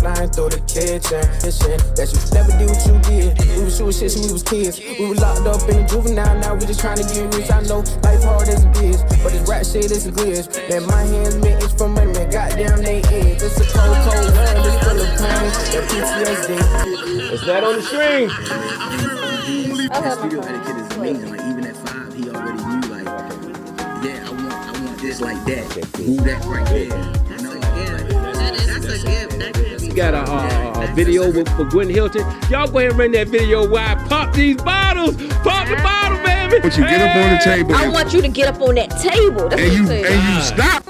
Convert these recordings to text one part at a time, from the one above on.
flying through the kitchen. That you never did what you did. We was shooting shit since we was kids. We were locked up in the juvenile, now we just trying to get rich. I know life hard as it is, but this rap shit is a glitch. Man, my hands been itch from money, man, goddamn they is. It's a cold, cold world, it's full of pain, that PTSD. It's not on the string. This video etiquette is amazing. Like even at 5, he already knew like, yeah, I want this like that. Move that right there. You know, that's a gift. We got a video for Gwen Hilton. Y'all go ahead and run that video while I pop these bottles. Pop the bottle, baby. But you get up on the table. I want you to get up on that table. That's and what you stop.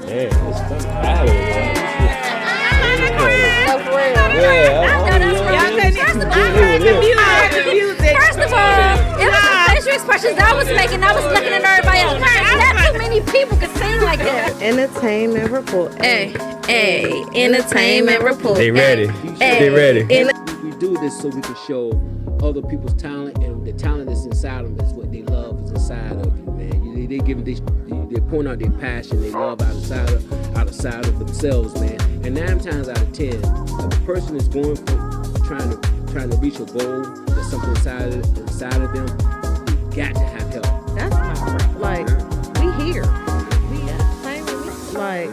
Man, it's fun. First of all, it was the facial expressions I was making. I was looking at everybody else. Not too many people can sing like that. Entertainment report. Hey, entertainment report. They ready. They ready. We do this so we can show other people's talent, and the talent that's inside them is what they love is inside of you, man. They point out their passion, they love outside of themselves, man. And 9 times out of 10, if a person is going for trying to reach a goal, there's something inside of them, they got to have help. That's my friend. Like, we here. We at same with me. Like,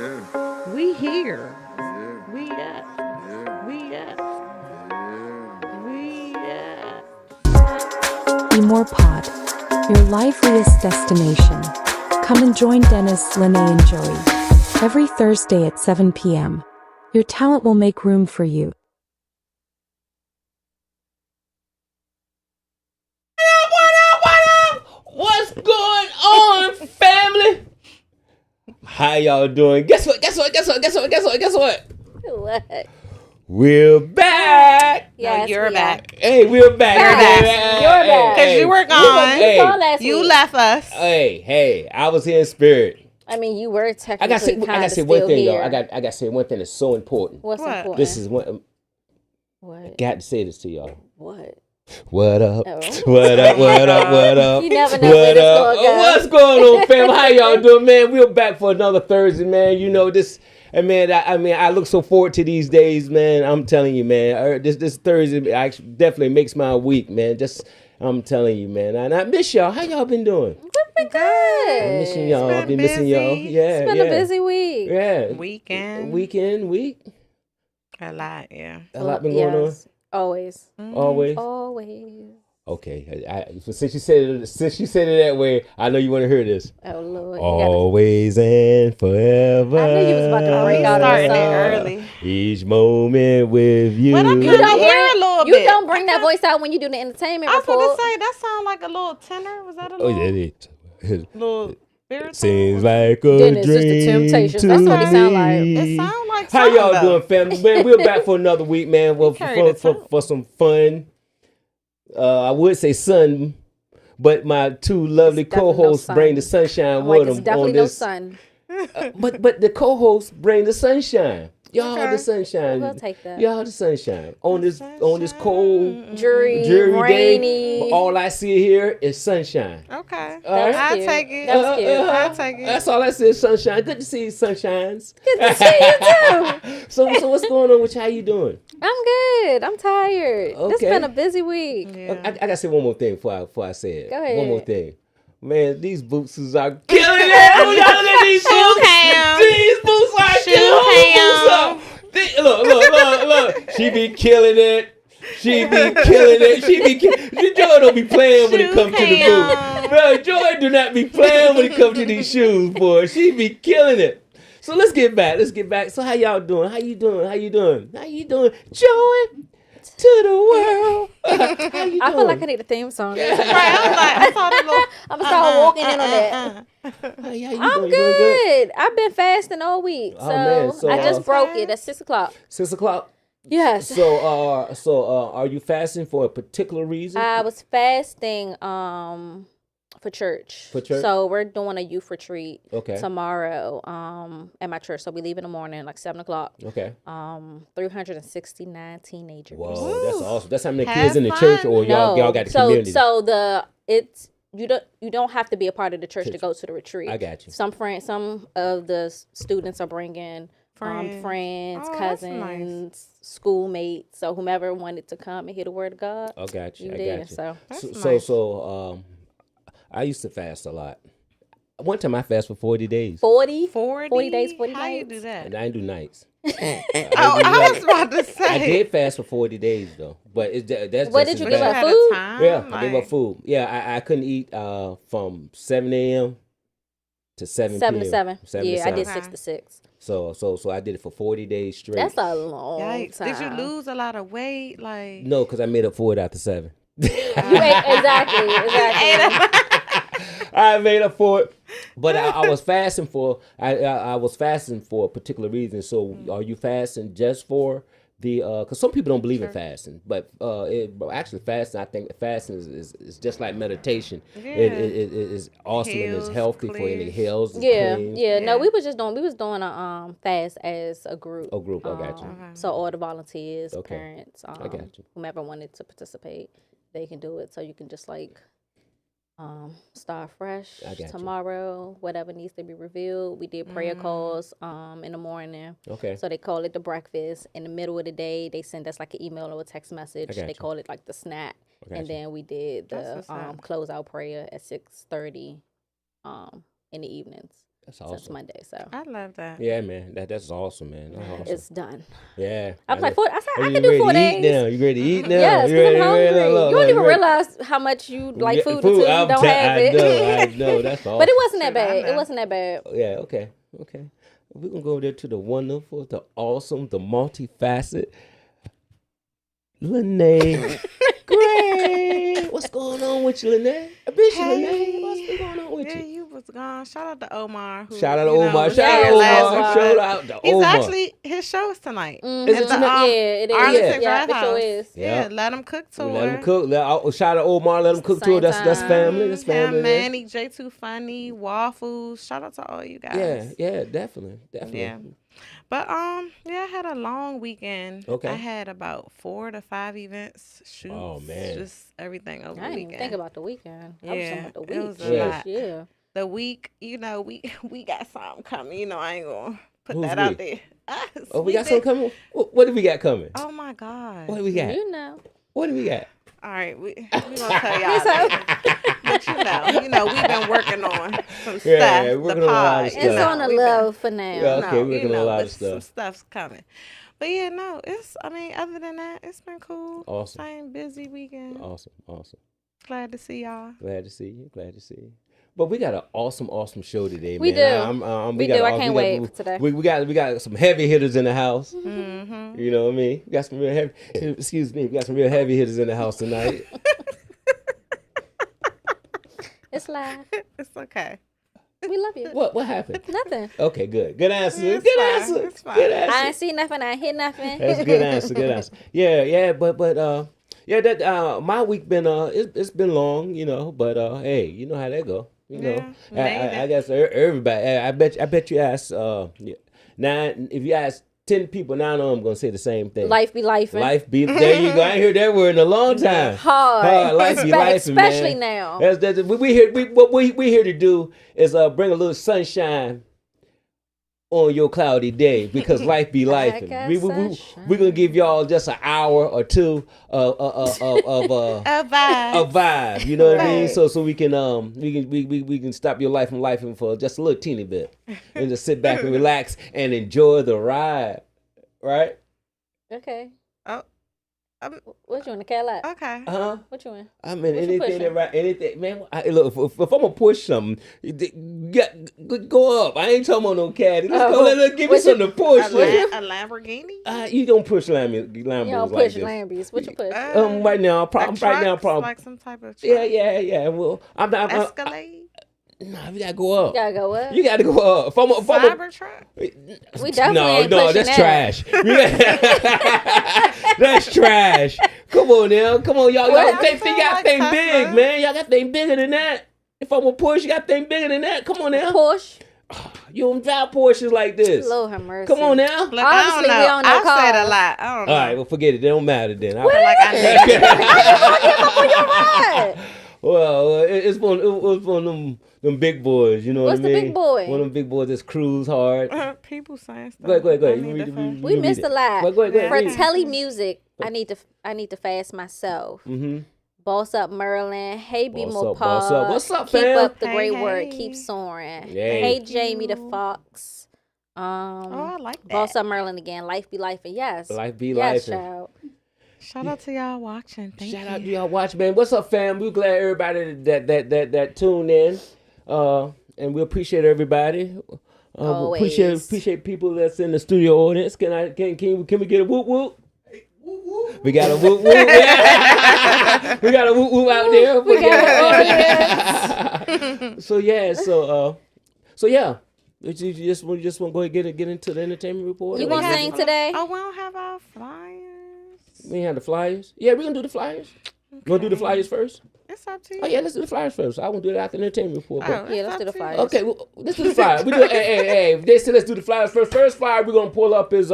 we here. We at. Bmore Pod, your liveliest destination. Come and join Dennis, Lene, and Joey every Thursday at 7 p.m. Your talent will make room for you. What up? What's going on, family? How y'all doing? Guess what? What? We're back. Yes, you're back. Hey, we're back. You're back. Because you were gone. You left us. Hey, I was here in spirit. I mean, you were technically I gotta say one thing, though. I gotta say one thing that's so important. What's important? This is one. What? I got to say this to y'all. What? What up? Oh. What up? You never know where this gonna go. What's going on, fam? How y'all doing, man? We're back for another Thursday, man. You know this. And man, I look so forward to these days, man. I'm telling you, man. This Thursday actually definitely makes my week, man. I'm telling you, man. And I miss y'all. How y'all been doing? We've been good. I'm missing y'all. I've been missing y'all. Yeah, it's been a busy week. Yeah. Week. A lot, yeah. A lot been going on. Always. Always. Okay. Since you said it that way, I know you want to hear this. Oh Lord. Always and forever. I knew you was about to break out starting on it early. early. Each moment with you. But I couldn't hear a little bit. You don't bring that voice out when you do the entertainment I was report. going to say, that sound like a little tenor. Was that a little? Little baritone? Seems like a Dennis, dream it's the Temptations. to That's what it sound like. It sound like How something, y'all though. doing, family? Man, we're back for another week, man. Well, for some fun. I would say sun, but my two lovely co-hosts bring the sunshine with them. It's definitely no sun. But the co-hosts bring the sunshine. Y'all the sunshine. We'll take that. Y'all the sunshine on this cold, dreary day. rainy. But all I see here is sunshine. Okay. That's cute. take it. That's cute. I'll take it. That's all I see is sunshine. Good to see you, sunshines. Good to see you too. So what's going on with you? How you doing? I'm good. I'm tired. It's Okay. been a busy week. Yeah. I gotta say one more thing before I say it. Go ahead. One more thing. Man, these boots are killing it. Oh, y'all look at these boots. These boots are killing it. Look. She be killing it. Joy don't be playing when it comes to the boots. Bro, Joy do not be playing when it comes to these shoes, boy. She be killing it. So let's get back. So how y'all doing? How you doing? Joy? To the world. How you doing? I feel like I need a theme song. Right, I thought a little. I'm gonna start walking in on that. How you I'm doing? good. I've been fasting all week, so, man. So, I just broke it at 6 o'clock. 6 o'clock. Yes. So are you fasting for a particular reason? I was fasting for church. For church? So we're doing a youth retreat Okay. tomorrow at my church. So we leave in the morning, like 7 o'clock. Okay. 369 teenagers. Whoa, that's awesome. That's how many Have kids in the fun. church, or y'all got the community? You don't have to be a part of the church to go to the retreat. I got you. Some of the students are bringing friends, Oh, that's cousins, schoolmates. So whomever wanted to come and hear the word of God, I got you. you I did. got you. So That's So, nice. I used to fast a lot. One time I fasted for 40 days. 40 40 days, 40 How you nights. do that? And I didn't do nights. I was about to say. I did fast for 40 days though, but that's What just did you as give bad. up? Had a Food? time, Yeah, I gave like- up food. Yeah, I couldn't eat from 7 a.m. to 7 7 to p.m. 7. 7 to Yeah, I 7. did Okay. 6 to 6. So I did it for 40 days straight. That's a long Yikes. time. Did you lose a lot of weight? Like No, because I made up for it after 7. You ate exactly. I made up for it, but I was fasting for I was fasting for a particular reason. So are you fasting just for the? Because some people don't believe in fasting, but actually fasting, I think fasting is just like meditation. Yeah. It is awesome and it's Heals, healthy for you. And it clears. heals. It Yeah, cleans. yeah. No, Yeah. we was doing a fast as a group. Oh, group. I got you. So all the volunteers, Okay. parents, I got you. whomever wanted to participate, they can do it. So you can just like start fresh I got you. tomorrow. Whatever needs to be revealed. We did prayer calls in the morning. Okay. So they call it the breakfast. In the middle of the day, they send us like an email or a text message. got They you. call it like the snack. I got And you. then we did That's the what's up. closeout prayer at 6:30 in the evenings That's since awesome. Monday. So I love that. Yeah, man. That's awesome, man. That's awesome. it's done. Yeah. I was like, I said, I you can do ready 4 to eat days. now? You ready to eat now? Yes, You because I'm ready? hungry. Look, You don't even ready? realize how much you like Yeah, food until you don't have it. I know. That's awesome. But it wasn't that Shit, I bad. It know. wasn't that bad. Yeah, okay. We're going to go there to the wonderful, the awesome, the multifaceted Lene Gray. What's going on with you, Lene? I miss you, Lene. What's going on with Yeah, you? you was gone. Shout out to Omar. Who, Shout out to you know, Omar. was Shout out here to last Omar. week. Shout out to He's Omar. actually, his show is tonight. Is it At the, tonight? Yeah, it is. Arlington Yeah, Drive it sure House. is. Yeah, Yeah. let him cook tour. Let him cook. Shout out to Omar. Let him cook too. same That's time. family. That's Yeah, family. there. Manny, J2 Funny, Waffles. Shout out to all you guys. Yeah, definitely. Yeah. But yeah, I had a long weekend. Okay. I had about 4 to 5 events, shoots. Oh, man. Just everything over I the didn't weekend. even think about the weekend. I was Yeah, talking about the it week. was a Yeah. lot. Yeah. The week, we got something coming. I ain't gonna put Who's that we? out there. Us. Oh, we got did- something coming? What do we got coming? Oh my God. What do we got? You know. What do we got? All right, we gonna tell y'all later. But we've been working on some stuff. Yeah, we're working the on a lot of pod, stuff. It's on the we've been- low for now. Yeah. Okay, we're working on a lot of but stuff. Some stuff's coming. But yeah, no, other than that, it's been cool. Awesome. Same busy weekend. Awesome. Glad to see y'all. Glad to see you. But we got an awesome show today, We man. do. We do. I can't wait for today. We got some heavy hitters in the house. Mm-hmm. You know what I mean? We got some real heavy. Excuse me. We got some real heavy hitters in the house tonight. It's live. It's okay. We love you. What happened? Nothing. Okay, good. Good answer. It's Good fine. answer. It's fine. Good I answer. ain't see nothing. I ain't hear nothing. That's a good answer. Good answer. Yeah. But that my week been it's been long, but hey, you know how that go. Yeah, I guess everybody. I bet you ask 9. If you ask 10 people, 9 of them gonna say the same thing. Life be life. Life be. There you go. I ain't heard that word in a long time. Hard. Life be life, Especially man. now. That's we here. What we here to do is bring a little sunshine on your cloudy day because life be life. got We're gonna give y'all just an hour or two of A vibe. a vibe. You know what I mean? Right. So we can stop your life from life for just a little teeny bit and just sit back and relax and enjoy the ride. Right? Okay. Oh, What you want, a Cadillac? okay. What you want? I mean, What you anything pushing? that right, anything, man. Look, if I'm gonna push something, go up. I ain't talking about no caddy. Let's go. Let's give me What you- something to push. A Lamborghini? You don't push Lambos You don't like push this. Lambis. What you push? Right now, problem. Like some type of truck. Yeah. Well, I'm not. Escalade? Nah, we gotta go up. You gotta go up. You gotta go up. If I'm Cyber truck? We definitely ain't no, pushing that's that. trash. That's trash. Come on now, come on, y'all. Well, Y'all think I you got feel thing like big, Tesla. man. Y'all got thing bigger than that. If I'm gonna push, you got thing bigger than that. Come on now. Push. You don't drive Porsches like this. Lord have mercy. Come on now. Look, Obviously, we don't know I've said cars. a lot. I don't know. All right, well, forget it. It don't matter then. I feel like I need Give up on your ride. Well, it's one. It was one of them big boys. You know What's what I mean? the big boy? One of them big boys that's cruise hard. People saying stuff. Go ahead. I You need read to it. find- We missed a lot. Go ahead. For read it. Telly Music, I need to fast myself. Mm-hmm. Boss up Merlin. Hey Bmore up, boss Pod. up. What's up, Keep fam? up the Hey, great hey. work. Keep soaring. Yay. Hey Jamie the Fox. Oh, I like that. Boss up Merlin again. Life be life. Yes. Life be Yes, life. child. Shout out to y'all watching. Thank Shout you. out to y'all watch, man. What's up, fam? We're glad everybody that tuned in, and we appreciate everybody. We Always. appreciate people that's in the studio audience. Can we get a whoop whoop? We got a whoop whoop. We got a whoop whoop out there. We got an audience. So yeah. You just want to go ahead and get into the entertainment report. You gonna sing today? Oh, we don't have our flyers. We have the flyers. Yeah, we're gonna do the flyers. You wanna do the flyers first? It's up to you. Oh yeah, let's do the flyers first. I won't do it after the entertainment report. but- Yeah, let's do the flyers. Okay, well, let's do the flyers. We do. Hey. If they say let's do the flyers first. First flyer we're gonna pull up is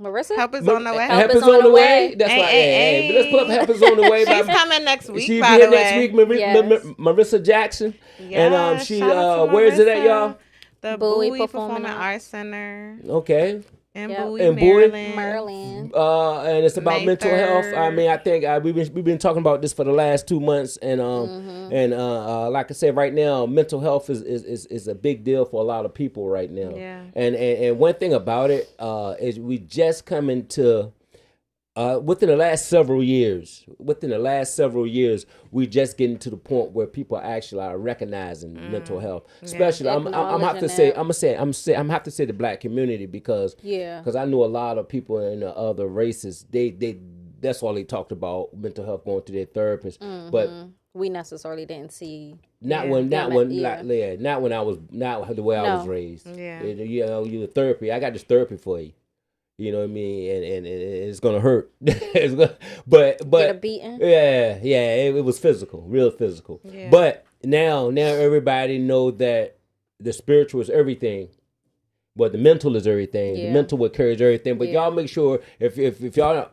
Marissa? Help is on the way. Help is on the way. That's Hey, right. hey, Hey. But let's pull up Help is on the way. She's coming next week, She'll be by here the next way. week. Yes. Marissa Jackson. Yes, And she shout out to where is it at, Marissa. y'all? The Bowie Bowie Performing Performing Arts. Arts Center Okay. in Yep. Bowie, In Bowie? Maryland. Merlin. And it's about May mental health. I 3rd. mean, I think we've been talking about this for the last 2 months, and like I said, right now, mental health is a big deal for a lot of people right now. Yeah. And one thing about it is we just come into within the last several years, we just getting to the point where people actually are recognizing mental health. Especially, I'm have to say, I'm have to say the black community because I know a lot of people in the other races. They that's all they talked about, mental health, going to their therapist. But We necessarily didn't see. not Yeah. when Yeah, not when I was not the way I was No. raised. Yeah. You therapy. I got this therapy for you. You know what I mean? And it's gonna hurt. It's gonna, but Get a beating. yeah, it was physical, real physical. Yeah. But now everybody know that the spiritual is everything, but the mental is everything. Yeah. The mental will carries everything. But Yeah. y'all make sure if y'all,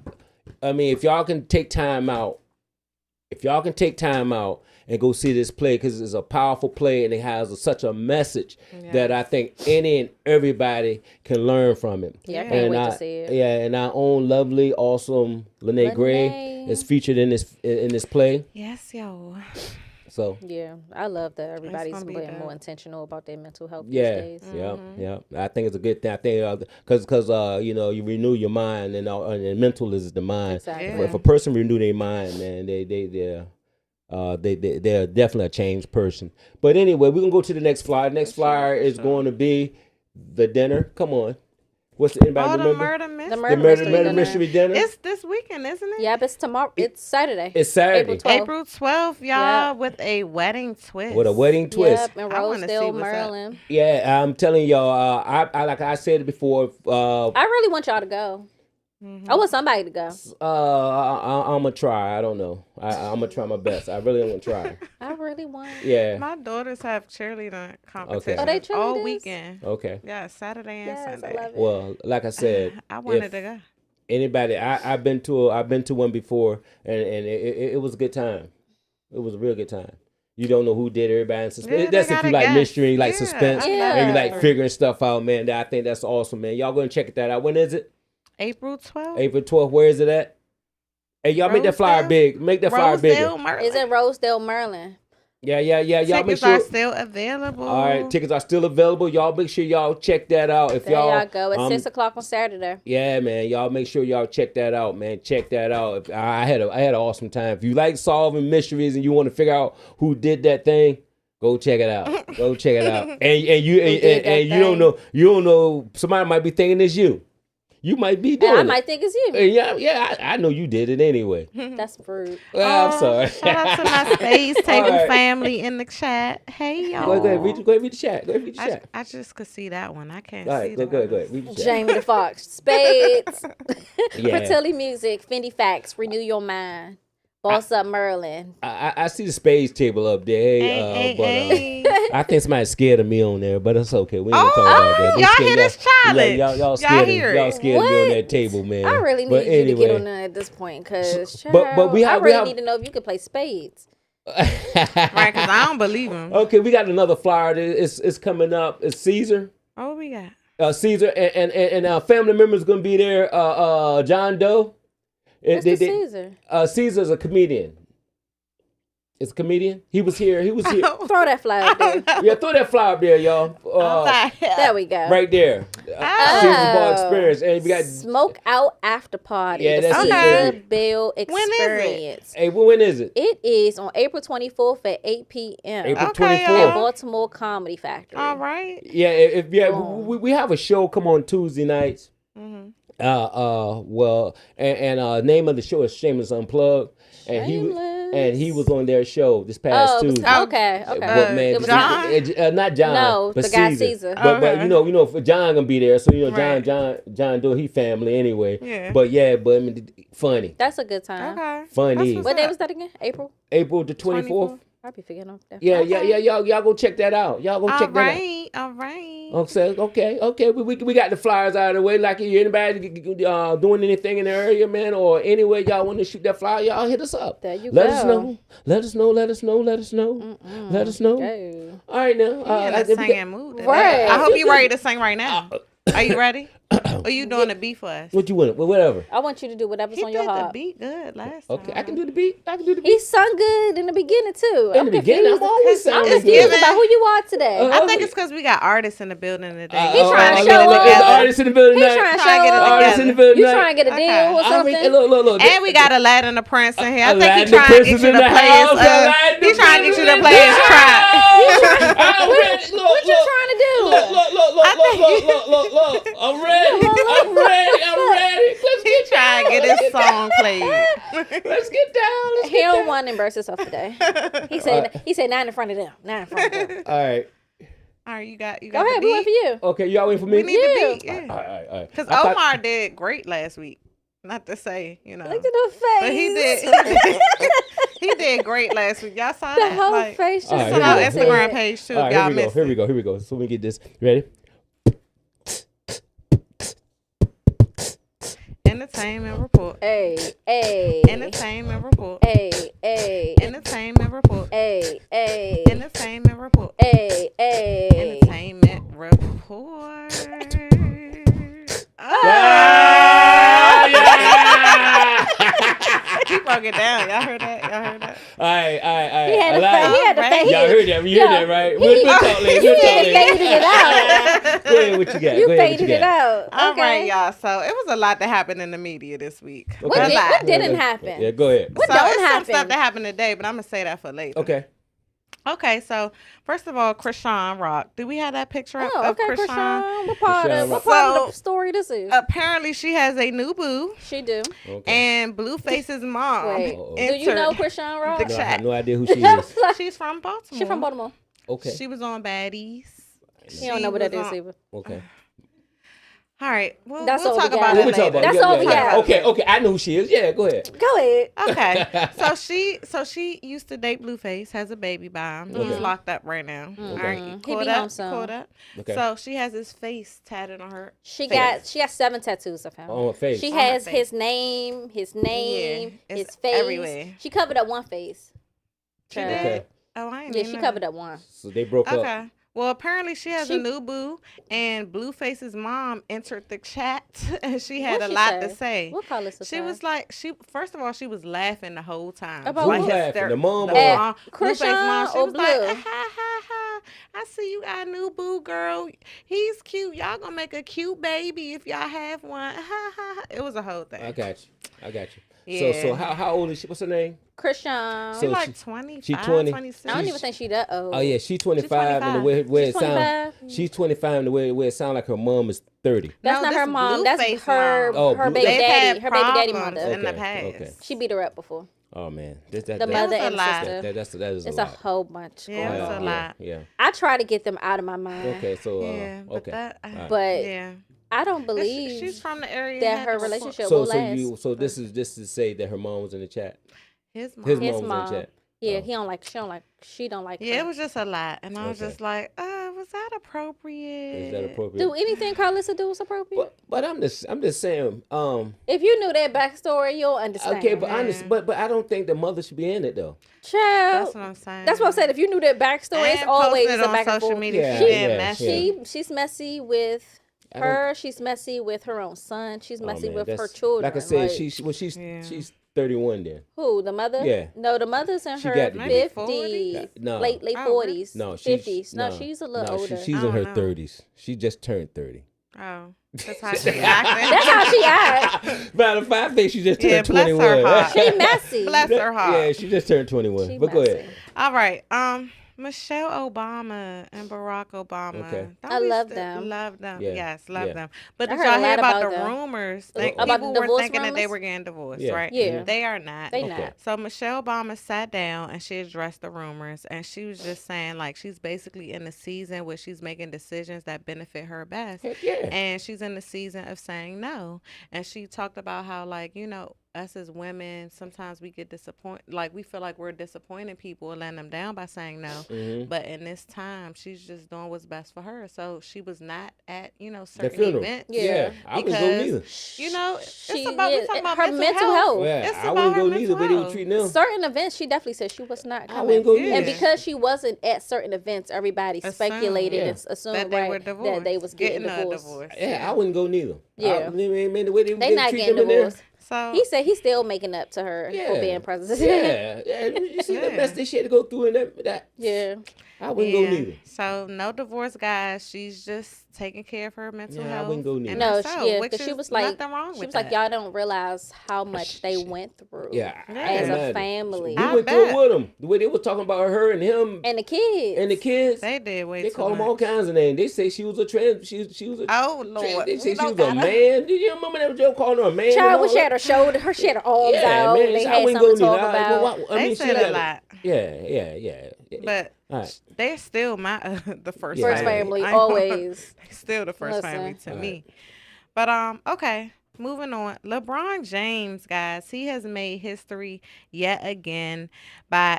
if y'all can take time out, and go see this play, because it's a powerful play and it has such a message that I think any and everybody can learn from it. Yeah, I can't wait to see it. Yeah, and our own lovely, awesome Lene Gray Lene. is featured in this play. Yes, yo. So Yeah, I love that everybody's gonna be being dope. more intentional about their mental health yeah, these days. yeah. I think it's a good thing. I think because you renew your mind, and mental is the mind. Exactly. If a person renew their mind, man, they're definitely a changed person. But anyway, we're gonna go to the next flyer. Next flyer is going to be the dinner. Come on, anybody Oh, the remember? murder mystery. The The murder murder mystery dinner. It's this weekend, isn't it? Yep, it's tomorrow. It's Saturday. It's Saturday. April 12th. April 12th, y'all, Yeah. with a wedding twist. With a wedding twist. Yep, in I wanna see Rosedale, what's up. Maryland. Yeah, I'm telling y'all. I like I said it before. I really want y'all to go. I want somebody to go. I'm gonna try. I don't know. I'm gonna try my best. I really want to try. I really want. Yeah. My daughters have cheerleading competition Oh, they all cheerleaders? weekend. Okay. Yeah, Saturday and Yes, I Sunday. love it. Well, like I said, I wanted if to go. anybody, I've been to one before, and it was a good time. It was a real good time. You don't know who did everybody in suspense. Yeah, they That's if gotta you like guess. mystery, you like Yeah, suspense, I love and you that. like figuring stuff out, man. I think that's awesome, man. Y'all go and check that out. When is it? April 12th. April 12th. Where is it at? Hey, y'all make that flyer Rosedale? big. Make that flyer bigger. Rosedale, Maryland. Is it Rosedale, Maryland? Yeah. Y'all make Tickets sure. are still available. All right, tickets are still available. Y'all make sure y'all check that out. If There y'all y'all go. It's 6 o'clock on Saturday. yeah, man, y'all make sure y'all check that out, man. Check that out. I had an awesome time. If you like solving mysteries and you want to figure out who did that thing, go check it out. Go check it out. And you don't know. Somebody might be thinking it's you. You might be doing And I it. might think it's you. Yeah. I know you did it anyway. That's rude. I'm sorry. Shout out to my space table All right. family in the chat. Hey, y'all. Go ahead, read the chat. Go ahead, read the chat. I just could see that one. I can't All see right, the go ahead, others. read the chat. Jamie the Fox. Spades. Yeah. Fertility Music. Fendi Facts. Renew Your Mind. Boss Up Merlin. I see the spades table up there. Hey, But hey. I think somebody's scared of me on there, but it's okay. We ain't gonna talk about that. They y'all scared- hear this challenge? Y'all scared, hear y'all it? scared of me on that table, man. I really But need you to get anyway. on that at this point, because but we have- I we really have- need to know if you could play spades. Right, because I don't believe him. Okay, we got another flyer. It's coming up. It's Caesar. Oh, what we got? Caesar and our family members gonna be there. John Doe. What's the Caesar? Caesar's a comedian. It's a comedian. He was here. Throw that flag up there. Yeah, throw that flyer up there, y'all. There we go. Right there. Caesar's Bar Experience, and we got Smoke Out After Party. Yeah, the that's Caesar it. Bill When is it? Experience. Hey, when is it? It is on April 24th at 8 p.m. April Okay, 24th. at Baltimore Comedy Factory. All right. Yeah, Boom. we have a show come on Tuesday nights. Mm-hmm. Name of the show is Shameless Unplugged, and he was on their show this past Tuesday. Okay. But man, It was John? not John. No, but the guy Caesar. Caesar. But Okay. you know, for John gonna be there, so Right. John Doe, he family anyway. Yeah. But I mean, funny, That's a good time. Okay. funny. That's What day was that again? April? April the 24th. I'll be forgetting off that. Yeah, y'all go check that out. Y'all go check that out. All right. Okay. We got the flyers out of the way. Like, anybody doing anything in the area, man, or anyway y'all want to shoot that flyer, y'all hit us up. There you Let go. us know. Let us know. Let us know. Let us know. Let us know. Go. All right now. In a singing mood. today. Right. I hope you're ready to sing right now. Are you ready? Or you doing the beat for us? What you want? Well, whatever. I want you to do whatever's He on your did the heart. beat good last Okay, time. I can do the beat. He sung good in the beginning too. In the beginning, I'm always I'm sounding confused good. about who you are today. I think it's because we got artists in the building today. He trying to show look, up. there's artists in the building He tonight. trying to Trying to show get it up. Artists in the building You tonight. trying to get a deal Okay. or something? Look. And we got Aladdin the Prince in here. I think Aladdin he the trying to Prince get is you in to the play his. house. Aladdin the He trying to get Prince you is to in play the his house. track. What you trying to do? Look. I'm ready. Let's He get trying to get his song played. Let's get down. He don't want to embarrass himself today. He said not in front of them. Not in front of them. All right. All right, you got Go the ahead, we wait beat. for you. Okay, y'all waiting for me? We need the beat. All Yeah. right. Because I thought- Omar did great last week. Not to say, Look at the face. But he did great last week. Y'all saw The that? whole Like, face just All right, it's on here our we go. Instagram page too. All If y'all right, missed here it. we go. So let me get this. Ready? Entertainment report. Hey. Entertainment report. Hey. Entertainment report. Hey. Entertainment report. Hey. Entertainment report. He broke it down. Y'all heard that? All right. He had the face. Y'all heard that? You heard that, right? We'll talk later. You faded it out. Go ahead, what you got? You Go ahead, what faded you it got? out. All Okay. right, y'all. So it was a lot that happened in the media this week. What Okay. what didn't happen? Yeah, go ahead. What So don't it's some happen? stuff that happened today, but I'm gonna say that for later. Okay, so first of all, Krishan Rock. Do we have that picture up Oh, of okay, Krishan? Krishan. What part Krishan of Rock. the story this is? Apparently, she has a new boo, She do. Okay. and Blueface's mom. Wait, Uh-oh. do you know entered- Krishan Rock? The No, I have chat. no idea who she is. She's from Baltimore. She from Baltimore. Okay. She was on Baddies. He don't know what that was is on- either. Okay. All right, we'll That's talk all we got. about What it we later. talking about? That's all we got. Okay. I know who she is. Yeah, go ahead. Go ahead. Okay, so she used to date Blueface, has a baby by him. He's locked up right now. All right, He caught be up, home soon. caught up. Okay. So she has his face tatted on her. She face. got 7 tattoos of him. On her face. She On her has face. his name, it's his face. everywhere. She covered up one face. She Okay. did. Okay. Oh, I ain't Yeah, even she know. covered up one. So they broke up. Okay. Well, apparently she has She- a new boo, and Blueface's mom entered the chat, and she had What'd a she lot say? to say. What color is She was like, first of all, she was laughing the whole time. About like who laughing? The mom or- Blueface's Krishan mom. She or was like, Blue? ha ha ha! I see you got a new boo, girl. He's cute. Y'all gonna make a cute baby if y'all have one. Ha ha ha! It was a whole thing. I got you. Yeah. So how old is she? What's her name? Krishan. So She like she- 25, she 20. 26. I don't even think she that old. Oh yeah, she's 25, and the way She's it sounds, 25? she's 25, and the way it sounds like her mom is 30. That's No, not her this mom. That's Blueface her mom. Oh, her Blue- baby They've daddy. had Her baby daddy problems mother. in the Okay, past. okay. She beat her up before. Oh man, The That mother was a and the lot. sister. that is It's a a lot. whole bunch. Yeah, going it's a on. lot. Yeah. I try to get them out of my mind. Okay, so Yeah, but okay. that, Alright. But yeah, I don't And believe she's from the area that had her the- relationship will last. So this is to say that her mom was in the chat. His mom. His His mom was mom. in the chat. Yeah, she don't like Yeah, her. it was just a lot, and I was Okay. just like, was that appropriate? Is that appropriate? Do anything Carlissa do is appropriate? But I'm just saying. If you knew that backstory, you'll understand. Okay, but Yeah. but I don't think the mother should be in it though. Child. That's what I'm saying. That's what I said. If you knew that backstory, it's And always posted a on back and social forth. media. Yeah, She being yeah, messy. She's messy with I don't- her. She's messy with her own son. She's Oh, messy man, with her that's- children. Like I said, like, she's 31 then. who, the mother? Yeah. No, the mother's in She her got to be. Maybe 50s, 40s? No. late Oh, really? 40s, No, she's 50s. No, she's a little older. She's I in her don't know. 30s. She just turned 30. Oh, that's how she acting. That's how she act. Matter of fact, I think she just Yeah, turned bless her 21. heart. She messy. Bless her heart. Yeah, she just turned 21. She But go messy. ahead. All right. Michelle Obama and Barack Obama. Okay. Don't I we love still them. Love them. Yeah, Yes, love yeah. them. But I did heard a y'all hear lot about about the them. rumors? About People the were divorce thinking that they rumors? were getting divorced, Yeah. right? Yeah. They are not. They Okay. not. So Michelle Obama sat down and she addressed the rumors, and she was just saying like she's basically in a season where she's making decisions that benefit her best. Heck yeah. And she's in the season of saying no. And she talked about how, like, us as women, sometimes we get disappointed. Like, we feel like we're disappointing people and letting them down by saying no. Mhm. But in this time, she's just doing what's best for her. So she was not at, The certain funeral. events. Yeah. I wouldn't go neither. It's She- about, we're talking about her mental health. Yeah, It's I about wouldn't her go neither, mental but they were health. treating them. Certain events, she definitely said she was not I coming. wouldn't go Yeah. neither. And because she wasn't at certain events, everybody Assumed. speculated Yeah. and assumed That they right, were divorced. that they was getting a divorced. divorce. Yeah, I wouldn't go neither. Yeah. I mean, the way they They not treat getting them in there. divorced. So He said he's still making up to her Yeah. for being president. Yeah, you see the Yeah. mess that she had to go through in that. Yeah. I wouldn't go neither. So no divorce, guys. She's just taking care of her mental Yeah, I health. wouldn't go neither. And No, herself, which because she is was like, nothing wrong she with was like, that. y'all don't realize how much they went through. Yeah, as Yeah. a family We I went through it bet. with them. The way they were talking about her and him and the kids. and the kids. They did way They too call them much. all kinds of names. They say she was a trans. She was a. Oh Lord, They say we she was don't a gotta- man. Did you remember that joke calling her a man? and Child, all when she that? had her shoulder, she had her arms Yeah, out. man. And they I had wouldn't something to go talk neither. about. They she said a let- lot. Yeah. But All right. they're still my the first Yeah. First family, I ain't gonna- always. They're still the first Listen. family to All me. But okay. Moving on, LeBron James, guys, he has made history yet again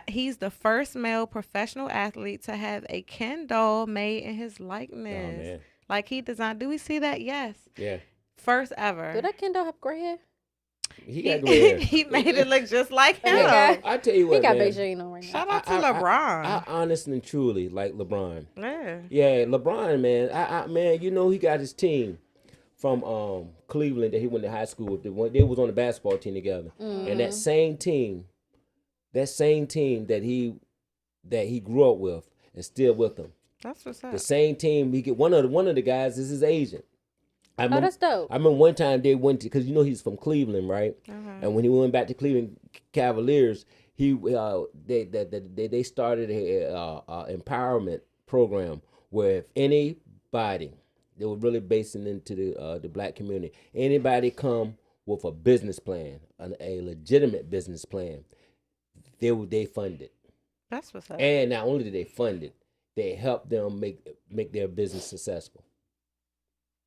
he's the first male professional athlete to have a Ken doll made in his likeness. man. Like he designed. Do we see that? Yes. Yeah. First ever. Do that Kendall have gray hair? He got gray hair. He made it look just like him. Yeah. I tell you what, He got man. Beijing on right now. Shout out to I LeBron. honestly and truly like LeBron. Yeah. Yeah, LeBron, man. Man, he got his team from Cleveland that he went to high school with. They was on the basketball team together, and that same team that he grew up with is still with him. That's what's up. The same team. He get one of the guys is his agent. I remember, that's dope. I remember one time they went to, because he's from Cleveland, right? And when he went back to Cleveland Cavaliers, they started a empowerment program where if anybody, they were really basing into the black community, anybody come with a business plan, a legitimate business plan, they fund it. That's what's up. And not only did they fund it, they helped them make their business successful.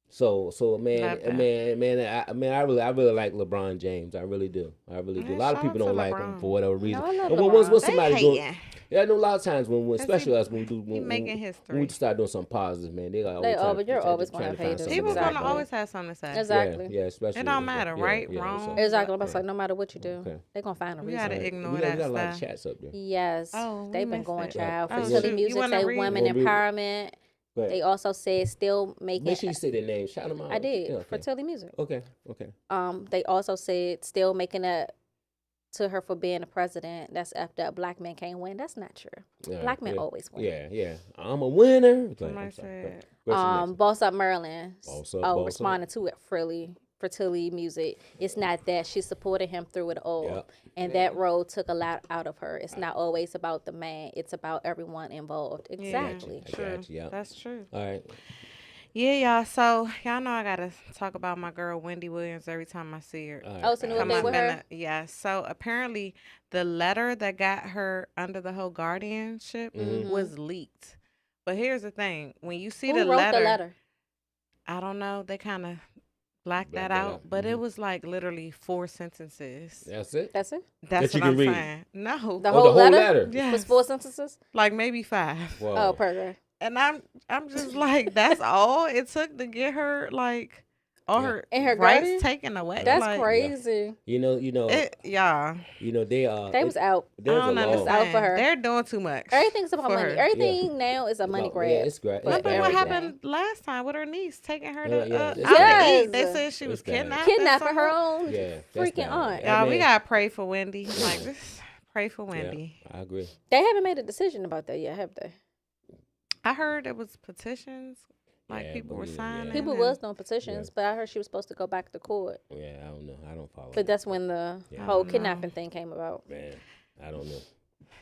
So man, Love that. I really like LeBron James. I really do. A lot of shout people out don't to like LeBron. him for whatever reason. I love And LeBron. once They somebody doing, hating. yeah, I know a lot of times when Cause especially he- us when we do he making history. we start doing something positive, man. You're always gonna have haters. People Exactly. gonna always have something to say. Exactly. Yeah, especially It don't matter, right? Wrong. so- Exactly. I'm like, no matter what you do, Okay. they're going to find a We reason. gotta Right. ignore we that got a lot of stuff. chats up there. Yes. Oh, we They've been missed going, it. child. Oh, Fertility shoot. You music wanna say read? women Wanna read? empowerment. But They also said still making. make sure you say their name. Shout them out. I did. Yeah, okay. Fertility music. Okay. They also said still making up to her for being the president. That's effed up. Black men can't win. That's not true. Yeah, Black men yeah. always win. Yeah. I'm a winner. Somebody I'm sorry. said- Go ahead. Boss Up Merlin. Boss Up, Boss Up. Responding to it fertility music. It's not that she supported him through it all, Yep. and that role took a lot out of her. It's not always about the man. It's about everyone involved. Exactly. I True. got you, yeah. That's true. All right. Yeah, y'all. So y'all know I gotta talk about my girl Wendy Williams every time I see her. All right. Oh, it's a new Come update up with in her. yeah. So apparently, the letter that got her under the whole guardianship was leaked. But here's the thing: when you see Who the wrote letter, the letter? I don't know. They kind of black that out. But it was like literally 4 sentences. That's it. That's it. That's That what you I'm can read. saying. No. The whole letter? letter. Yes. Was 4 sentences? Like maybe 5. Whoa. Oh, perfect. And I'm just like, that's all it took to get her like all her And her rights garden? taken away. That's like, crazy. You know. Yeah. You know they They was out. I There's a don't law. understand. out for her. They're doing too much. Everything's about for money. her. Everything now is a money grab. Yeah, it's great. Look But at what everything. happened last time with her niece taking her to Yeah, out it's to bad. eat. They said she was It's bad. kidnapped. Kidnapping her own Yeah, that's freaking bad. aunt. Yeah. Y'all, we mean- gotta pray for Wendy. Like, just pray for Wendy. I agree. They haven't made a decision about that yet, have they? I heard it was petitions. Like Yeah, people but were yeah. signing. People and- was doing petitions, but I heard she was supposed to go back to court. Yeah, I don't know. I don't follow. But that's when the Yeah. whole I don't kidnapping thing came about. Man, I don't know.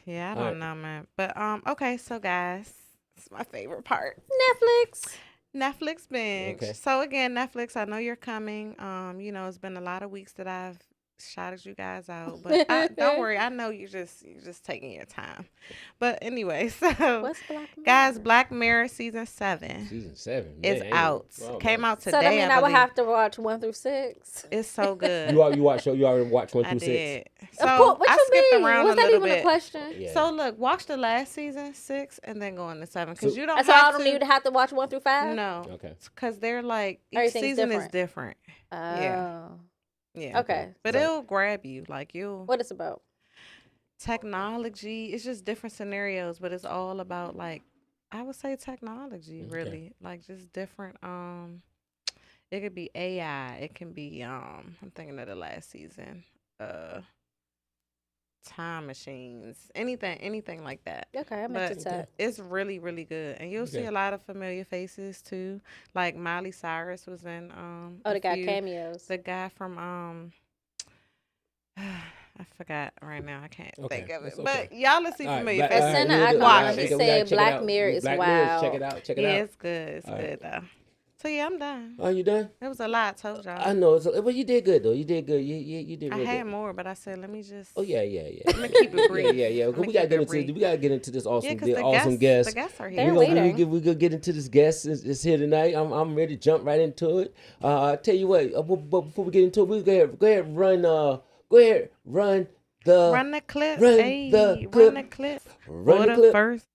Yeah, I All don't right. know, man. But okay, so guys, it's my favorite part. Netflix. Netflix binge. Okay. So again, Netflix, I know you're coming. You know, it's been a lot of weeks that I've shouted you guys out, but don't worry, I know you're just taking your time. But anyway, so What's Black Mirror? guys, Black Mirror season 7 Season 7 is man, out. oh, Came man. out today. So that means I would believe. have to watch 1 through 6. It's so good. You already watched 1 I through 6. did. So Of course. What I you skipped mean? around Was a that little even bit. a question? Yeah. So look, watch the last season 6 and then go into 7 because So- you don't So I have don't to. need to have to watch 1 through 5? No, Okay. because they're like each Everything's season is different. different. Oh. Yeah. Okay. But So- it'll grab you. Like you'll What it's about? technology. It's just different scenarios, but it's all about like I would say technology, Okay. really. Like just different it could be AI. It can be I'm thinking of the last season. Time machines. Anything like that. Okay, I'm But into that. it's really, really good. And you'll see Okay. a lot of familiar faces too. Like Miley Cyrus was in Oh, a they got few. cameos. The guy from I forgot right now. I can't Okay, think of it. that's But okay. y'all will see All right, familiar Black- faces. all right, Send we'll I do- got Watch one it. that we gotta said check it Black out. Mirror is Black Mirror, wild. check it out. Check it Yeah, out. it's good. It's All good right. though. So yeah, I'm done. Are you done? It was a lot, I told y'all. I know. Well, you did good though. You did good. You did. I Real had good. more, but I said let me just Oh yeah. Let me keep it brief. Yeah. Let me We gotta keep get it into brief. we gotta get into this Yeah, awesome, 'cause the awesome guest. The guests are They're here. waiting. We gonna get into this guest. It's here tonight. I'm ready to jump right into it. I tell you what. But before we get into it, we go ahead run. Go ahead run the Run the clip. run Hey, the run the clip. clip. Run the Order clip. first.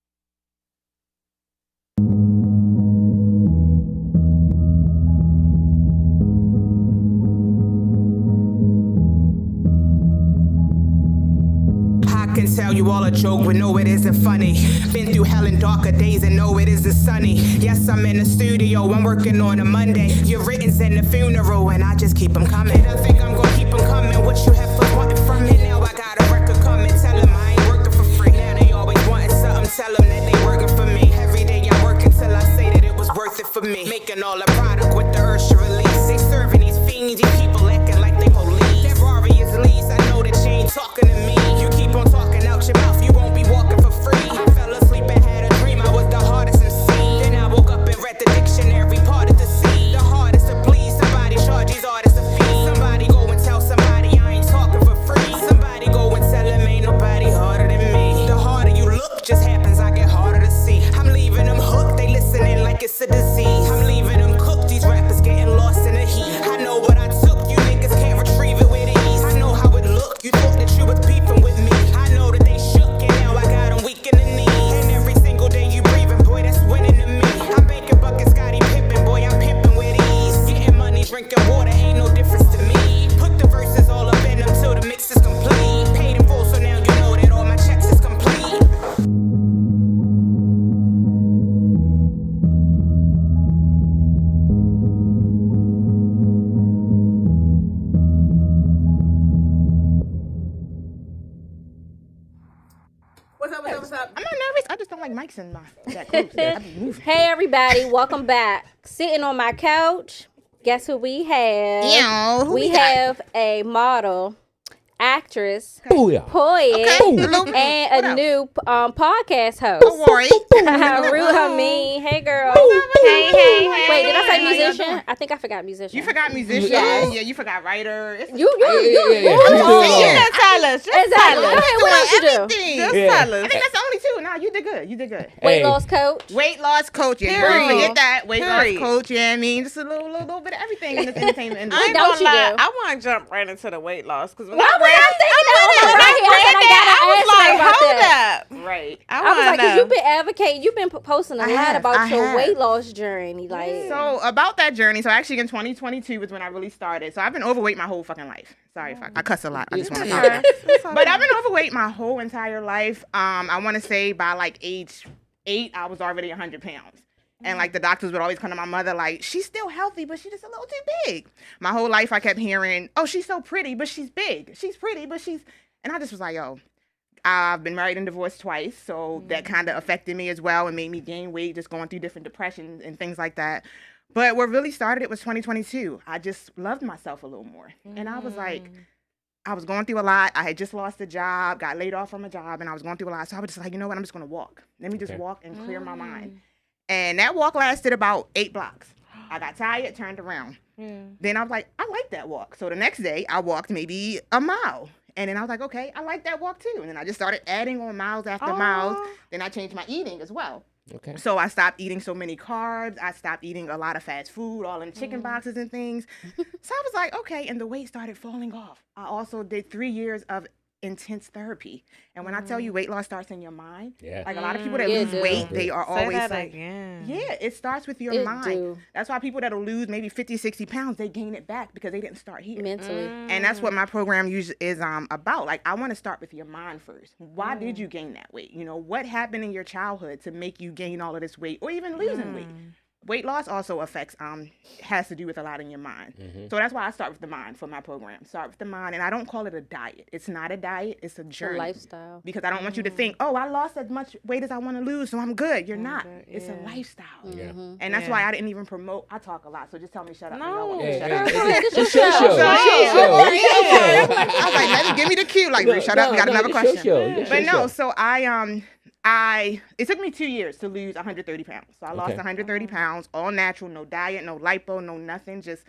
I can tell you all a joke, but no, it isn't funny. Been through hell and darker days, and no, it isn't sunny. Yes, I'm in the studio, I'm working on a Monday. Your written's in the funeral, and I just keep them coming. I think I'm gonna keep them coming. What you have for wanting from me? Now I got a record coming. Tell them I ain't working for free. Now they always wanting something. Tell them that they working for me. Every day I'm working till I say that it was worth it for me. Making all the product with the urge to release. They serving these fiends, these people acting like they police. They're obvious leads, I know that you ain't talking to me. You keep on talking out your mouth, you won't be walking for free. I fell asleep and had a dream, I was the hardest MC. Then I woke up and read the dictionary, part of the sea. The hardest to please, somebody charge these artists a fee. Somebody go and tell somebody I ain't talking for free. Somebody go and tell them ain't nobody harder than me. The harder you look, just happens, I get harder to see. I'm leaving them hooked, they listening like it's a disease. I'm leaving them cooked, these rappers getting lost in the heat. I know what I took, you niggas can't retrieve it with ease. I know how it looked, you thought that you was beefing with me. I know that they shook and now I got them weak in the knees. And every single day you breathing, boy, that's winning to me. I'm baking buckets, Scottie Pippen, boy, I'm pimping with ease. Getting money, drinking water, ain't no difference to me. Put the verses all up in them till the mix is complete. Paid in full, so now you know that all my checks is complete. What's up? I'm not nervous. I just don't like mics in my that close. I be moving. Hey everybody, welcome back. Sitting on my couch, guess who we have? Yeah, who we we got? have a model actress, Booyah. poet, Okay. and a new podcast host. Don't worry. Amin. Hey, girl. Hey. Wait, did I say How y'all musician? doing? I think I forgot musician. You forgot musician. Yes. Yeah, you forgot writer. It's You. Yeah. You can tell us. Just Exactly. tell Go us. ahead. What else you do? everything. Just Yeah. tell I us. think that's the only two. Nah, you did good. You did good. Weight Hey. loss coach. Weight loss coach. Yeah, Period. don't forget that. Weight loss Period. coach. Yeah, I mean, just a little bit of everything in the entertainment industry. I ain't don't gonna you lie. do? I want to jump right into the weight loss because when Why I was I thinking that? Oh my God, I was like, that. hold up. Right. I I was like, want because to you've been advocating, you've been posting a I lot have, about I your have. weight loss journey. Like, So about that journey, so actually in 2022 was when I really started. So I've been overweight my whole fucking life. Sorry if I cuss a lot. I just want to Yeah. But I've been overweight my whole entire life. I want to say by like age 8, I was already 100 pounds. And like the doctors would always come to my mother like, she's still healthy, but she's just a little too big. My whole life I kept hearing, oh, she's so pretty, but she's big. She's pretty, but she's... And I just was like, yo, I've been married and divorced twice. So that kind of affected me as well and made me gain weight, just going through different depressions and things like that. But what really started it was 2022. I just loved myself a little more. And I was like... I was going through a lot. I had just lost a job, got laid off from a job, and I was going through a lot. So I was just like, you know what? I'm just going to walk. Let me just walk and clear my mind. And that walk lasted about 8 blocks. I got tired, turned around. Then I was like, I like that walk. So the next day, I walked maybe a mile. And then I was like, okay, I like that walk too. And then I just started adding on miles after miles. Then I changed my eating as well. Okay. So I stopped eating so many carbs. I stopped eating a lot of fast food, all in chicken boxes and things. So I was like, okay, and the weight started falling off. I also did 3 years of intense therapy. And when I tell you weight loss starts in your mind, Yeah. like a lot of people that Yeah, lose it weight, do. they are Say always that like, again. yeah, it starts with your It mind. do. That's why people that'll lose maybe 50, 60 pounds, they gain it back because they didn't start here. mentally. And that's what my program usually is about. Like, I want to start with your mind first. Why did you gain that weight? You know, what happened in your childhood to make you gain all of this weight or even losing weight? Weight loss also affects, has to do with a lot in your mind. So that's why I start with the mind for my program. Start with the mind. And I don't call it a diet. It's not a diet. It's a It's a journey. lifestyle. Because I don't want you to think, oh, I lost as much weight as I want to lose, so I'm good. You're not. It's a lifestyle. Yeah. And that's why I didn't even promote. I talk a lot, so just tell me shut up. when y'all want me to Hey, shut hey, up. hey, It's it's your your show. show. It's your show. It's your show. I was like, let me give me the cue. Like, Ruth, shut up. We got another it's your question. show. It's But your no, show. so it took me 2 years to lose 130 pounds. So I lost 130 pounds, all natural, no diet, no lipo, no nothing, just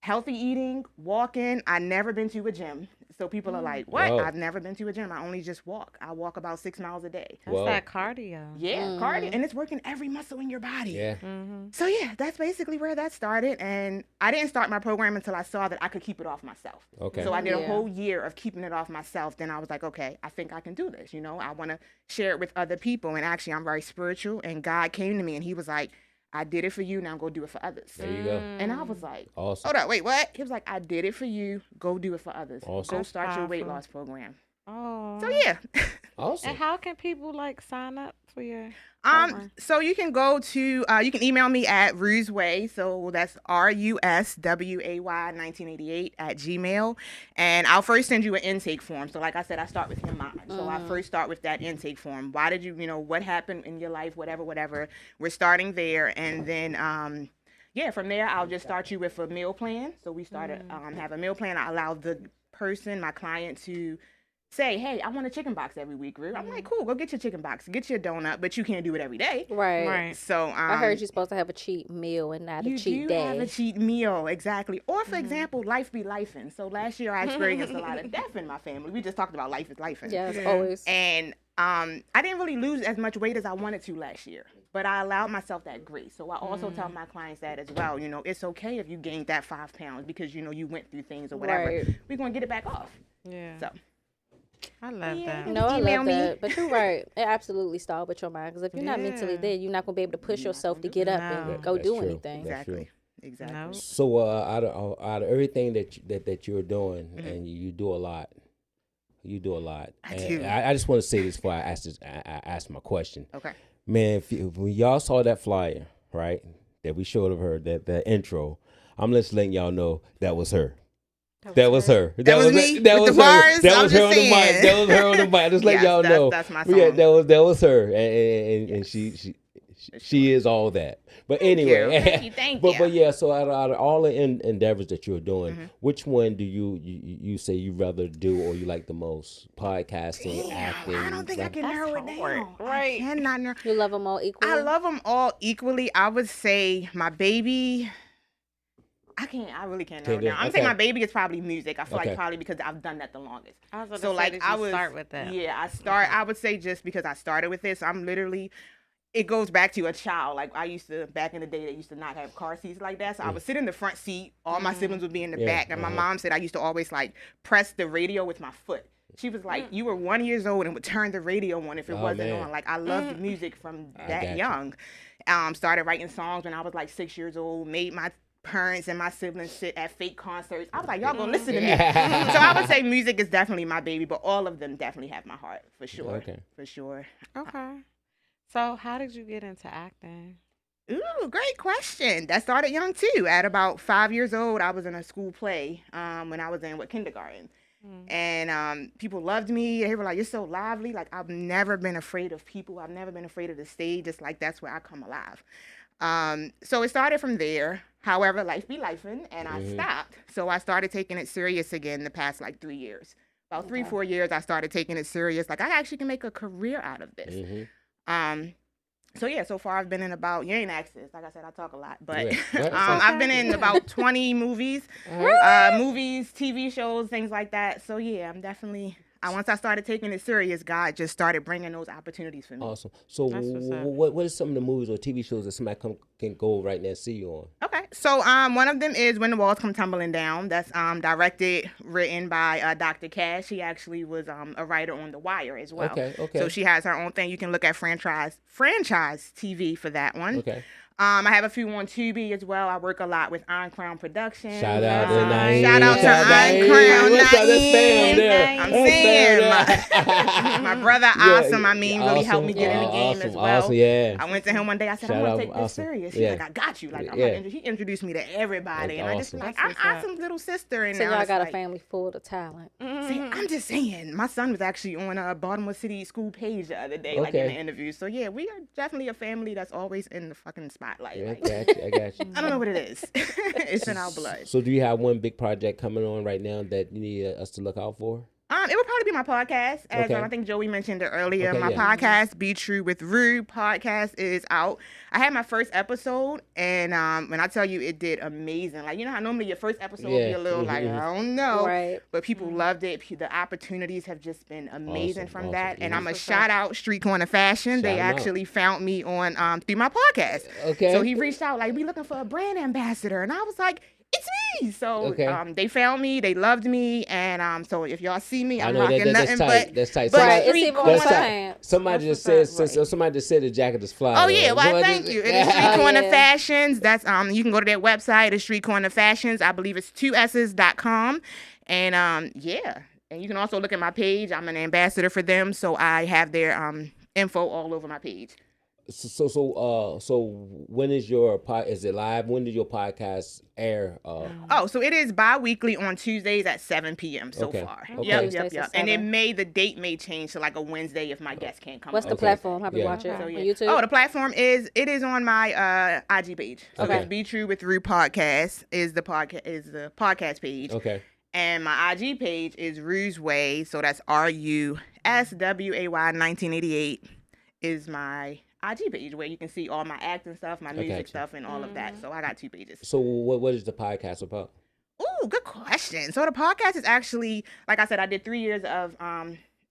healthy eating, walking. I never been to a gym. So people are like, what? Whoa. I've never been to a gym. I only just walk. I walk about 6 miles a day. That's Whoa. that cardio. Yeah, cardio. And it's working every muscle in your body. Yeah. So yeah, that's basically where that started. And I didn't start my program until I saw that I could keep it off myself. Okay. So I did a Yeah. whole year of keeping it off myself. Then I was like, okay, I think I can do this. You know, I want to share it with other people. And actually, I'm very spiritual. And God came to me and he was like, I did it for you. Now go do it for others. There you go. And I was like, Awesome. hold up, wait, what? He was like, I did it for you. Go do it for others. Awesome. Go That's start your weight powerful. loss program. Oh. So yeah. Awesome. And how can people like sign up for your So you can go to, you can email me at Rusway. So that's RUSWAY1988 at Gmail. And I'll first send you an intake form. So like I said, I start with your mind. So I first start with that intake form. Why did you know, what happened in your life, whatever. We're starting there. And then, yeah, from there, I'll just start you with a meal plan. So we started, have a meal plan. I allow the person, my client, to say, hey, I want a chicken box every week, Rue. I'm like, cool, go get your chicken box, get your donut, but you can't do it every day. Right. Right. So I heard you're supposed to have a cheat meal and not a you cheat do have day. a cheat meal, exactly. Or for example, life be lifing. So last year I experienced a lot of death in my family. We just talked about life is lifing. Yes, always. And I didn't really lose as much weight as I wanted to last year, but I allowed myself that grace. So I also tell my clients that as well. You know, it's okay if you gained that 5 pounds because, you know, you went through things or whatever. Right. We're going to get it back off. Yeah. So. I love that. No, I Email love me. that. But you're right. It absolutely start with your mind. Because if you're not mentally Yeah. there, you're not going to be able to push yourself to get up No. and go That's do true. anything. That's Exactly. true. Exactly. No. So out of everything that you're doing, and you do a lot, you do a lot. I And do. I just want to say this before I ask my question. Okay. Man, if when y'all saw that flyer, right, that we showed of her, that intro, I'm just letting y'all know that was her. That was her. That was me That with was the her. bars? That I'm was her just on the mic. saying. That was her on the mic. Just let Yes, y'all know. that's my Yeah, song. that was her, and she She is all that. But anyway, Thank but you. yeah. So out of all the endeavors that you're doing, which one do you say you rather do or you like the most? Podcasting, acting. I don't think I can narrow it down. Right. I cannot narrow. You love them all equally? I love them all equally. I would say my baby. I really can't narrow it down. I'm saying my baby is probably music. I feel like probably because I've done that the longest. I was So like I would start with that. Yeah, I would say just because I started with this, I'm literally. It goes back to a child. Like I used to back in the day, they used to not have car seats like that. So I would sit in the front seat. All my siblings would be in the back, and my mom said I used to always like press the radio with my foot. She was like, "You were 1 year old and would turn the radio on if it wasn't on." Like I loved music from that young. Started writing songs when I was like 6 years old. Made my parents and my siblings sit at fake concerts. I was like, y'all gonna listen to me. So I would say music is definitely my baby, but all of them definitely have my heart for sure. For sure. Okay. So how did you get into acting? Ooh, great question. That started young too. At about 5 years old, I was in a school play when I was in kindergarten. And people loved me. They were like, "You're so lively." Like I've never been afraid of people. I've never been afraid of the stage. It's like that's where I come alive. So it started from there. However, life be lifing, and I stopped. So I started taking it serious again the past like 3 years. About 3-4 years, I started taking it serious. Like I actually can make a career out of this. So yeah, so far I've been in about, you ain't asked this, like I said, I talk a lot, but I've been in about 20 movies, TV shows, things like that. So yeah, I'm definitely, once I started taking it serious, God just started bringing those opportunities for me. Awesome. So what is some of the movies or TV shows that somebody can go right now and see you on? Okay, so one of them is When the Walls Come Tumbling Down. That's directed, written by Dr. Cash. She actually was a writer on The Wire as well. Okay. So she has her own thing. You can look at franchise TV for that one. Okay. I have a few on Tubi as well. I work a lot with Iron Crown Productions. Shout out to Naeem. Shout out to Iron Crown. What's up? That's fam there. I'm saying my brother Awesome. Amin really helped me get in the game as well. Awesome, yeah. I went to him one day. I said, Shout I want out to take this Awesome. serious. He's Yeah. like, I got you. Like, he introduced me to everybody, and I just awesome. like, I'm Awesome's little sister. And So now y'all it's got like, a family full of talent. See, I'm just saying, my son was actually on Baltimore City school page the other day, like in the interview. So yeah, we are definitely a family that's always in the fucking spotlight. Yeah, Like, I got you. I don't know what it is. It's in our blood. So do you have one big project coming on right now that you need us to look out for? It would probably be my podcast. As Okay. I think Joey mentioned it earlier. Okay, My yeah. podcast, Be True with Rue podcast, is out. I had my first episode, and when I tell you it did amazing. Like, you know how normally your first episode will be a little like, I don't know. Right. But people loved it. The opportunities have just been amazing from that. And I'm a That's shout out Street Corner Fashion. They Shout 'em out. actually found me on through my podcast. Okay. So he reached out like, we looking for a brand ambassador. And I was like, it's me. So Okay. they found me, they loved me, and so if y'all see me, I I'm know rocking that's nothing tight. but That's tight. but Right, it's Street even Corner. more time. Somebody just said the jacket is fly. Oh yeah, well Somebody thank just- you. It is Street Corner yeah. Fashions. That's you can go to their website. It's Street Corner Fashions. I believe it's 2s's.com, and yeah, and you can also look at my page. I'm an ambassador for them, so I have their info all over my page. So when is your is it live? When did your podcast air? Oh, so it is bi-weekly on Tuesdays at 7 p.m. so Okay. far. Okay. Yep. Tuesdays at And seven. the date may change to like a Wednesday if my guests can't come. What's the Okay. platform? How do you Yeah. watch it? So, On yeah. YouTube? Oh, the platform is on my IG page. So Okay. it's Be True with Rue podcast is the podcast page. Okay. And my IG page is Rue's Way. So that's RUSWAY 1988 is my IG page where you can see all my acting stuff, my music gotcha. stuff, and all of that. So I got 2 pages. So what is the podcast about? Ooh, good question. So the podcast is actually, like I said, I did 3 years of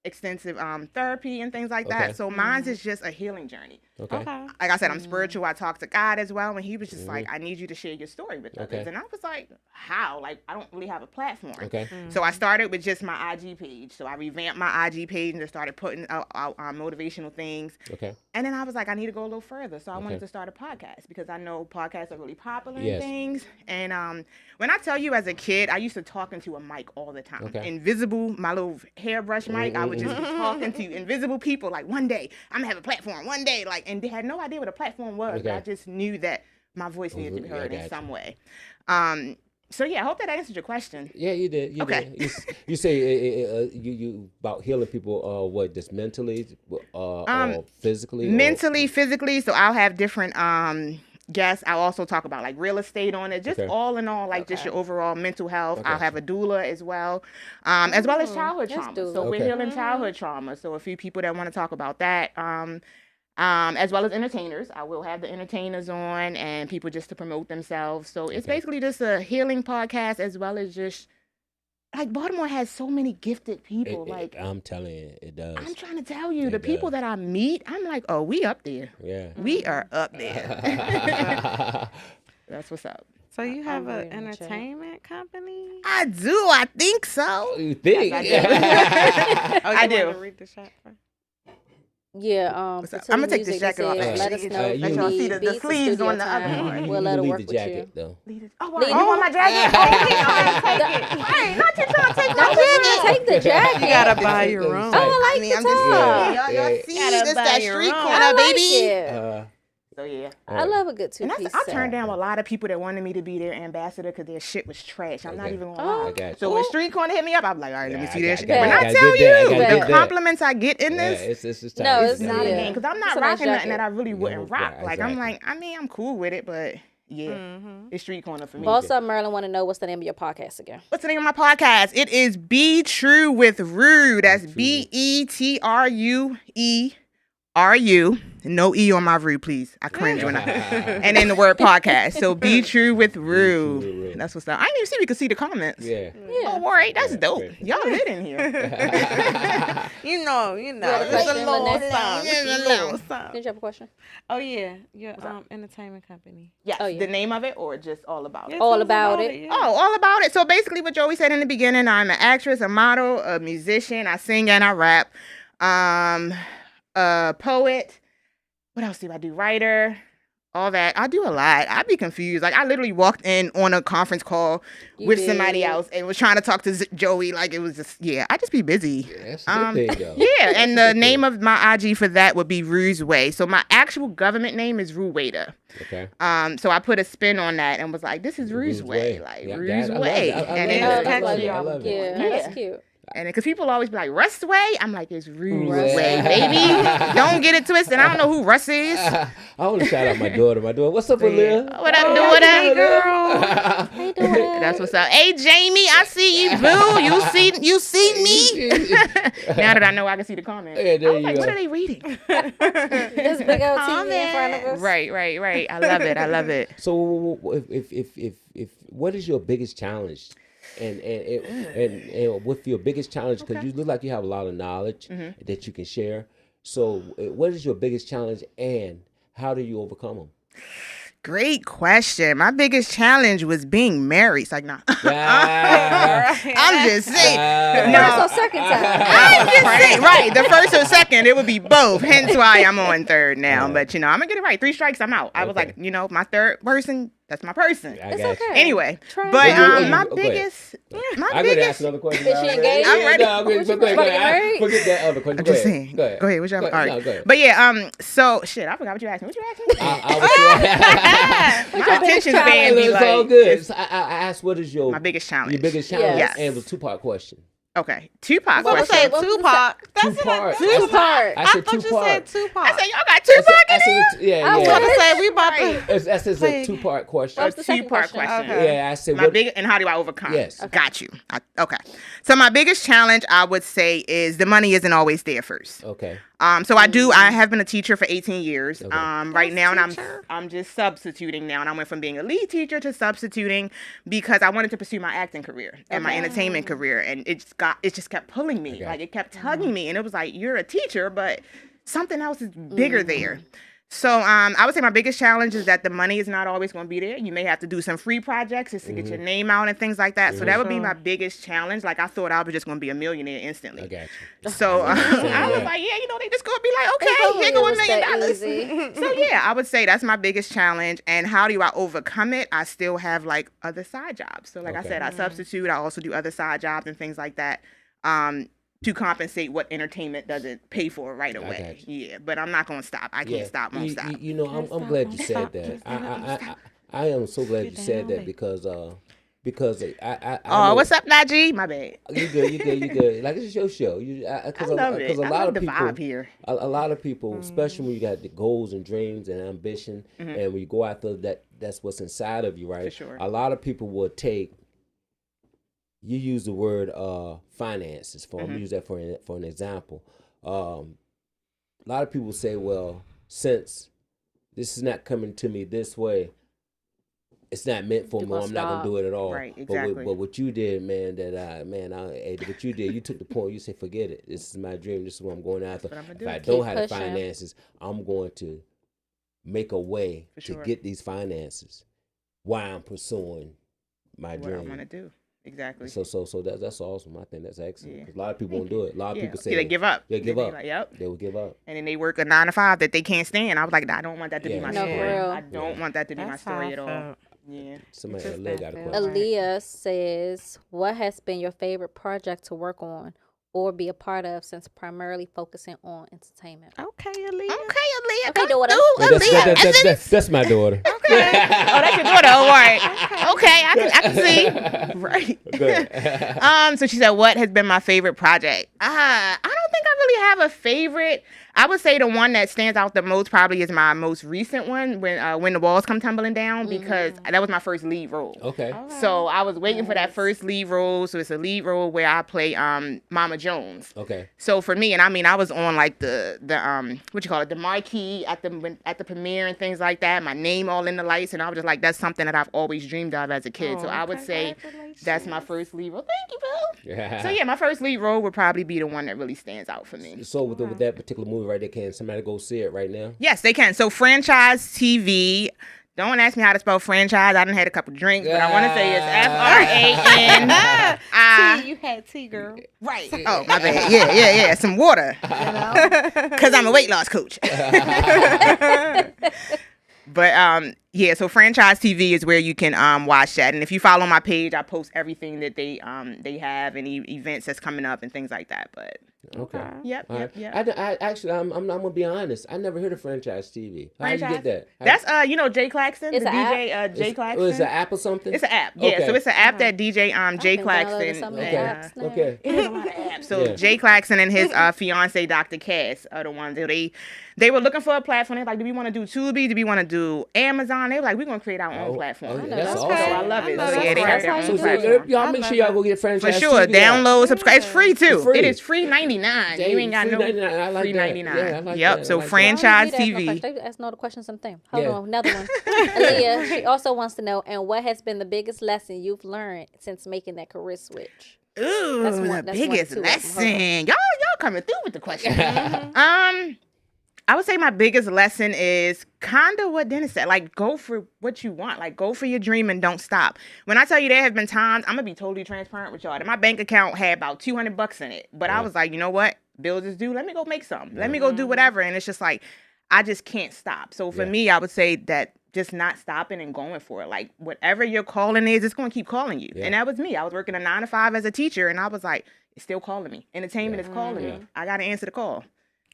extensive therapy and things like that. Okay. So mine's is just a healing journey. Okay. Like I said, I'm spiritual. I talk to God as well. And he was just like, I need you to share your story with others. Okay. And I was like, how? Like, I don't really have a platform. Okay. So I started with just my IG page. So I revamped my IG page and just started putting out motivational things. Okay. And then I was like, I need to go a little further. So I wanted Okay. to start a podcast because I know podcasts are really popular Yes. and things. And when I tell you as a kid, I used to talk into a mic all the time. Okay. Invisible, my little hairbrush mic, I would just be talking to invisible people. Like, one day, I'm going to have a platform. One day. Like, and they had no idea what a platform was. But Okay. I just knew that my voice needed to be Yeah, heard in gotcha. some way. So yeah, I hope that answered your question. Yeah, you did. You Okay. did. You say you about healing people. What, just mentally, or physically? Mentally, physically. So I'll have different guests. I'll also talk about like real estate on it. Just all in all, like just your overall mental health. I'll have a doula as well as childhood trauma. So we're healing childhood trauma. So a few people that want to talk about that. As well as entertainers. I will have the entertainers on and people just to promote themselves. So it's basically just a healing podcast as well as just like Baltimore has so many gifted people. I'm telling you, it does. I'm trying to tell you, the people that I meet, I'm like, oh, we up there. Yeah. We are up there. That's what's up. So you have an entertainment company? I do. I think so. You think? Yes, I do. Want to read the shot first? Yeah, I'm gonna take this jacket off. Let us know. Let y'all see the sleeves on the other one. We'll let her work the with jacket, you. though. Oh, you want my jacket? Hey, not you trying to take my jacket. Take the jacket. You gotta buy your own. Oh, I like I'm the just top. saying. Y'all see, this that street I corner, like baby. it. So yeah. I love a good And two-piece I set. turned down a lot of people that wanted me to be their ambassador because their shit was trash. I'm not even gonna lie. I got you. So when Street Corner hit me up, I'm like, all right, let me see their shit. I When gotta I tell get that. you the compliments I get in this, it's No, time. it's not a game because I'm not It's a nice rocking nothing jacket. that I really wouldn't rock. right, Like I'm exactly. like, I mean, I'm cool with it, but yeah, it's Street Corner for me. Boss Up Maryland want to know what's the name of your podcast again. What's the name of my podcast? It is Be True with Rue. That's BETRUERU. No E on my Rue, please. I cringe when I. And then the word podcast. So Be True with Rue. That's what's up. I didn't even see we could see the comments. Yeah. Oh, all right, that's dope. great. Y'all lit in here. You know. got a It's a question, little Lynette? something. It's a little something. Did you have a question? Oh yeah, your entertainment company. Yes, Oh, yeah. the name of it or just all about it? Yeah, All tell us about it. yeah. Oh, all about it. So basically what Joey said in the beginning, I'm an actress, a model, a musician, I sing and I rap, a poet. What else do I do? Writer, all that. I do a lot. I'd be confused. Like I literally walked in on a conference call with somebody else and was trying to talk to Joey. Like it was just, I just be busy. That's a good thing, though. Yeah, and the name of my IG for that would be Rue's Way. So my actual government name is Rue Waiter. Okay. So I put a spin on that and was like, this is Rue's Way. Like Yeah, Rue's I love Way. it. I And love it's it. I catchy. love it. I love it. Yeah, that's cute. And because people always be like, Russ Way? I'm like, it's Rue's Rue's Way, Way. baby. Don't get it twisted. I don't know who Russ is. I want to shout out my daughter. What's up, Aaliyah? What up, daughter? Girl. Hey, daughter. That's what's up. Hey, Jamie, I see you, boo. You see me? Now that I know I can see the comments. Yeah, there I was you like, go. what are they reading? This big old TV in front of us. Right. I love it. So, if what is your biggest challenge, and with your biggest challenge, because you look like you have a lot of knowledge that you can share. So, what is your biggest challenge, and how do you overcome them? Great question. My biggest challenge was being married. It's like, nah. I'm just saying. First or second time. I'm just saying. Right. The first or second, it would be both. Hence why I'm on third now. But, I'm going to get it right. 3 strikes, I'm out. I was like, my third person, that's my person. I It's got okay. you. Anyway, Try but it. Go ahead. my Go ahead. biggest, I could ask another question. Is she engaged? I'm ready. No, go ahead. married? Forget that other question. I'm Go just ahead. saying. Go ahead. Go ahead. What y'all? All right. No, go ahead. But yeah, so shit, I forgot what you asked me. What you asked me? I was My attention span be it's all like, good. So I asked, what is your my biggest challenge. Your biggest challenge? Yes. And it was a 2-part question. Okay, Tupac What was question. that? Tupac. That's Two-part. Two-part. I said I thought you 2-part. said Tupac. I said y'all got Tupac in there. Yeah, I was yeah. about to say we about to. That's a 2-part question. What's the second Two-part question? Okay. Yeah, I said My what? big and how do I overcome? Yes. Got you. Okay. So my biggest challenge, I would say, is the money isn't always there first. Okay. So I have been a teacher for 18 years. Okay. Right now, and I'm just substituting now, and I went from being a lead teacher to substituting because I wanted to pursue my acting career and my entertainment career, and it just kept pulling me, Okay. like it kept tugging me, and it was like, you're a teacher, but something else is bigger there. So I would say my biggest challenge is that the money is not always going to be there. You may have to do some free projects just to get your name out and things like that. So that would be my biggest challenge. Like I thought I was just going to be a millionaire instantly. I got you. So I was like, they just going to be like, okay, here go $1 million. So yeah, I would say that's my biggest challenge. And how do I overcome it? I still have like other side jobs. So like I said, I substitute. I also do other side jobs and things like that. To compensate what entertainment doesn't pay for right away. Yeah, but I'm not gonna stop. I can't stop. Won't stop. I'm glad you said that. I am so glad you said that because because I Oh, know- what's up, Najee? My bad. You good. Like, it's your show. Because I love it. a I lot love of the people, vibe here. a lot of people, especially when you got the goals and dreams and ambition, and when you go after that, that's what's inside of you, right? For sure. A lot of people will take. You use the word finances. I'm gonna use that for an example. A lot of people say, well, since this is not coming to me this way, it's not meant for me. I'm not gonna do it at all. Right, exactly. But what you did, man, what you did, you took the point. You said, forget it. This is my dream. This is what I'm going after. what I'm gonna If do. I don't Keep have the pushing. finances, I'm going to make a way For to sure. get these finances while I'm pursuing my What I'm dream. gonna do. Exactly. So that's awesome. I think that's excellent. Yeah. 'Cause a lot of people won't do it. A lot of people say Yeah, they give up. They give They up. like, yep. They will give up. And then they work a 9 to 5 that they can't stand. I was like, I don't want that to be Yeah. my No, story. for real. I don't want that to be my That's how story I at all. felt. Yeah. Somebody Just got a that question. feel. Aaliyah says, what has been your favorite project to work on or be a part of since primarily focusing on entertainment? Okay, Aaliyah. Okay, Aaliyah. Okay, come daughter. through, Yeah, Aaliyah. that's my daughter. Okay. Oh, that's your daughter. Oh, all right. Okay, I can see. Right. Good. So she said, what has been my favorite project? I don't think I really have a favorite. I would say the one that stands out the most probably is my most recent one, when the walls come tumbling down, because that was my first lead role. Okay. So I was waiting for that first lead role. So it's a lead role where I play Mama Jones. Okay. So for me, and I mean, I was on like the what you call it, the marquee at the premiere and things like that. My name all in the lights, and I was just like, that's something that I've always dreamed of as a kid. So I would say that's my first lead role. Thank you, Boo. Yeah. So yeah, my first lead role would probably be the one that really stands out for me. So with that particular movie right there, can somebody go see it right now? Yes, they can. So Franchise TV. Don't ask me how to spell franchise. I done had a couple drinks, but I want to say it's FRAN. T, you had T, girl. Right. Oh, my bad. Yeah. Some water. Because I'm a weight loss coach. But yeah, so Franchise TV is where you can watch that. And if you follow my page, I post everything that they have, any events that's coming up and things like that. But Okay. yep. All right. I actually, I'm gonna be honest. I never heard of Franchise TV. How you get that? That's Jay Claxton, It's the an DJ Jay Claxton. Oh, it's an app or something? It's an app. Yeah, Okay. so it's an app that DJ Jay I think downloaded Claxton. some of Okay. the apps now. Okay. It is a lot of apps. So Yeah. Jay Claxton and his fiance Dr. Cass are the ones that they were looking for a platform. They're like, do we want to do Tubi? Do we want to do Amazon? They were like, we're gonna create our own platform. Oh, know that's that's awesome. So I love it. I So love yeah, they that. have their That's own how you do platform. Y'all make sure y'all go get For Franchise sure, TV app. download, subscribe. It's free too. It's free. It is free 99. You ain't got Free no 99. I like free that. 99. Yeah, I like Yep. that. So I like that. Franchise They TV. ask no the question something. Hold Yeah. on, another one. Aaliyah, she also wants to know, and what has been the biggest lesson you've learned since making that career switch? Ooh, That's one- the that's biggest one, too. lesson. Y'all coming through with the question. I would say my biggest lesson is kind of what Dennis said. Like, go for what you want. Like, go for your dream and don't stop. When I tell you there have been times, I'm going to be totally transparent with y'all, that my bank account had about $200 in it. But I was like, you know what? Bills is due. Let me go make some. Let me go do whatever. And it's just like, I just can't stop. So for me, I would say that just not stopping and going for it. Like, whatever your calling is, it's going to keep calling you. Yeah. And that was me. I was working a 9 to 5 as a teacher, and I was like, it's still calling me. Entertainment is calling me. I got to answer the call.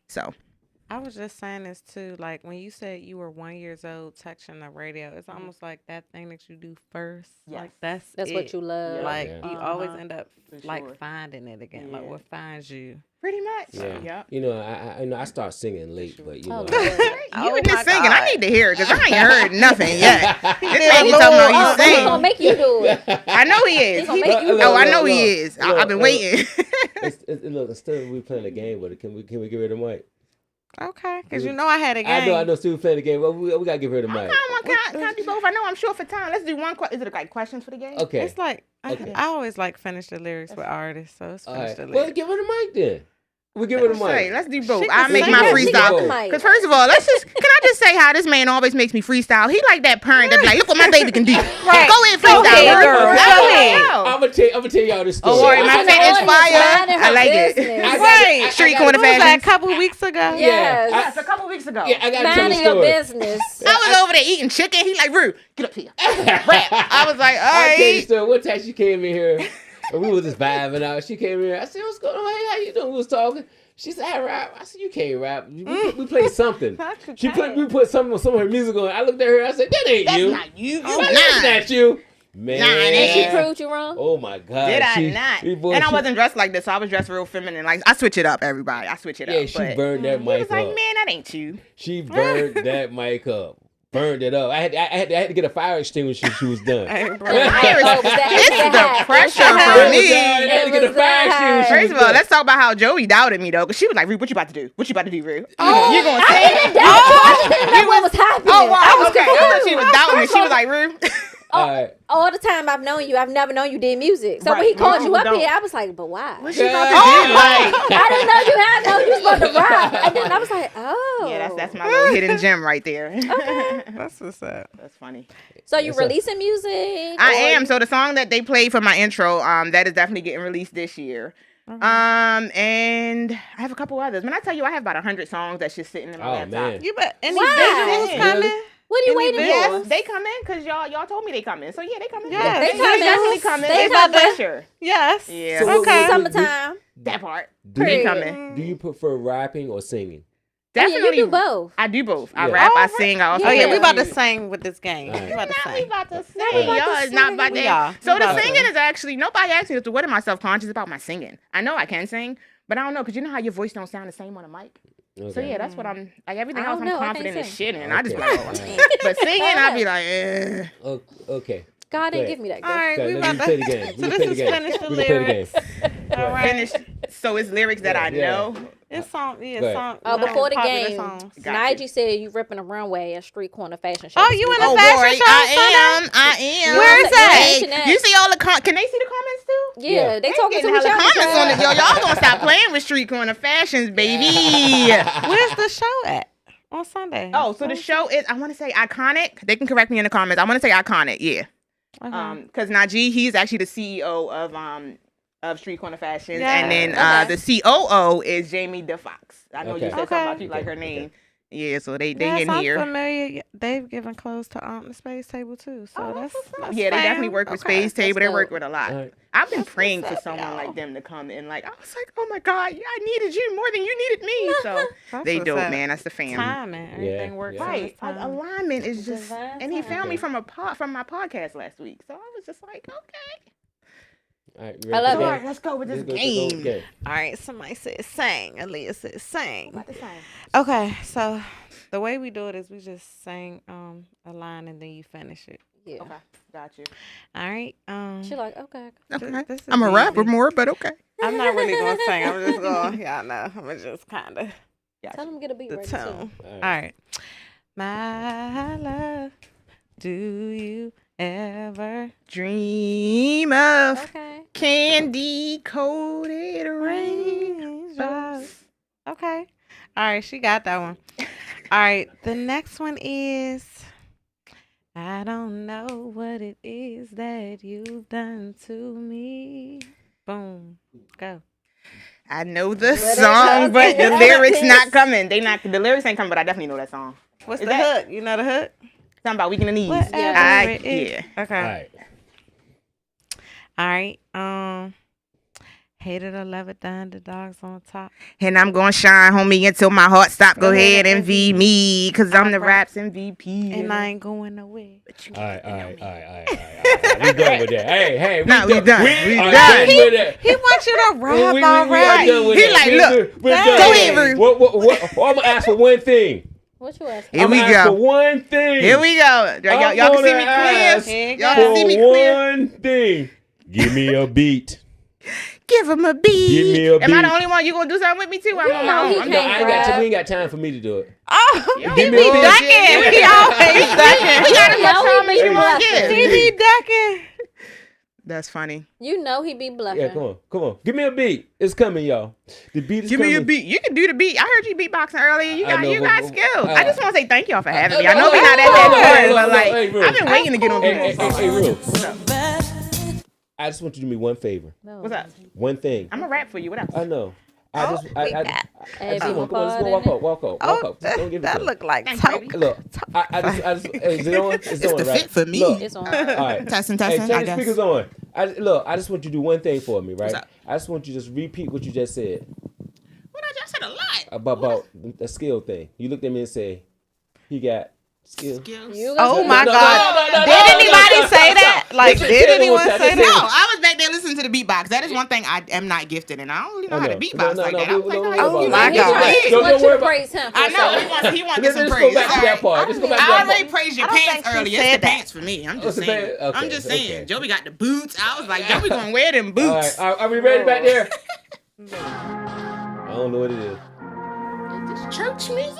So. I was just saying this too. Like when you said you were 1 year old touching the radio, it's almost like that thing that you do first. Yes. Like that's That's what you love. Like Yeah. you always end up For like sure. finding it again. Like Yeah. what finds you. Pretty much. Yeah. Yep. You know, I know I start singing late, but you know. Oh, Lord. You in this my singing? God. I need to hear it because I ain't heard nothing yet. This baby Oh, talking about oh, you he's sing. gonna make you do it. I know he is. He's gonna make you Look, Oh, I look, know he look, is. look, I've been look. waiting. Look, instead of we playing a game, but can we get rid of the mic? Okay, because you know I had a game. I know. Still playing the game, but we gotta get rid of the mic. Can I do both? I know I'm short for time. Let's do one question. Is it like questions for the game? Okay. It's like Okay. I always like finish the lyrics with artists, so it's All finish right. the Well, lyrics. get rid of the mic then. We get rid of the Say, mic. let's do both. She I'll can make sing my it. freestyle. She Because first of all, can I just say how this man always makes me freestyle? He like that parent that be like, look what my baby can do. Right. Go ahead, Go freestyle. ahead, girl. Go Go ahead. I'm gonna tell y'all this story. Oh, all right, my I- fat is fire. minding her I like it. business. I- Right. Street I- corner What was that, fashion. a couple weeks ago? Yes. Yes, a couple weeks ago. Yeah, I gotta tell the Minding your story. business. I was over there eating chicken. He like, Rue, get up here. Rap. I was like, all I tell you the right. story. One time she came in here, and we was just vibing out. She came in here. I said, "What's going on? Hey, how you doing?" We was talking. She said, "I rap." I said, "You can't rap. We played something." We put some of her music on. I looked at her. I said, "That ain't That's you. not you. You That's not. not you." Man. And she proved you wrong. Oh my God. Did I not? And I wasn't dressed like this, so I was dressed real feminine. Like I switch it up, everybody. I switch it up. Yeah, she burned that mic He was like, up. man, that ain't you. She burned that mic up. Burned it up. I had to get a fire extinguisher when she was done. It's the pressure for me. I had to get a fire extinguisher. First of all, let's talk about how Joey doubted me though, because she was like, "Rue, what you about to do? What you about to do, Rue? You gonna I say didn't doubt you. I didn't know what was happening. Oh wow, I was okay. confused. I thought she was doubting me. She was like, Rue. All the time I've known you, I've never known you did music. So when Right. he called you up Don't. here, I was like, but why? What she about to Yeah. do? Like, I didn't know you. I didn't know you was supposed to rap. And then I was like, oh. yeah, that's my little hidden gem right there. That's what's up. That's funny. So you releasing music? I am. So the song that they played for my intro, that is definitely getting released this year. And I have a couple others. When I tell you, I have about 100 songs that's just sitting in my laptop. Man. You bet. Any Wow. visuals coming? What are you waiting Yes, for? they coming because y'all told me they coming. So yeah, they coming. Yes. They coming. definitely coming. They It's about coming. pressure. Yes. Yeah. So what- Okay. Summertime. That part. Do They you- coming. Do you prefer rapping or singing? Oh, yeah, Definitely. you do both. I do both. I Yeah. rap, I Oh, sing, I also Oh yeah, play we about to music. sing with this game. All right. We about to Now we sing. about to sing. we about to Y'all is not sing. about We that. are. So We the about to. singing is actually, nobody asked me, what am I self-conscious about my singing? I know I can sing, but I don't know, because you know how your voice don't sound the same on a mic? Okay. So yeah, that's what I'm, like everything I else don't I'm know. I confident can't in sing. shit in. I just be Okay. like, oh. But singing, I'd be like, eh. Okay. God didn't Go give me that All gift. right, Okay, we let me about play the to. game. So We this play the is game. finish the We can play the lyrics. All right. Finish. So it's lyrics that I Yeah. know. It's song. Yeah, Go ahead. song. Oh, before the popular game, songs. Got Nigel said you ripping a runway at Street Corner Fashion Show. Oh, this you in week. a Oh fashion boy, show Sunday? I am. Where is that? Hey, you see all the can they see the comments too? Yeah, they talking to Getting each hella other. comments on it, yo. Y'all gonna stop playing with Street Corner Fashions, baby. Where's the show at? On Sunday. Oh, so the show is, I want to say Iconic. They can correct me in the comments. I want to say Iconic, yeah. Okay. Because Najee, he's actually the CEO of Street Corner Fashions, Yeah. and then Okay. the COO is Jamie DeFox. I know Okay. you said something about Okay. you like her name. Yeah, so they Yes, in I'm here. familiar. They've given clothes to the Space Table too. So that's Yeah, they definitely fam. work with Okay. Space Table. They dope. work with a lot. All right. I've been praying for what's up, someone y'all. like them to come in. Like I was like, oh my God, I needed you more than you needed me. So That's they what's dope, up. man. That's the family. Timing. Everything works. Yeah. on Right, its time. alignment is just, Divine and he timing. found me Okay. from my podcast last week. So I was just like, okay, All right. I love all it. right, let's go with this Let's go game. game. All right. Somebody said sing. Aaliyah said sing. About to say. Okay. So the way we do it is we just sing a line and then you finish it. Yeah. Okay, got you. All right. She like, okay. Okay, this is I'm a rapper easy. more, but okay. I'm not really gonna sing. I'm just going. Y'all know. I'm just kind of Tell them to get a beat the ready tone. too. All right. My love, do you ever Dream of Okay. candy coated rain. raindrops? Okay. All right, she got that one. All right, the next one is I don't know what it is that you've done to me. Boom. Go. I know the it song, goes. but the Yeah. lyrics not coming. The lyrics ain't coming, but I definitely know that song. What's Is the that- hook? You know the hook? Something about Weekend in the East. Whatever it is. Yeah. Okay. All right. All right. Hate it or love it, the underdogs on top. And I'm gonna shine, homie, until my heart stop. Go ahead and envy me, cause I'm the rap's MVP. And I ain't going nowhere. All right. We done with that. Hey, Nah, we done. We are done. with that. He wants you to rap We are already. done with He that. like, look, We're done go with ahead, that. Rue. I'm gonna ask for one thing. What you asking? Here we I'ma ask go. for one thing. Here we go. Y'all can see me ask clear. Here Y'all you can see me clear. one thing. Give me a beat. Give him a beat. Give me a Am I beat. the only one? You gonna do something with me too? I'm on know my he own. I'm can't done. rap. We ain't got time for me to do it. Oh, Yo, Give he me be a beat. ducking. He always ducking. We got You enough know time he as you be want. bluffing. He Yeah. be ducking. That's funny. You know he be bluffing. Yeah, come on. Give me a beat. It's coming, y'all. The beat is Give coming. me a beat. You can do the beat. I heard you beatboxing earlier. You I got know, you got but- skills. I just want to say thank y'all for having me. I no, know we're no, not at no, that no, part, no, but no, like hey, Rue. I've been waiting to get on Hey, video. Rue. I just want you to do me one favor. No. What's up? One thing. I'm a rap for you. What else? I know. I just Hey, come on, Bmore let's go Pod, walk up. Oh, Just don't give it that to her. look like Thanks, Toca. baby. Look, I just is it on? It's on, the right? fit for me. Look, It's on. all right. Testing, Hey, I turn the guess. speakers on. I just want you to do one thing for me, right? What's up? I just want you to just repeat what you just said What I just said a lot. about the skill thing. You looked at me and said, he got Skills. Oh my No, God! no, Did anybody say that? Like, did anyone say No, that? I was back there listening to the beatbox. That is one thing I am not gifted in. I don't really know how to beatbox like that. I was like, Oh my He God! just Don't wants worry you to about- praise him. I know. He wants some Let's praise. go back to that part. Let's go back to I that already part. praised your I don't pants think she earlier. said It's the that. pants for me. I'm Oh, just it's the saying. pants? Okay, I'm just saying. okay. Joey got the boots. I was like, Joey gonna wear them All boots. right, are we ready back there? I don't know what it is. Is this church music?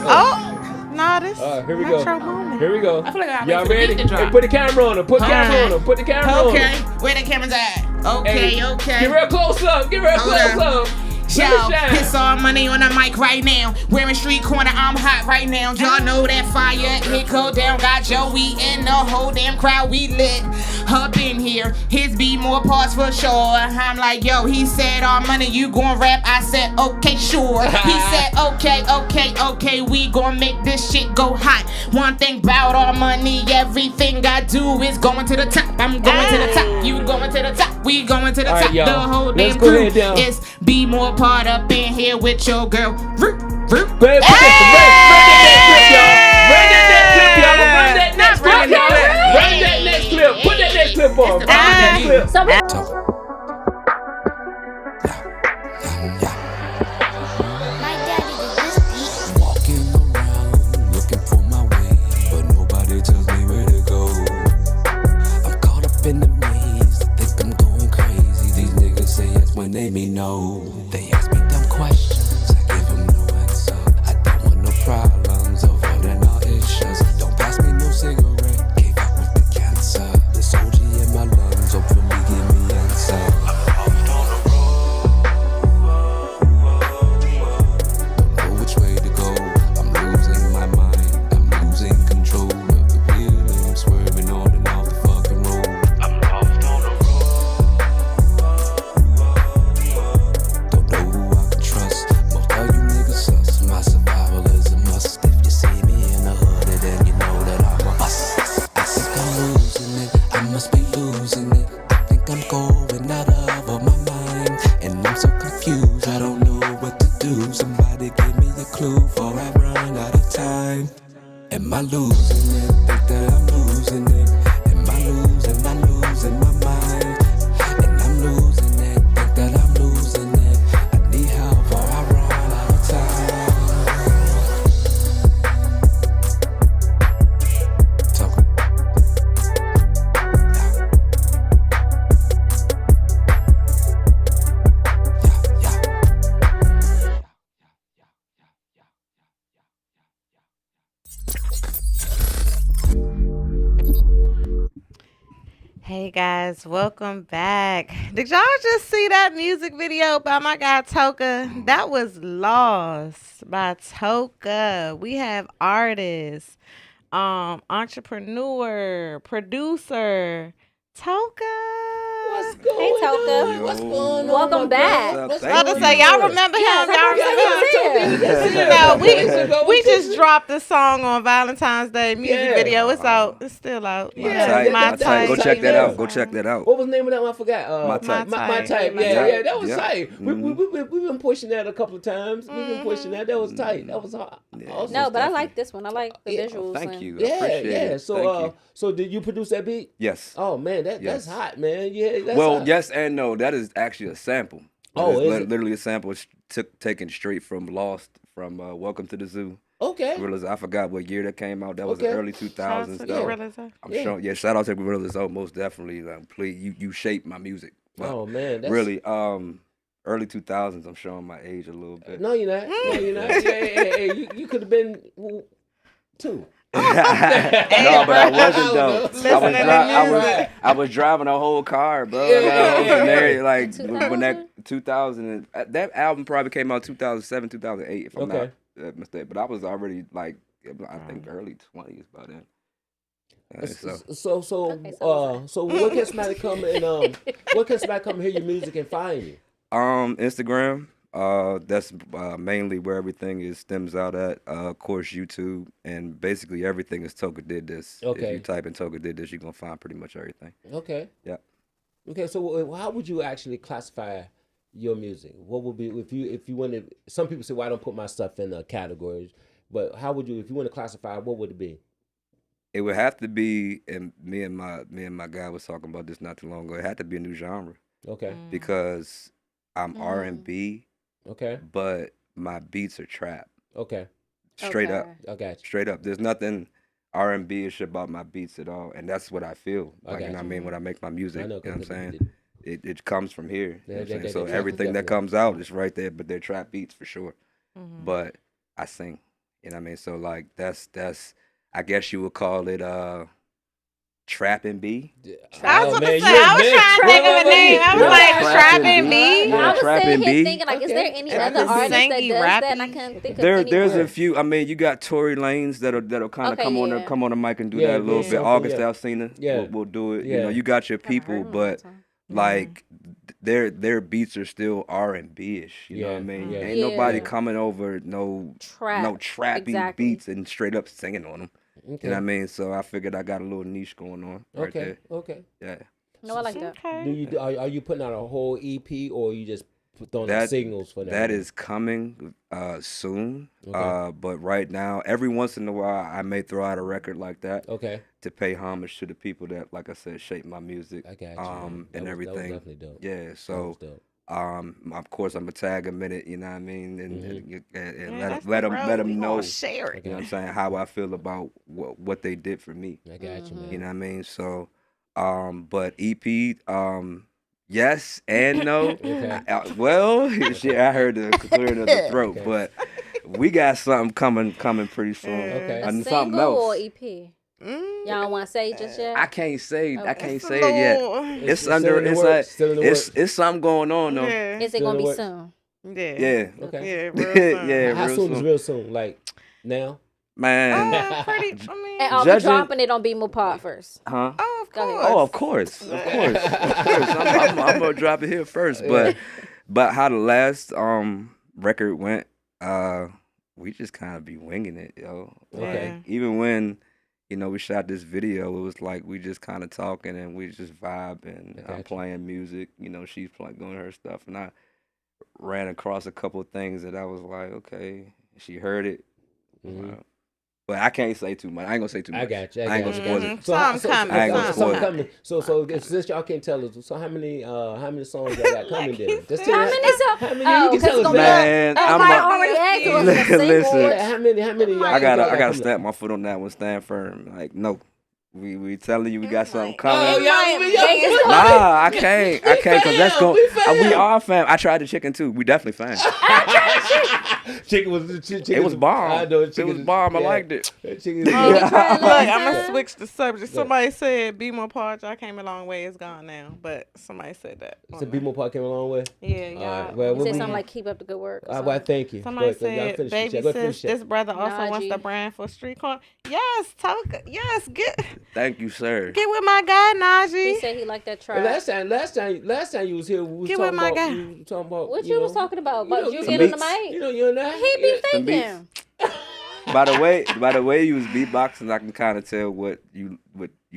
Oh no, this. All right, here we go. Metro Boomin. Here we go. I feel like I Y'all wait for the ready? beat to drop. Hey, put the camera on him. Put the camera on him. Put the camera on him. Okay, where the cameras at? Okay, Hey, okay. Get real close up. Get real Hold close up. up. Yo, Let it shine. piss all money on the mic right now. Wearing street corner, I'm hot right now. Y'all know that fire, it go down. Got Joey in the whole damn crowd, we lit up in here. His Bmore Pods for sure. I'm like, yo, he said all money, you gon' rap. I said, okay, sure. He said, okay, we gon' make this shit go hot. One thing about all money, everything I do is going to the top. I'm going to the top, you going to the top, we going to the All right, top. y'all. The whole Let's damn go crew ahead down. is Bmore Pod up in here with your girl. Root. Go ahead, put that next clip, y'all. Run that next clip, y'all. Run that next clip on. Run that next clip. So we Walking around looking for my way, but nobody tells me where to go. I'm caught up in the maze, think I'm going crazy. These niggas say yes when they mean no. They ask me dumb questions, I give them no answer. I don't want no problems, avoiding all issues. Don't pass me no cigarette, gave up with the cancer. The soldier in my lungs, hopefully give me answer. Which way to go? I'm losing my mind. I'm losing control of the wheel, and I'm swerving on and off the fucking road. I'm lost on the road. Don't know who I can trust. Most of you niggas sus. My survival is a must. If you see me in the hood, then you know that I'm a bust. I think I'm losing it. I must be losing it. I think I'm going out of my mind, and I'm so confused. I don't know what to do. Somebody give me a clue before I run out of time. Am I losing it? Think that I'm losing it. Am I losing my mind? And I'm losing it. Think that I'm losing it. I need help before I run out of time. Toca. Hey guys, welcome back. Did y'all just see that music video by my guy Toca? That was Lost by Toca. We have artists, entrepreneur, producer, Toca. What's going Hey, Toca. on? What's going on? Welcome my back. brother? What's I was going to say, on? y'all remember him? Yes, Y'all remember him? remember No, we just dropped the song on Valentine's Day music Yeah. video. It's out. It's still out. Yeah, My type. Go check that out. Go check that out. What was the name of that one? I forgot. My Type. My type. My Yeah, Type. yeah, that was Yeah. tight. We've been pushing that a couple of times. We've been pushing that. That was tight. That was hot. Awesome No, but I stuff. like this one. I like the visuals. Thank and- you. I Yeah, appreciate yeah. it. So, Thank you. so did you produce that beat? Yes. Oh man, that's Yes. hot, man. Yeah, that's Well, hot. yes and no. That is actually a sample. Oh, It's is it? literally a sample. It's taken straight from Lost, from Welcome to the Zoo. Okay. Gorillas. I forgot what year that came out. That was the Okay. early 2000s. Shout out to though. Gorillas, huh? I'm Yeah. showing. Yeah, shout out to Gorillas. Oh, most definitely. Please, you shaped my music. But Oh man, that's really, early 2000s. I'm showing my age a little bit. No, you're not. No, you're not. Hey, you could have been two. No, but I wasn't though. Listening to music. I was driving a whole car, bro. Yeah, I got a whole yeah. scenario, like 2000? when that 2000 that album probably came out 2007, 2008, if I'm Okay. not mistaken. But I was already like I think early 20s by then. So where can somebody come and where can somebody come hear your music and find you? Instagram. That's mainly where everything stems out at. Of course, YouTube, and basically everything is Toca Did This. Okay. If you type in Toca Did This, you're gonna find pretty much everything. Okay. Yeah. Okay. So how would you actually classify your music? What would be if you wanted? Some people say, "Well, I don't put my stuff in categories." But how would you, if you want to classify, what would it be? It would have to be, and me and my guy was talking about this not too long ago. It had to be a new genre Okay. because I'm R&B, Okay. but my beats are trap. Okay. Straight up. I got you. Straight up. There's nothing R&B-ish about my beats at all, and that's what I feel. Like, you know what I mean, when I make my music. I know, you know what I'm saying? did. It comes from here. You know what I'm saying? So that everything that definitely. comes out is right there, but they're trap beats for sure. But I sing. You know what I mean? So like that's I guess you would call it Trap and B. I was trying to think of a name. I was like, Trap and B. I was Trap sitting and here B. thinking, like, is there any And other this artist that Zangy does that? And I rappy. couldn't think of There's anyone. a few. I mean, you got Tory Lanez that'll kind of Okay, come on yeah. come on the mic and do Yeah, that a little yeah, bit. something, August yeah. Alsina Yeah. will do it. Yeah. You know, you got your Haven't people, heard him in a but long time. like their beats are still R&B ish. You know what I mean? Yeah. Ain't nobody Yeah. coming over no trappy exactly. beats and straight up singing on them. Okay. You know what I mean? So I figured I got a little niche going on right Okay. there. Okay. Yeah. No, I like that. Do you are you putting out a whole EP or you just throwing out That- singles for that? That is coming soon. Okay. But right now, every once in a while, I may throw out a record like that Okay. to pay homage to the people that, like I said, shape my music. I got you. man. That And was everything. definitely dope. Yeah. That So, was dope. of course, I'm gonna tag them in it. You know what I mean? And let them know. Share it. You know what I'm saying? How I feel about what they did for me. I got you, man. You know what I mean? So, but EP, yes and no. Okay. Well, shit, I heard the clearing of the throat, Okay. but we got something coming pretty soon. Okay. A And something single or else. EP? Y'all don't want to say just yet? I can't say Okay. it yet. It's still under in the it's works, like still in the it's works. it's something going on though. Yeah. Is it Still going to in be work. soon? Yeah. Yeah. Okay. Yeah, real soon. Yeah, How real soon is soon. real soon? Like now? Man. Pretty, I mean, And are we Judging- dropping it on Bmore Pod first? Huh? oh, of Go ahead. course. Oh, of course. I'm gonna drop it here first, but how the last record went, we just kind of be winging it, yo. Okay. Like, even when we shot this video, it was like we just kind of talking and we just vibing. I I'm got you. playing music, she's doing her stuff, and I ran across a couple of things that I was like, okay, she heard it. Mhm. But I can't say too much. I ain't gonna say too much. I got you. I ain't gonna spoil it. Something coming. I ain't gonna spoil something it. coming. So since y'all can't tell us, so how many songs y'all got coming then? Just tell How us- many songs? How many? Oh, You can 'cause tell it's us, gonna be Man, I'm Everybody a- already asked us a single. Listen. or- How many? Y'all I think y'all gotta coming? stamp my foot on that one. Stand firm. Like no, we telling you we got something Oh, coming. y'all, Nah, I can't because that's fam, going. we fam. We are fam. I tried the chicken too. We definitely fam. Chicken was chicken. It was bomb. I know, It was bomb. I liked it. Chicken. Look, I'm time. gonna switch the subject. Somebody said Bmore Pod, y'all came a long way. It's gone now, but somebody said that. So Bmore Pod came a long way. Yeah, y'all. All right. Well, You what said we- something like keep up the good work. or Well, something. thank you. Somebody Go ahead, y'all said, finish the "Baby chat. Go ahead, sis, finish this brother also wants Najee. the brand for street corn." Yes, Toca. Yes, get Thank you, sir. with my guy Najee. He said he liked that And track. last time you was here, we was Get talking with my about, guy. we was talking about What you was talking about? About you some getting on the beats. mic? You and I. He be some beats. thinking. By the way you was beatboxing, I can kind of tell what you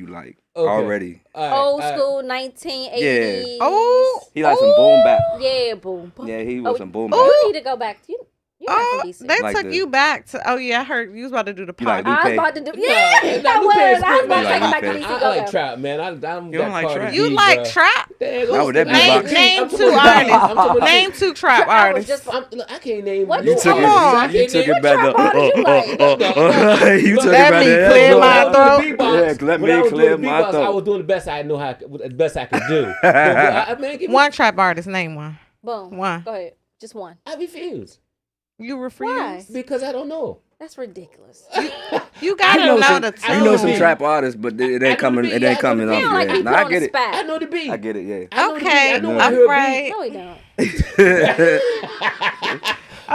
like Okay. already. Old school 1980s. Oh, He like some boom bap. Yeah, boom. boom. Yeah, he was some boom bap. You need to go back to you. You got oh, some decent. they Like took the- you back to. Oh yeah, I heard you was about to do the You like pod. I was Lupe? about to do. No, Yeah, no, I Lupe was. is I was cool. about to You take it like back to Lupe? DC. I Go like go. trap, man. I'm You that don't like Cardi trap? B, You like bruh. trap? Why would that be Name, boxing? name two artists. Name two trap I was artists. just. Look, I can't name. What You you took Come it. on. You took it back. trap artist you like? You took it Let back. me there. clear Look, my look. throat. Yeah, let When I me was clear doing the my beatbox, I throat. was doing the best I know how, the best I could do. But, I mean, give me- One trap artist. Name one. Boom. One. Go ahead. Just one. I refuse You refuse. Why? because I don't know. That's ridiculous. You gotta I know, know the some, you know some tune. trap artists, but it ain't coming. It ain't coming You off. don't like Yeah. you Nah, put I on get the it. spot. I know the beat. I get it. Yeah. I know the beat. Okay, I know I'm I heard right. No, he don't.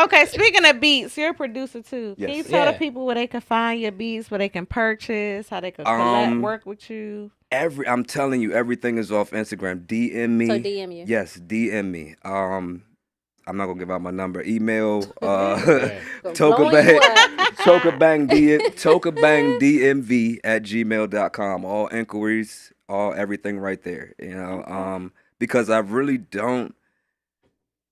Okay, speaking of beats, you're a producer too. Can Yes. you tell Yeah. the people where they can find your beats, where they can purchase, how they can work with you? I'm telling you, everything is off Instagram. DM me. So DM you. Yes, DM me. I'm not gonna give out my number. Email Yeah. Toca Blowing you Bang up. TocaBangDMV@gmail.com. All inquiries, all everything right there. Because I really don't.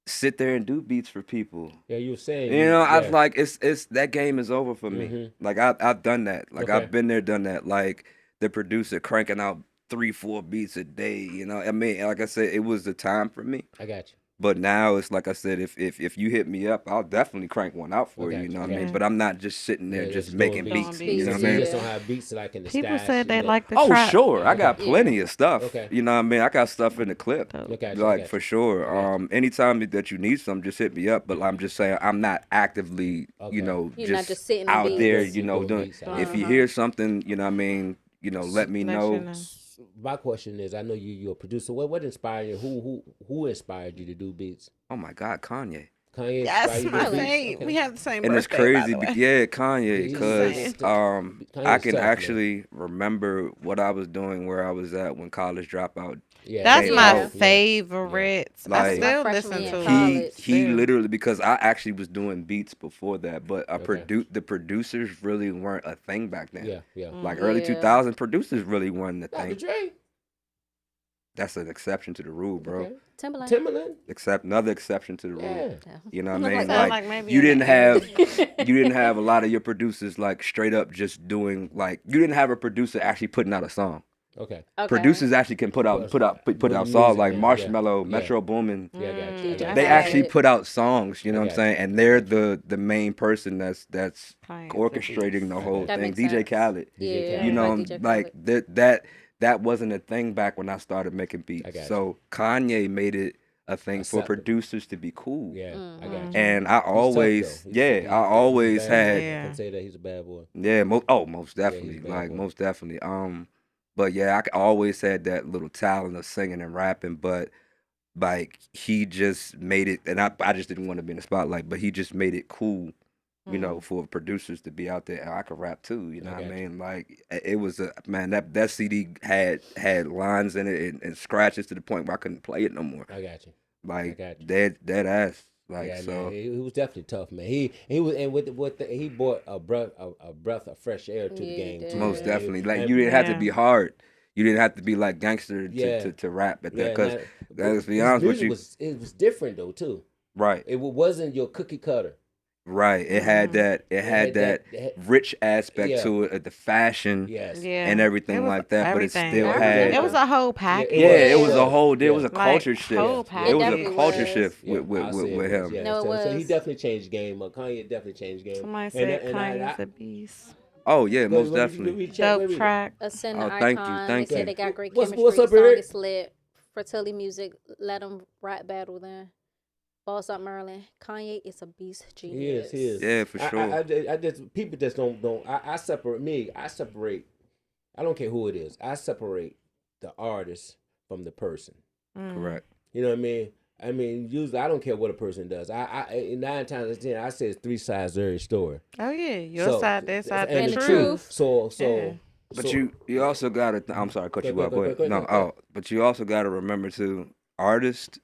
sit there and do beats for people. Yeah, you were saying. You know, I was yeah. like, it's that game is over for me. Mhm. Like I've done that. Like Okay. I've been there, done that. Like the producer cranking out 3-4 beats a day. You know, I mean, like I said, it was the time for me. I got you. But now it's like I said, if you hit me up, I'll definitely crank one out for Okay, you. You know what okay. I mean? But I'm not just sitting there Yeah, just just making doing beats. beats. You know what I So you mean? just don't have beats like in the People stash, said they you know? like the Oh, trap. sure. I got Yeah. plenty of stuff. Okay. You know what I mean? I got stuff in the clip. Okay, Like for sure. Okay. Anytime that you need something, just hit me up. But I'm just saying, I'm not actively, Okay. you know, You're not just sitting on out beats. there, Just you know, doing doing. beats. If you Uh-huh. hear something, you know what I mean, you know, let me Let know. you know. My question is, I know you're a producer. What inspired you? Who inspired you to do beats? Oh my God, Kanye. Kanye Yes, inspired you to my do beats? fave. Okay. We have the same And it's birthday, by crazy, the way. yeah, Kanye, He's because Same. I Kanye's can tough, man. actually remember what I was doing, where I was at when College Dropout. Yeah, That's came my out. favorites. Like- I still My listen freshman to year it. in He college. Still. literally, because I actually was doing beats before that, but Okay. the producers really weren't a thing back then. Yeah. Like early Yeah. 2000 producers really weren't a Dr. thing. Dre. That's an exception to the rule, bro. Okay. Timberland. Timberland. Another exception to the rule. Yeah. Yeah. You know what I Look mean? Sound Like, maybe you in didn't the have 80s. you didn't have a lot of your producers like straight up just doing like you didn't have a producer actually putting out a song. Okay. Okay. Producers actually can put out Put songs music, like yeah, Marshmello, yeah. Metro Boomin. Yeah, I got you. I DJ got They you. actually Khaled. put out songs, you know I what I'm got saying? And they're the main person that's Kanye. orchestrating the whole That thing. makes DJ sense. Khaled. DJ Yeah. Khaled. You know, like DJ like Khaled. that wasn't a thing back when I started making beats. I got So Kanye made it a thing for Acceptable. producers to be cool. Yeah, I Mm-hmm. got you. And I He's tough, always, though. I always he's a bad boy. had, Yeah. I can say that he's a bad boy. yeah, most Yeah, he's definitely, a bad like boy. most definitely. But yeah, always had that little talent of singing and rapping, but like he just made it, and I just didn't want to be in the spotlight, but he just made it cool, you know, for producers to be out there. And I could rap too, you know I what I got you. mean? Like it was that CD had lines in it and scratches to the point where I couldn't play it no more. I got you. Like got you. dead ass. Like Yeah, so. man, he was definitely tough, man. He was, and he brought a breath of fresh air to the Yeah, game he too. did. Most man. definitely. Like And- you didn't have to Yeah. be hard. You didn't have to be like gangster Yeah. to rap at that. Yeah, Because man, let's be his honest with music you. it was different though too. Right. It wasn't your cookie cutter. Right. It had that. It had that rich aspect Yeah. to it, the fashion Yes. Yeah. and everything It was like that. But it everything. still Everything. had. It was a whole package. Yeah, it was. was a whole. There Yeah. was a Like, culture shift. whole It package. was a definitely culture was. shift Yeah, with I'll say it with was, him. yeah. No, it So he was. definitely changed the game. Kanye definitely changed the game. Somebody And- said and Kanye's a beast. Oh yeah, What- most what did you- definitely. what did you check? Dope What track. Ascending Oh, thank you, icon. thank They you. said they got great What's chemistry. up, Song Eric? is lit. Fertility music. Let them rap battle then. Boss up Merlin. Kanye is a beast genius. He is. Yeah, for sure. I just people just don't. I separate me. I separate. I don't care who it is. I separate the artist from the person. Correct. You know what I mean? I mean, usually I don't care what a person does. I 9 times out of 10 I say it's 3 sides to every story. Oh yeah, your So, side, their side, and the the truth. truth. So Yeah. But so- you also gotta. I'm sorry, cut you Go off. Go ahead. No, ahead. but you also gotta remember too, artists.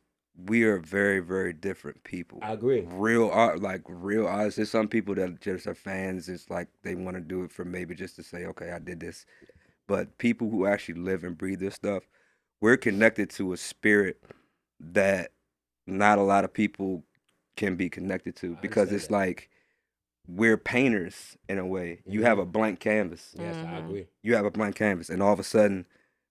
We are very, very different people. I agree. Real art, like real artists. There's some people that just are fans. It's like they want to do it for maybe just to say, okay, I did this. But people who actually live and breathe this stuff, we're connected to a spirit that not a lot of people can be connected to because understand it's that. like we're painters in a way. You have a blank canvas. Yes, I agree. You have a blank canvas, and all of a sudden,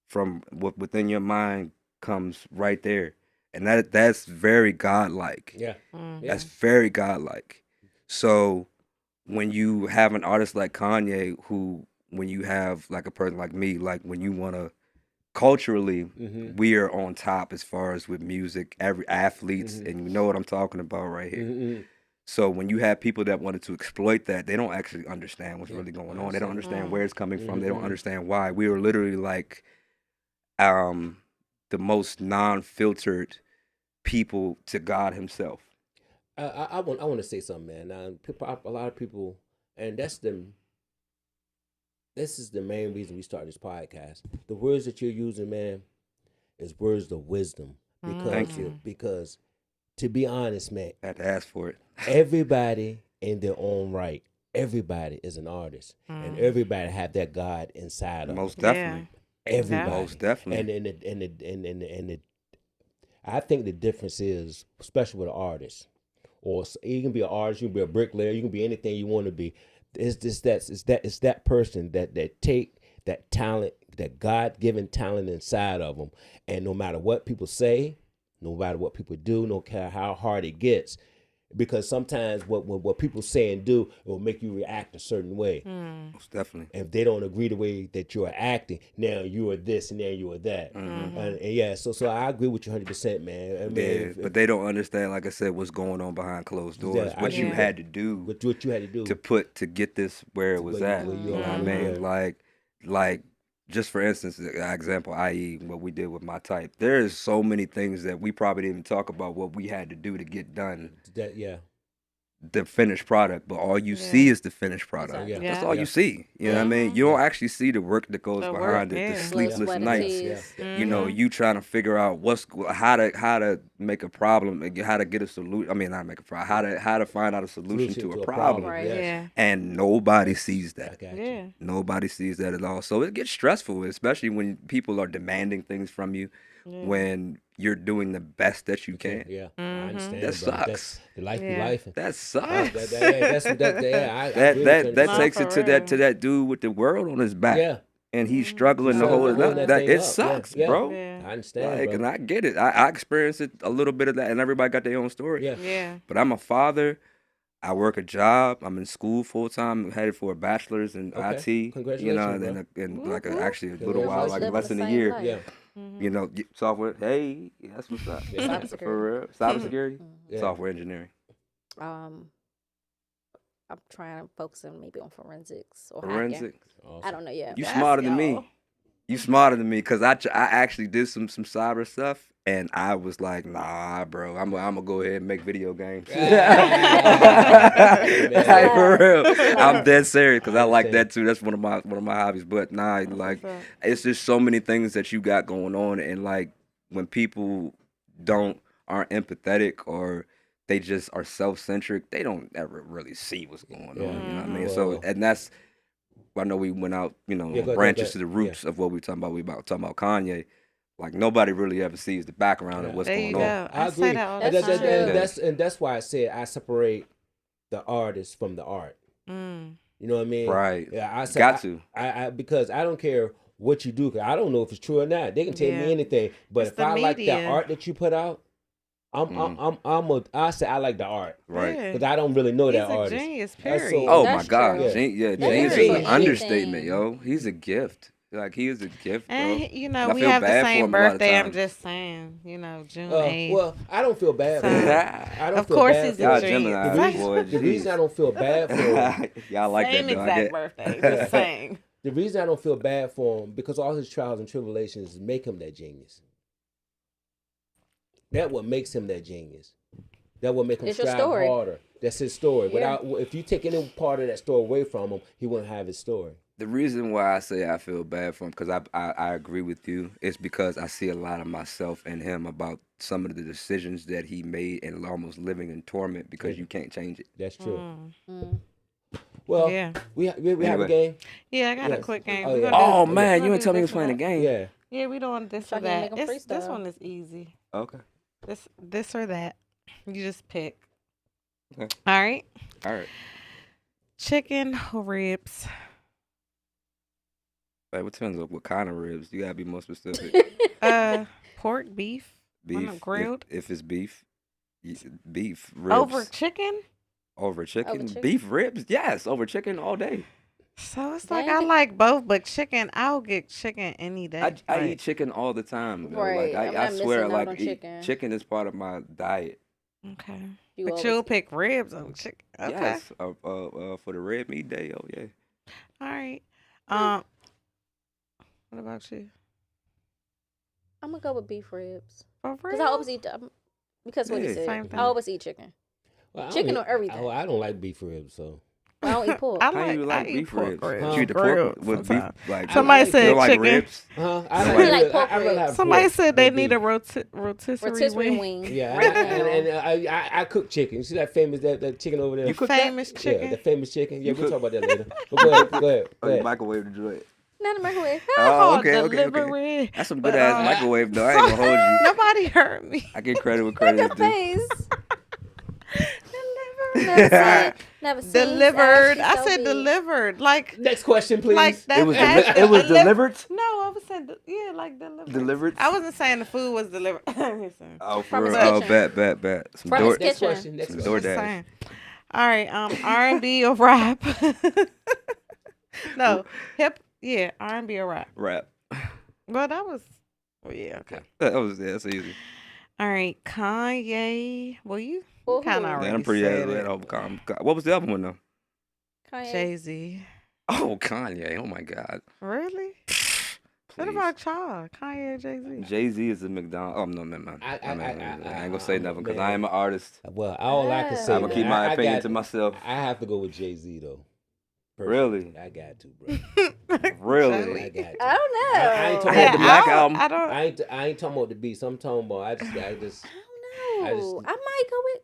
from within your mind comes right there, and that's very godlike. Yeah. That's very godlike. So when you have an artist like Kanye, who when you have like a person like me, like when you want to culturally, we are on top as far as with music, every athletes, and you know what I'm talking about right here. So when you have people that wanted to exploit that, they don't actually understand what's really going on. They don't understand where it's coming from. They don't understand why. We were literally like the most non-filtered people to God himself. I want to say something, man. Now, a lot of people, and this is the main reason we started this podcast. The words that you're using, man, is words of wisdom. Because, Thank you. Because, to be honest, man, I had to ask for it. everybody in their own right, everybody is an artist, and everybody have that God inside of them. Most definitely. Everybody. Most definitely. And I think the difference is, especially with an artist, or you can be an artist, you can be a bricklayer, you can be anything you want to be. It's that person that take that talent, that God-given talent inside of them, and no matter what people say, no matter what people do, no matter how hard it gets, because sometimes what people say and do will make you react a certain way. Most definitely. And if they don't agree the way that you're acting, now you are this and now you are that. And yeah, so I agree with you 100%, man. I mean, But they don't understand, like I said, what's going on behind closed doors. Yeah, What you had to do. what you had to do To get this where it was at. where You know what I mean? Like just for instance, the example, i.e. what we did with My Type. There is so many things that we probably didn't even talk about what we had to do to get done. The finished product, but all you see is the finished product. Exactly. That's all you see. You know what I mean? You don't actually see the work that goes behind it, the sleepless nights. You know, you trying to figure out how to make a problem, how to get a solution. I mean, not make a problem. How to find out a solution to a problem. Right. And nobody sees that. Yeah. Nobody sees that at all. So it gets stressful, especially when people are demanding things from you. When you're doing the best that you can. Yeah, I understand. That sucks. The life be life. That sucks. That takes it to that dude with the world on his back. Yeah. And he's struggling to hold it up. It sucks, bro. I understand, bro. And I get it. I experienced it, a little bit of that, and everybody got their own story. Yeah. But I'm a father. I work a job. I'm in school full time. I'm headed for a bachelor's in IT. Congratulations, you know, bro. and like actually a little while, like less than a year. Yeah. You know, software. Hey, that's what's up. Cybersecurity. For real. Cybersecurity. Software engineering. I'm trying to focus on maybe on forensics or Forensics. hacking. Awesome. I don't know yet. You smarter than me. You smarter than me, because I actually did some cyber stuff, and I was like, nah, bro, I'm gonna go ahead and make video games. Like, for real, I'm dead serious, because I like that too. That's one of my hobbies. But nah, like, it's just so many things that you got going on, and like when people aren't empathetic, or they just are self-centric, they don't ever really see what's going on. You know what I mean? So, and that's. I know we went out, branches to the roots of what we talking about. We talking about Kanye. Like, nobody really ever sees the background of what's going on. I agree. That's why I said I separate the artist from the art. You know what I mean? Right. Yeah, because I don't care what you do. Cause I don't know if it's true or not. They can tell me anything. But if I like the art that you put out, I say I like the art, right? Because I don't really know that artist. Genius, period. Oh my God, Genius is an understatement, yo. He's a gift. Like, he is a gift, bro. And we have the same birthday. I'm just saying, June 8th. Well, I don't feel bad for him. I don't of feel course, bad he's for a genius. The reason I don't feel bad for him, y'all like same that, though. exact birthday. Just saying. The reason I don't feel bad for him, because all his trials and tribulations make him that genius. That's what makes him that genius. That what make him strive harder. That's his story. Yeah. If you take any part of that story away from him, he wouldn't have his story. The reason why I say I feel bad for him, because I agree with you, is because I see a lot of myself in him about some of the decisions that he made, and almost living in torment because you can't change it. That's true. Well, we have a game. Yeah, I got a quick game. Oh man, you ain't tell me you was playing a game. Yeah, we doing this or that. This one is easy. Okay. This or that. You just pick. Okay. All right. Chicken or ribs? Like, what depends on what kind of ribs? You gotta be more specific. Pork, beef. Beef. Grilled. If it's beef, beef ribs. Over chicken? Over chicken? Beef ribs? Yes, over chicken all day. So it's like I like both, but chicken, I'll get chicken any day. I eat chicken all the time. Right. Like, I swear, like, chicken is part of my diet. Okay. But you'll pick ribs over chicken. Okay. Yes. For the red meat day, oh yeah. All right. What about you? I'm gonna go with beef ribs. Because I always eat. Because what he said, I always eat chicken. Well, chicken or everything. Oh, I don't like beef ribs, so. I don't eat pork. How you like beef ribs? You eat the pork with beef? Like, somebody said like chicken. Ribs? I really like pork ribs. Somebody said they need a rotisserie wing. Yeah, and I cook chicken. You see that famous that chicken over there? You cook famous chicken? Yeah, the famous chicken. Yeah, we'll talk about that later. But go ahead. Microwave the joint. Not a microwave. Oh, okay, okay. Delivery. That's some But, good ass microwave though. I ain't gonna hold you. Nobody heard me. I get credit where credit is Your due. face. Never seen Delivered. Ashley I so said big. delivered. Like Next question, please. like that. It was passion. it was delivered. No, I was saying yeah, like delivered. Delivered. I wasn't saying the food was delivered. Oh, From for his real. Oh, kitchen. bet. Some From door. his Next kitchen. question. Next Some question. DoorDash. Saying. All right, R&B or rap? No, hip. Yeah, R&B or rap. Rap. Well, that was. Well, yeah, okay. That's easy. All right, Kanye. Well, you Who? kind of Yeah, already I'm pretty said ahead it. of What was the other one though? Kanye. Jay-Z. Oh, Kanye. Oh my God. Really? What Please. about y'all? Kanye and Jay-Z? Jay-Z is a McDonald's. Oh no, man. I ain't gonna say I'm- nothing because man. I am an artist. Well, all I can say. I'm gonna keep man, my I opinion got- to myself. I have to go with Jay-Z though. Really? I got to, bro. I Really? got to. I don't know. I ain't I talking had about the the Black I don't- Album. I don't. I ain't talking about the beats. I'm talking about I just I I don't just know. I might go with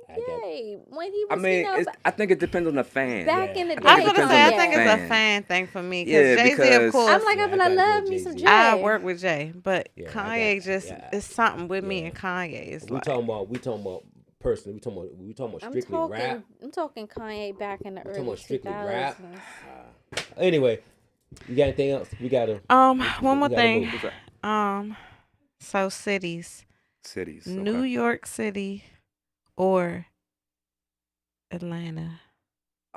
Kanye when he I was, mean, you know, I think it depends on the fan. back in the day. I I think was it gonna depends say, on I the think it's a fan. fan thing for me. Yeah, Jay-Z, of because- course. I'm like, Yeah, I feel I I gotta go love with me some Jay-Z. Jay. I work with Jay, but Yeah, I Kanye got- just yeah. is something with me Yeah. and Kanye. It's we like talking about personally. We talking about I'm strictly talking, rap. I'm talking Kanye back in the We talking early about strictly 2000s. rap. Anyway, you got anything else? We gotta. one more we gotta thing. move. So cities, Cities. New okay. York City or Atlanta.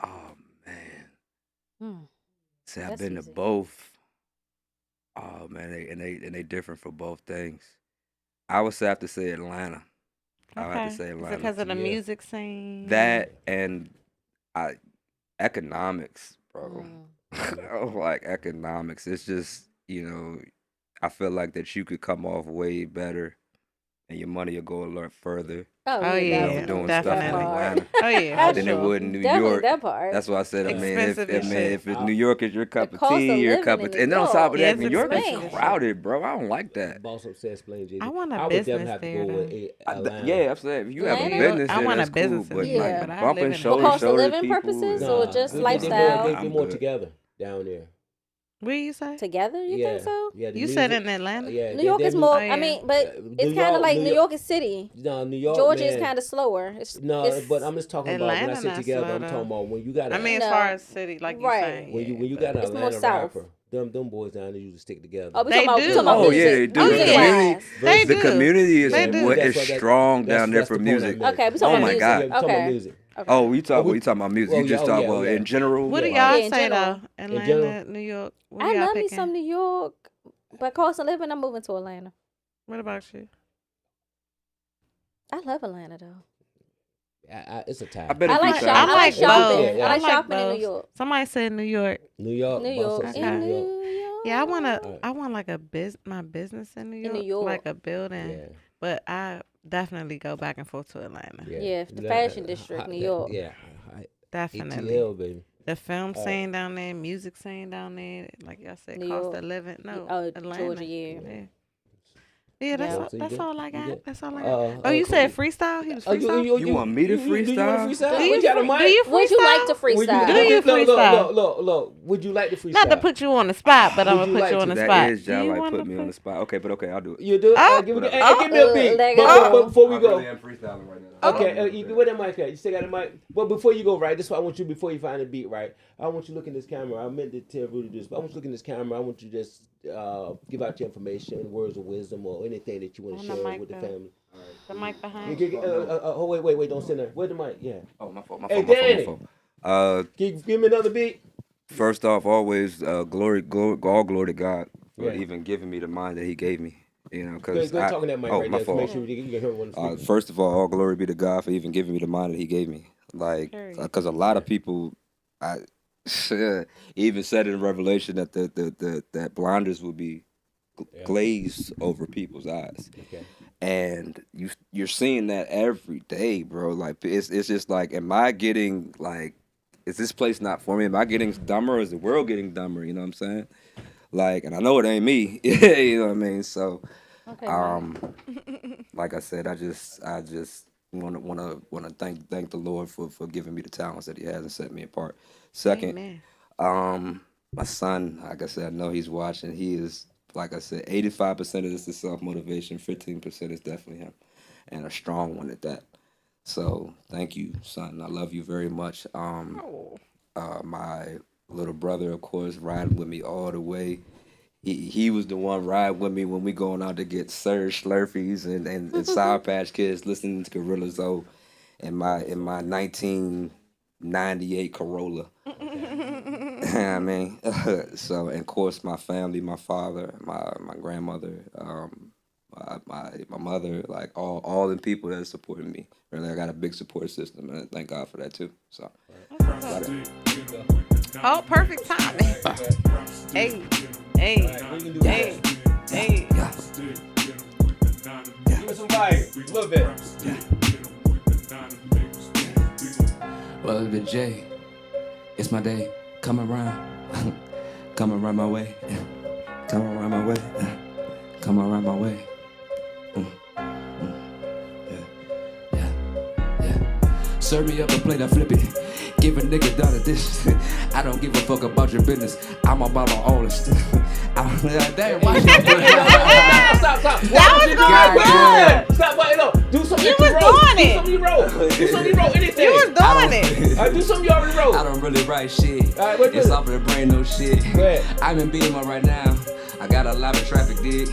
Oh man. Hmm. See, I've That's been easy. to both. Oh man, they different for both things. I would have to say Atlanta. I would have to say Is Atlanta. it because of the Yeah. music scene? That and economics, bro. Mm. Like economics. It's just, I feel like that you could come off way better and your money will go a lot further Oh, Oh, yeah, yeah, definitely. doing That stuff in definitely. part. Atlanta Oh yeah, That's than it true. would in New Definitely York. that part. That's why I said, Expensive as shit. if New York is your cup The of cost of tea, your living cup in of New tea. And then on top of York. that, Yeah, New York is expensive. crowded, bro. I don't like that. Boss upset explain Jay-Z. I want a would business definitely have to there, go with though. Atlanta. Yeah, I'm saying if you have a Atlanta? business, I there, want a that's cool. business in But New York, like but I bumping live in For shoulder cost of shoulder living people, purposes Nah, or just they- lifestyle? They I'm more good. together down there. What you say? Together, you think so? Yeah, the You said music- in Atlanta? Yeah, New York is more. I mean, but it's kind of like New York is city. No, New York. Georgia man, is kind of slower. No, it's, but I'm just talking about when I Atlanta say not together. slow, I'm though. talking about when you got. I mean, as No. far as city, like you Right. saying. when you yeah, got an It's more Atlanta south. rapper, them boys down there usually stick together. Oh, we They talking about, do. we talking about Oh, yeah, music. they do. Music The community- wise. They the do. community is They do. what That's is what that- strong that's- down there that's for the point I music. made. Okay, we Oh talking my about music. God. Yeah, we talking about Okay. music. Okay. Oh, you Oh, talking about music? oh, You just yeah, talk oh, yeah, about yeah. in general. What do Yeah. y'all Yeah, in say general. though? In general. Atlanta, New York. What I y'all love me picking? some New York, but cost of living, I'm moving to Atlanta. What about you? I love Atlanta though. It's a tie. I bet I if like you shopping. I I like like shopping. both. I like I like shopping in both. New York. Somebody said New York. New York. New York. Boss In upset, New New York. York. Yeah, Alright. I want like my business in New York. New York. Like a building. Yeah. But I definitely go back and forth to Atlanta. Yeah, the fashion district, New York. Yeah. Definitely. ATL, baby. The film scene down there, music scene down there, like y'all said, New cost York. of living. No, Oh, Atlanta. Georgia, yeah. Yeah, that's Yeah. all, So you that's good? all I You got. good? That's all I got. Oh, Oh, you cool. said freestyle? He was freestyle? You want me to Do you want to freestyle? freestyle? Do you We got a free- mic. do you Would you like to Would freestyle? Do you freestyle? Look. Would you like to freestyle? Not to put you on the spot, but I'm Would gonna you put like you on to? the That spot. is Do y'all you like wanna put me on the spot. Okay, but okay, I'll do it. You do? Oh. Give me a beat. let But go. before we go. am freestyling right now. Okay, where that mic at? You still got a mic? But before you go, right, this is what I want you, before you find a beat, right? I want you to look in this camera. I meant to tell Rudy this, but I want you to look in this camera. I want you to just give out your information, words of wisdom, or anything that you want On to the share mic, with the though. family. The mic behind You you. get- oh, wait, don't send that. Where's the mic? Yeah. Oh, my fault. Hey, Danny. Give me another beat. First off, always glory, all glory to God for Yeah. even giving me the mind that He gave me. You know, Go because talking that mic right my there to make fault. sure you can hear one. First of all glory be to God for even giving me the mind that He gave me. Like, Period. because a lot of people, even said in Revelation that that blinders will be glazed over people's eyes. Okay. And you're seeing that every day, bro. Like it's just like, am I getting like, is this place not for me? Am I getting dumber? Or is the world getting dumber? You know what I'm saying? Like, and I know it ain't me. You know what I mean? So, Okay, like I said, I just wanna thank the Lord for giving me the talents that He has and set me apart. Second, Amen. My son, like I said, I know he's watching. He is, like I said, 85% of this is self-motivation. 15% is definitely him, and a strong one at that. So thank you, son. I love you very much. My little brother, of course, riding with me all the way. He was the one riding with me when we going out to get Surge Slurpees and Sour Patch Kids, listening to Gorilla Zoe in my 1998 Corolla. I mean, so, and of course, my family, my father, my grandmother, my mother, like all the people that supported me. Really, I got a big support system, and I thank God for that too. So, oh, perfect timing. Hey. Yeah. Give me some vibe, a little bit. Well, it's been Jay. It's my day. Come around. Come around my way. Come around my way. Come around my way. Yeah. Serve me up a plate, I flip it. Give a nigga down a dish. I don't give a fuck about your business. I'm about all this. Damn, why Stop. That was good. Stop. Do something you you was wrote. doing it. Do something you wrote. Anything. You was doing it. Do something you already wrote. I don't really write shit. All right, what It's off of the brain, no shit. Go ahead. I'm in Bmore right now. I got a lot of traffic, dig.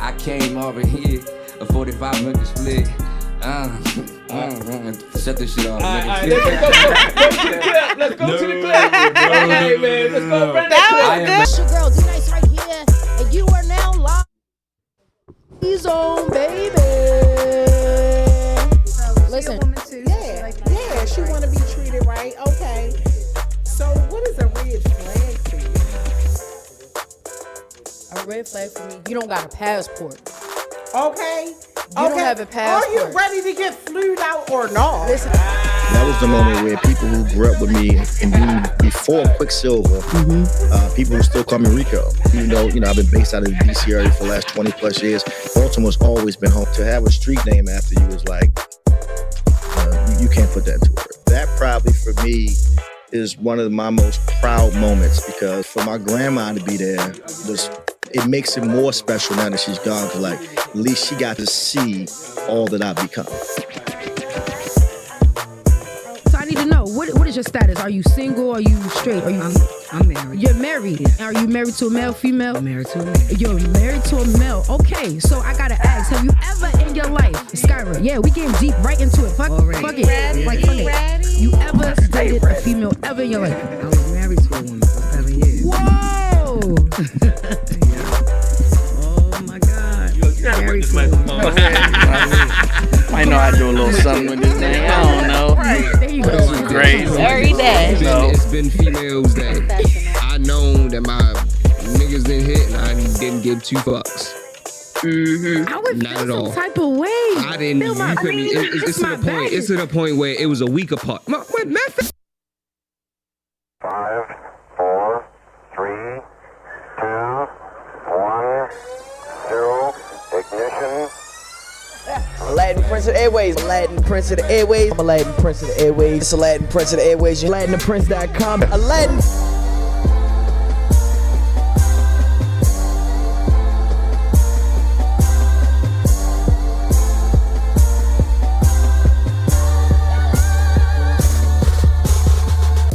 I came over here, a 45 minute split. Shut this shit off. All right, let's go to the clip. All right, man. Let's go. Bring that clip. It's your girl, D-Nice right here, and you are now live. He's on, baby. Listen. Yeah, she want to be treated right. Okay. So what is a red flag for you? A red flag for me, you don't got a passport. Okay. You don't have a passport. Are you ready to get flued out or not? Listen. That was the moment where people who grew up with me and before Quicksilver, people who still call me Rico. Even though, I've been based out of the DC area for the last 20 plus years. Baltimore's always been home. To have a street name after you is like, you can't put that into words. That probably for me is one of my most proud moments, because for my grandma to be there, it makes it more special now that she's gone, because at least she got to see all that I've become. So I need to know, what is your status? Are you single? Are you straight? I'm married. You're married. Are you married to a male, female? I'm married to a male. You're married to a male. Okay, so I gotta ask, have you ever in your life, Skyra, yeah, we getting deep right into it. Fuck it. Fuck it. You ever dated a female ever in your life? I was married to a woman for 7 years. Whoa! Oh my God. Married to a woman. I know I do a little something with this thing. I don't know. There you go. This is great. Every day. It's been females that I known that my niggas didn't hit and I didn't give 2 fucks. I would Not feel at all. some type of way. I didn't. It's to the point. It's to the point where it was a week apart. 5, 4, 3, 2, 1, 0, ignition. Aladdin, Prince of the Airways. Aladdin, Prince of the Airways. I'm Aladdin, Prince of the Airways. It's Aladdin, Prince of the Airways. AladdinThePrince.com. Aladdin.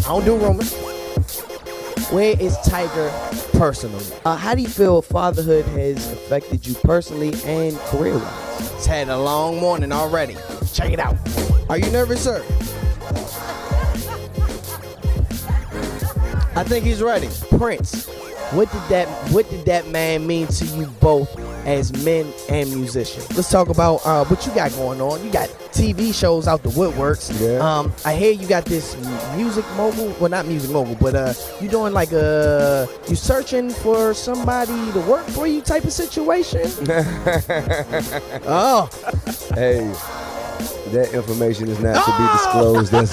I don't do rumors. Where is Tiger personally? How do you feel fatherhood has affected you personally and career-wise? It's had a long morning already. Check it out. Are you nervous, sir? I think he's ready. Prince, what did that man mean to you both as men and musicians? Let's talk about what you got going on. You got TV shows out the woodworks. Yeah. I hear you got this music mogul. Well, not music mogul, but you doing like you searching for somebody to work for you type of situation. Oh. Hey. That information is not to be disclosed at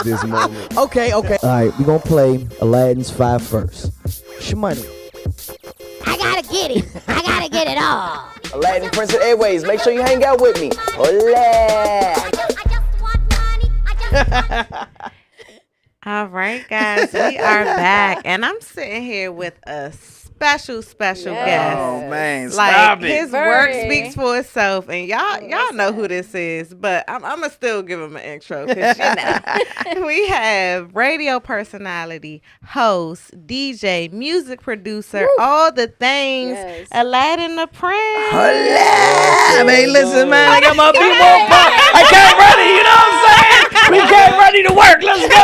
this moment. Okay. All right, we're going to play Aladdin's 5 first. Shmoney. I gotta get it. I gotta get it all. Aladdin, Prince of the Airways. Make sure you hang out with me. Hola. All right, guys, we are back, and I'm sitting here with a special guest. Oh man, Like stop it. his work speaks for itself, and y'all know who this is, but I'm gonna still give him an intro because we have radio personality, host, DJ, music producer, all the things. Aladdin the Prince. Hola! Man, listen, man, I got my Bmore Pod. I came ready, you know what I'm saying? We came ready to work. Let's go.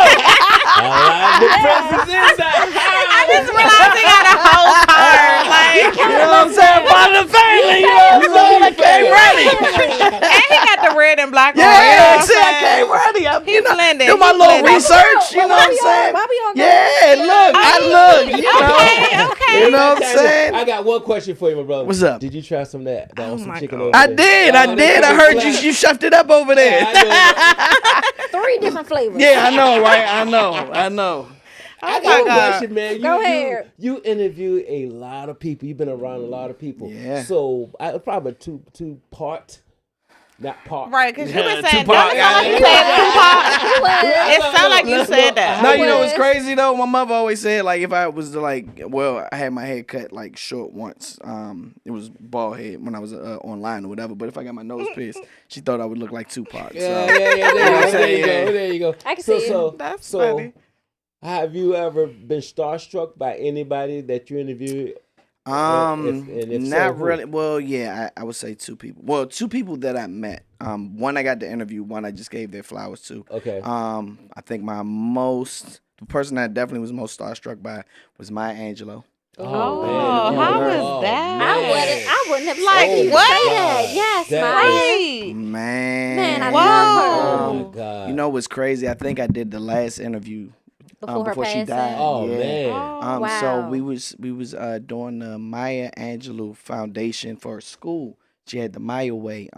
The Prince is in that. I just realized he got a whole card. Like, you know what I'm saying? Part of the family, you know what I'm saying? I came ready. And he got the red and black on. Yeah, see, I came ready. He blended. Do my little research, you know what I'm saying? Yeah, look, I look, you know. Okay. You know what I'm saying? I got one question for you, my brother. What's up? Did you try some of that? That awesome chicken over I there? did. I heard you shoved it up over there. 3 different flavors. Yeah, I know, right? I know. I got a question, man. Go ahead. You interviewed a lot of people. You've been around a lot of people. Yeah. So probably two part, not part. Right, because you've been saying Tupac. It sound like you said that. No, you know what's crazy though? My mother always said like if I was to I had my hair cut like short once. It was bald head when I was online or whatever. But if I got my nose pierced, she thought I would look like Tupac. Yeah. There you go. I can see it. That's so funny. have you ever been starstruck by anybody that you interviewed? If Not so, who? really. Well, yeah, I would say 2 people. Well, 2 people that I met. One I got to interview. One I just gave their flowers to. Okay. I think the person I definitely was most starstruck by was Maya Angelou. Oh, man. how was that? I wouldn't have Like, liked you to what? say that. Yes, Right. Man, I Whoa. love her. Oh my God. You know what's crazy? I think I did the last interview Before her before she passing? died. Oh yeah. man. Wow. So we was doing the Maya Angelou Foundation for her school. She had the Maya Way.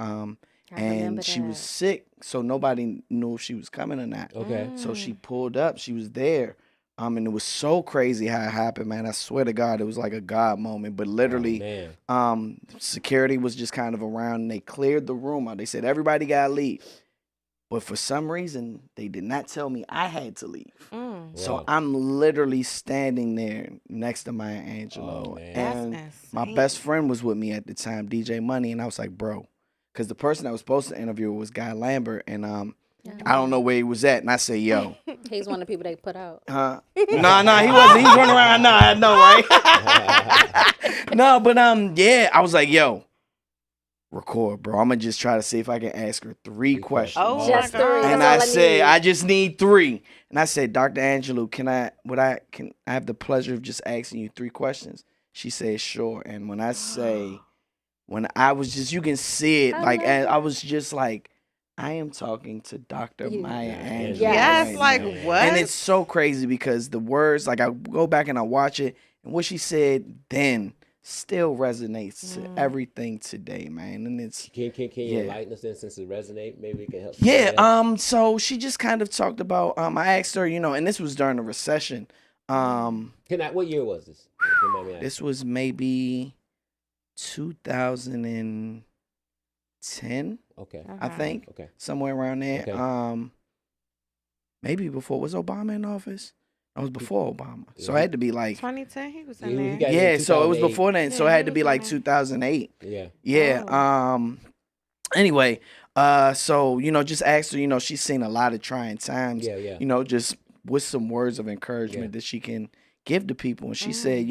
And she was sick, so nobody knew if she was coming or not. Okay. So she pulled up. She was there. And it was so crazy how it happened, man. I swear to God, it was like a God moment. But literally, security was just kind of around, and they cleared the room out. They said, everybody got to leave. But for some reason, they did not tell me I had to leave. So Wow. I'm literally standing there next to Maya Angelou. Oh, man. And That's my insane. best friend was with me at the time, DJ Money. And I was like, bro, because the person I was supposed to interview was Guy Lambert. And I don't know where he was at. And I said, yo. He's one of the people they put out. Nah, he wasn't. He's running around now. I know, right? No, but yeah, I was like, yo, record, bro. I'm gonna just try to see if I can ask her 3 questions. Oh, Just my 3. God. And I said, I just need 3. And I said, Dr. Angelou, can I have the pleasure of just asking you 3 questions? She said, sure. And when I say, when I was just, you can see it, like, and I was just like, I am talking to Dr. Maya Angelou. Yes, right like now. what? And it's so crazy because the words, like I go back and I watch it, and what she said then still resonates to everything today, man. And it's Can you enlighten us then, since it resonate? Maybe it can help. yeah. So she just kind of talked about. I asked her, and this was during the recession. What year was this? Remind me. This was maybe 2010. Okay. I think. Okay. Somewhere around there. Okay. Maybe before, was Obama in office? I was before Obama, so it had to be like 2010. He was in He there. got in yeah. So it was 2008. before then. So it had to be like 2008. Yeah. Yeah. Anyway, so just asked her. She's seen a lot of trying times. Yeah. Just with some words of encouragement that she can give to people. And she said,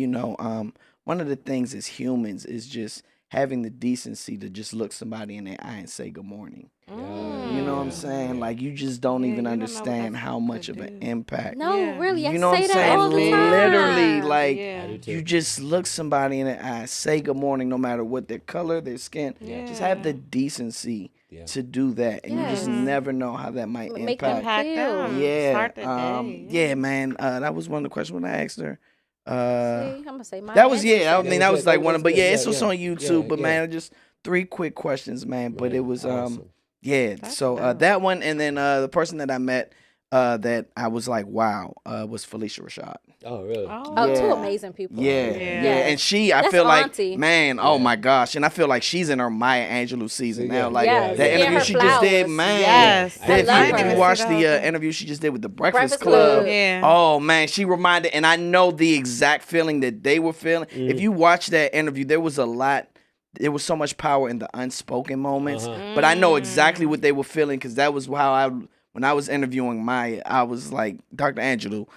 one of the things as humans is just having the decency to just look somebody in their eye and say good morning. You know what I'm saying? Like, you just don't even understand how much of an impact. No, really, You know I what say I'm that saying? all the time. Literally, like, Yeah. you just look somebody in the eye, say good morning, no matter what their color, their skin. Just have the decency to do that. And you just never know how that might Make them impact. feel. Yeah. Start the day. Yeah, man. That was one of the questions when I asked her. See, I'm gonna say my That was answer. I mean, that was like one of, but yeah, it's Yeah, also on YouTube. yeah, But yeah. man, just 3 quick questions, man. But Man, it was awesome. yeah. So that one, and then the person that I met that I was like, wow, was Felicia Rashad. Oh, really? Oh, two amazing people. Yeah. And she, I That's feel like, auntie. man, oh my gosh. And I feel like she's in her Maya Angelou season now. Like, Yes. that Yeah, interview her she just did, flowers. man. Yes. If you watch the interview she just did with the Breakfast Club. Yeah. Oh, man, she reminded, and I know the exact feeling that they were feeling. If you watch that interview, there was so much power in the unspoken moments. But I know exactly what they were feeling because that was how when I was interviewing Maya, I was like, Dr. Angelou,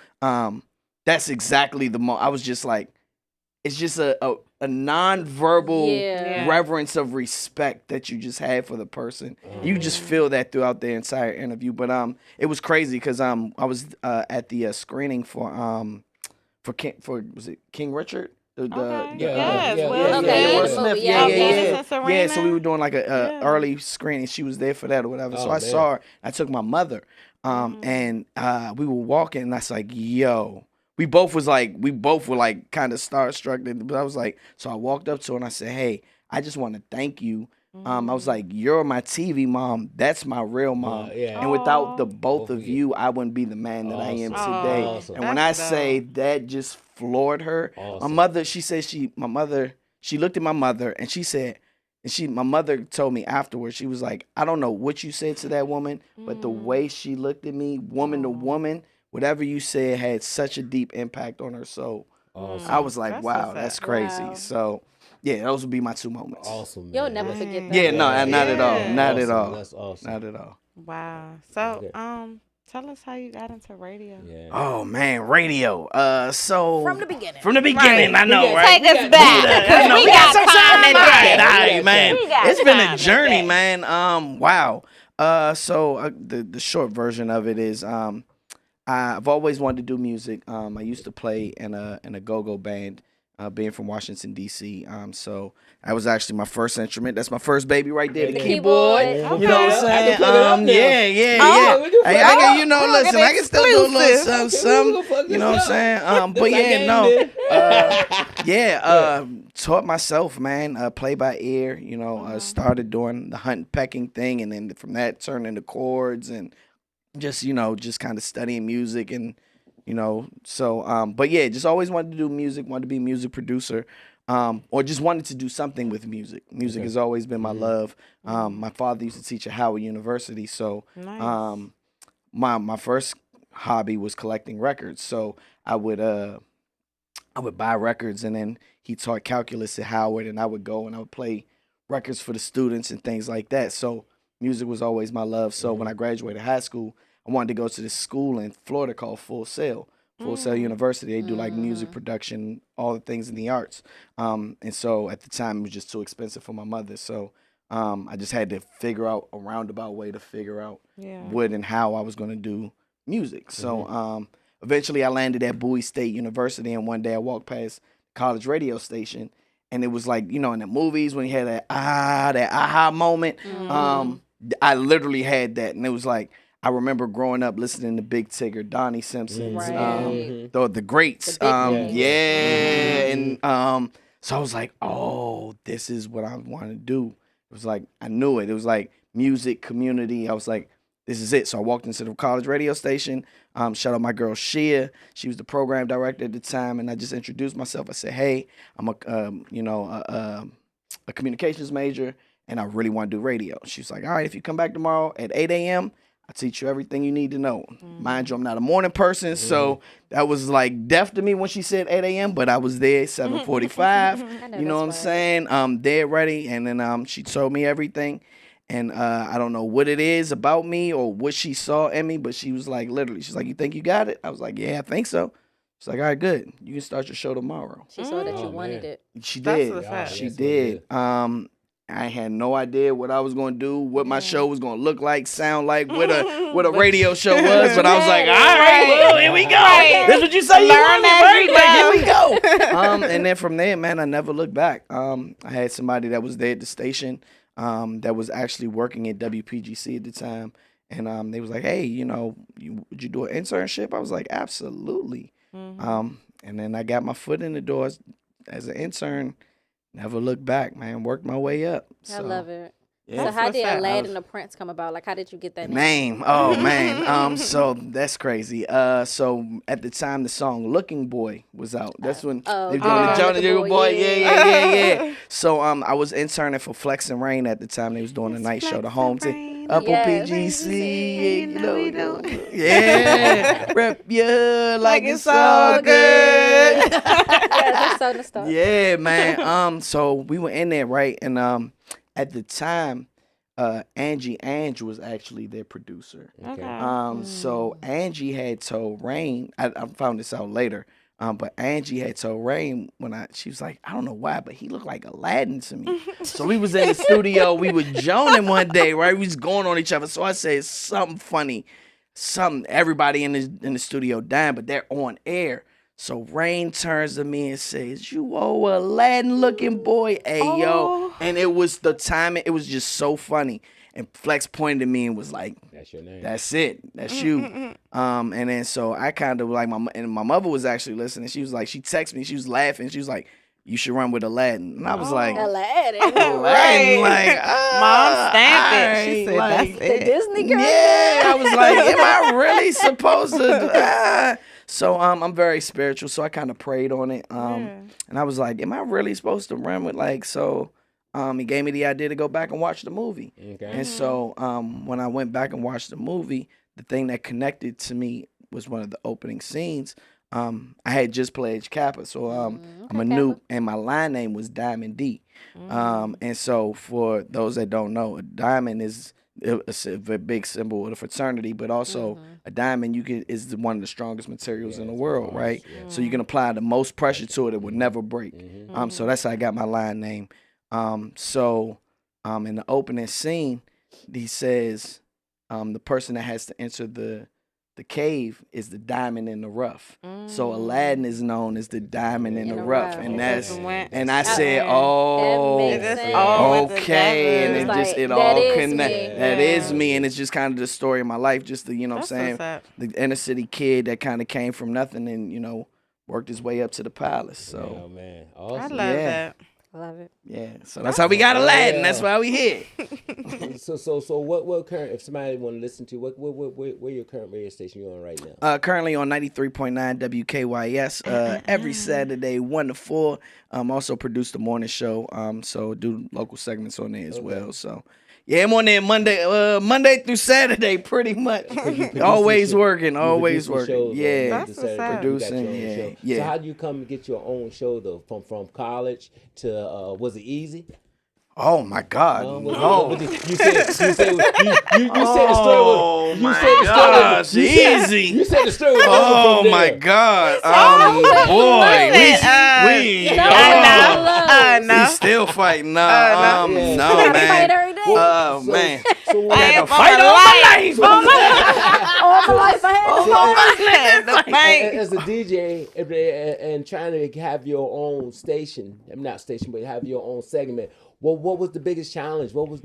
that's exactly the I was just like, it's just a non-verbal reverence of respect that you just had for the person. You just feel that throughout the entire interview. But it was crazy because I was at the screening for was it King Richard? Will Smith. Yeah. So we were doing like a early screening. She was there for that or whatever. So I saw her. I took my mother, and we were walking, and I was like, "Yo." We both were like kind of starstruck. But I was like, so I walked up to her and I said, "Hey, I just want to thank you." I was like, "You're my TV mom. That's my real mom. And without the both of you, I wouldn't be the man that I am today." And when I say that just floored her, my mother, she said she looked at my mother and she said, my mother told me afterwards, she was like, "I don't know what you said to that woman, but the way she looked at me, woman to woman, whatever you said had such a deep impact on her soul." I was like, wow, that's crazy. Wow. So, yeah, those would be my two moments. Awesome, man. You'll never forget that. Yeah, no, not at all. Not at all. That's awesome. Not at all. Wow. So, tell us how you got into radio. Oh man, radio. So From the beginning. I know, right? Take us back. I know. We got some time right. right. All right, man. We got It's been a time journey, today. man. Wow. So the short version of it is I've always wanted to do music. I used to play in a go-go band, being from Washington D.C. So that was actually my first instrument. That's my first baby right there, the keyboard. Okay. You know what I'm saying? I can plug it up now. Yeah. we can plug it I up. can, listen, I can still do a little something. You know what I'm saying? But yeah, taught myself, man. Play by ear. Started doing the hunt and pecking thing, and then from that turned into chords and just kind of studying music and but yeah, just always wanted to do music, wanted to be a music producer, or just wanted to do something with music. Music has always been my love. My father used to teach at Howard University, so my first hobby was collecting records. So I would buy records, and then he taught calculus at Howard, and I would go and I would play records for the students and things like that. So music was always my love. So when I graduated high school, I wanted to go to this school in Florida called Full Sail University. They do like music production, all the things in the arts. And so at the time it was just too expensive for my mother. So I just had to figure out a roundabout way to figure out what and how I was going to do music. So eventually I landed at Bowie State University, and one day I walked past college radio station, and it was like, in the movies when you had that aha moment. I literally had that, and it was like, I remember growing up listening to Big Tigger, Donnie Simpson's, the greats. And so I was like, oh, this is what I want to do. It was like, I knew it. It was like music, community. I was like, this is it. So I walked into the college radio station. Shout out my girl Shia. She was the program director at the time, and I just introduced myself. I said, hey, I'm a communications major, and I really want to do radio. She was like, all right, if you come back tomorrow at 8 a.m., I'll teach you everything you need to know. Mind you, I'm not a morning person, so that was like death to me when she said 8 a.m., but I was there 7:45. You know what I'm saying? There ready, and then she told me everything. And I don't know what it is about me or what she saw in me, but she was like, literally, she's like, you think you got it? I was like, yeah, I think so. She's like, all right, good. You can start your show tomorrow. She saw that you wanted it. She did. She did. I had no idea what I was going to do, what my show was going to look like, sound like, what a radio show was. But I was like, all right, well, here we go. This is what you say you wanted, right? Like, here we go. And then from there, man, I never looked back. I had somebody that was there at the station that was actually working at WPGC at the time. And they was like, hey, would you do an internship? I was like, absolutely. And then I got my foot in the door as an intern. Never looked back, man. Worked my way up. I love it. So how did Aladdin the Prince come about? Like, how did you get that name? Oh man. So that's crazy. So at the time the song "Looking Boy" was out. That's when they were doing the Jonah Jiggle Boy. Yeah. So I was interning for Flex and Rain at the time. They was doing the night show, the home team, Upper PGC. You know. Yeah. Rep like it's so good. That's so nostalgic. Yeah, man. So we were in there, right? And at the time, Ange was actually their producer. Okay. So Angie had told Rain, I found this out later, but Angie had told Rain she was like, I don't know why, but he looked like Aladdin to me. So we was in the studio, we were joning one day, right? We was going on each other. So I said something funny, everybody in the studio dying, but they're on air. So Rain turns to me and says, "You old Aladdin looking boy." Hey, yo. And it was the timing. It was just so funny. And Flex pointed at me and was like, "That's your name. That's it. That's you." And then so I kind of like my mother was actually listening. She was like, she texted me. She was laughing. She was like, "You should run with Aladdin." And I was like, Aladdin. Aladdin. Like, Mom stamped it. She said, like, that's it. The Disney girl. Yeah. I was like, am I really supposed to? So I'm very spiritual, so I kind of prayed on it. And I was like, am I really supposed to run with he gave me the idea to go back and watch the movie. Okay. And so when I went back and watched the movie, the thing that connected to me was one of the opening scenes. I had just pledged Kappa, so I'm a new, and my line name was Diamond D. And so for those that don't know, a diamond is a big symbol of the fraternity, but also a diamond is one of the strongest materials in the world, right? So you can apply the most pressure to it; it would never break. So that's how I got my line name. So in the opening scene, he says the person that has to enter the cave is the diamond in the rough. So Aladdin is known as the diamond in the rough. And I said, okay. And it all connected. That is me. And it's just kind of the story of my life. Just the, what I'm saying, the inner city kid that kind of came from nothing and, worked his way up to the palace. So, oh, man. Awesome. I love that. I love it. Yeah, so that's how we got Aladdin. That's why we here. So what current? If somebody want to listen to where your current radio station you on right now? Currently on 93.9 WKYS. Every Saturday 1 to 4. Also produce the morning show. So do local segments on there as well. So. Yeah, I'm on there Monday through Saturday, pretty much. Always working. Yeah, that's what's up. Producing. Yeah. So how do you come to get your own show though? From college to was it easy? Oh my God! No. You said the story was. You said the story was easy. You said the story was. Oh my God! Boy, we still fighting. No, man. Oh man! So I had to fight all my life. As a DJ and trying to have your own station, not station, but have your own segment. What was the biggest challenge? What was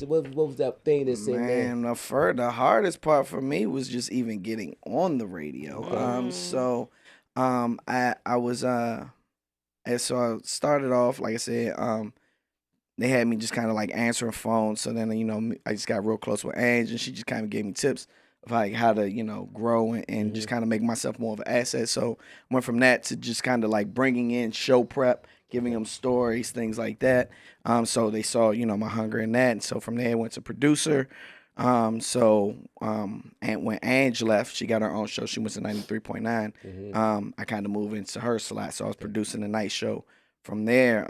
that thing that said, man? The hardest part for me was just even getting on the radio. I was and so I started off, like I said, they had me just kind of like answering phones. So then, I just got real close with Ange, and she just kind of gave me tips of like how to, grow and just kind of make myself more of an asset. So I went from that to just kind of like bringing in show prep, giving them stories, things like that. So they saw, my hunger in that. And so from there I went to producer. And when Ange left, she got her own show. She went to 93.9. I kind of moved into her slot. So I was producing the night show. From there,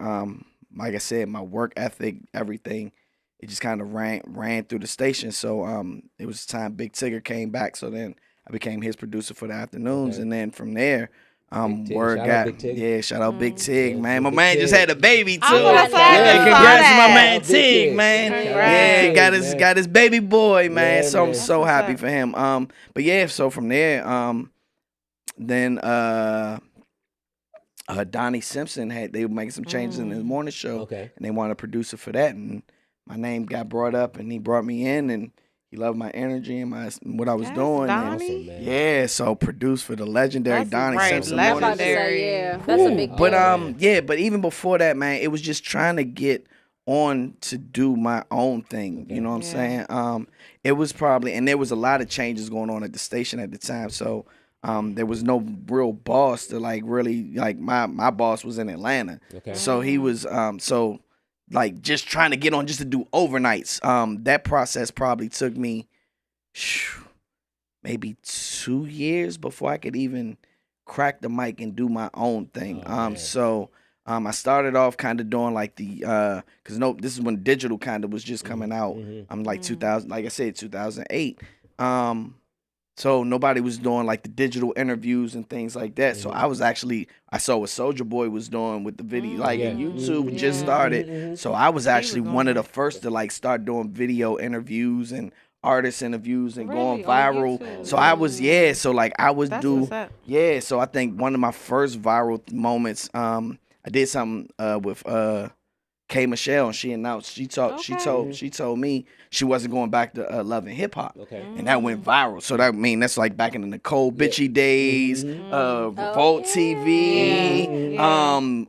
like I said, my work ethic, everything, it just kind of ran through the station. So it was time Big Tigger came back. So then I became his producer for the afternoons. And then from there, word got shout out Big Tig, man. My man just had a baby too. Congrats to my man Tig, man. Yeah, got his baby boy, man. So I'm so happy for him. But yeah, so from there, then Donnie Simpson they were making some changes in the morning show, and they wanted a producer for that, and my name got brought up, and he brought me in, and he loved my energy and what I was doing. And, so produced for the legendary Donnie Simpson. Legendary. That's a big deal. But but even before that, man, it was just trying to get on to do my own thing. You know what I'm saying? It was probably, and there was a lot of changes going on at the station at the time. So there was no real boss to like really like my boss was in Atlanta. Okay. So he was so like just trying to get on just to do overnights. That process probably took me maybe 2 years before I could even crack the mic and do my own thing. I started off kind of doing like the because this is when digital kind of was just coming out. I'm like 2000, like I said, 2008. So nobody was doing like the digital interviews and things like that. So I saw what Soulja Boy was doing with the video, like YouTube just started. So I was actually one of the first to like start doing video interviews and artist interviews and going viral. So I was so like I would do so I think one of my first viral moments, I did something with K Michelle, and she announced she told me she wasn't going back to Love and Hip Hop, and that went viral. So that's like back in the Nicole Bitchy days, Revolt TV,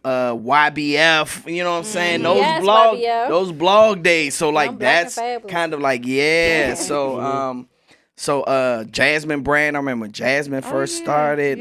YBF. You know what I'm saying? Those blog days. So like that's kind of like So Jasmine brand, I remember when Jasmine first started.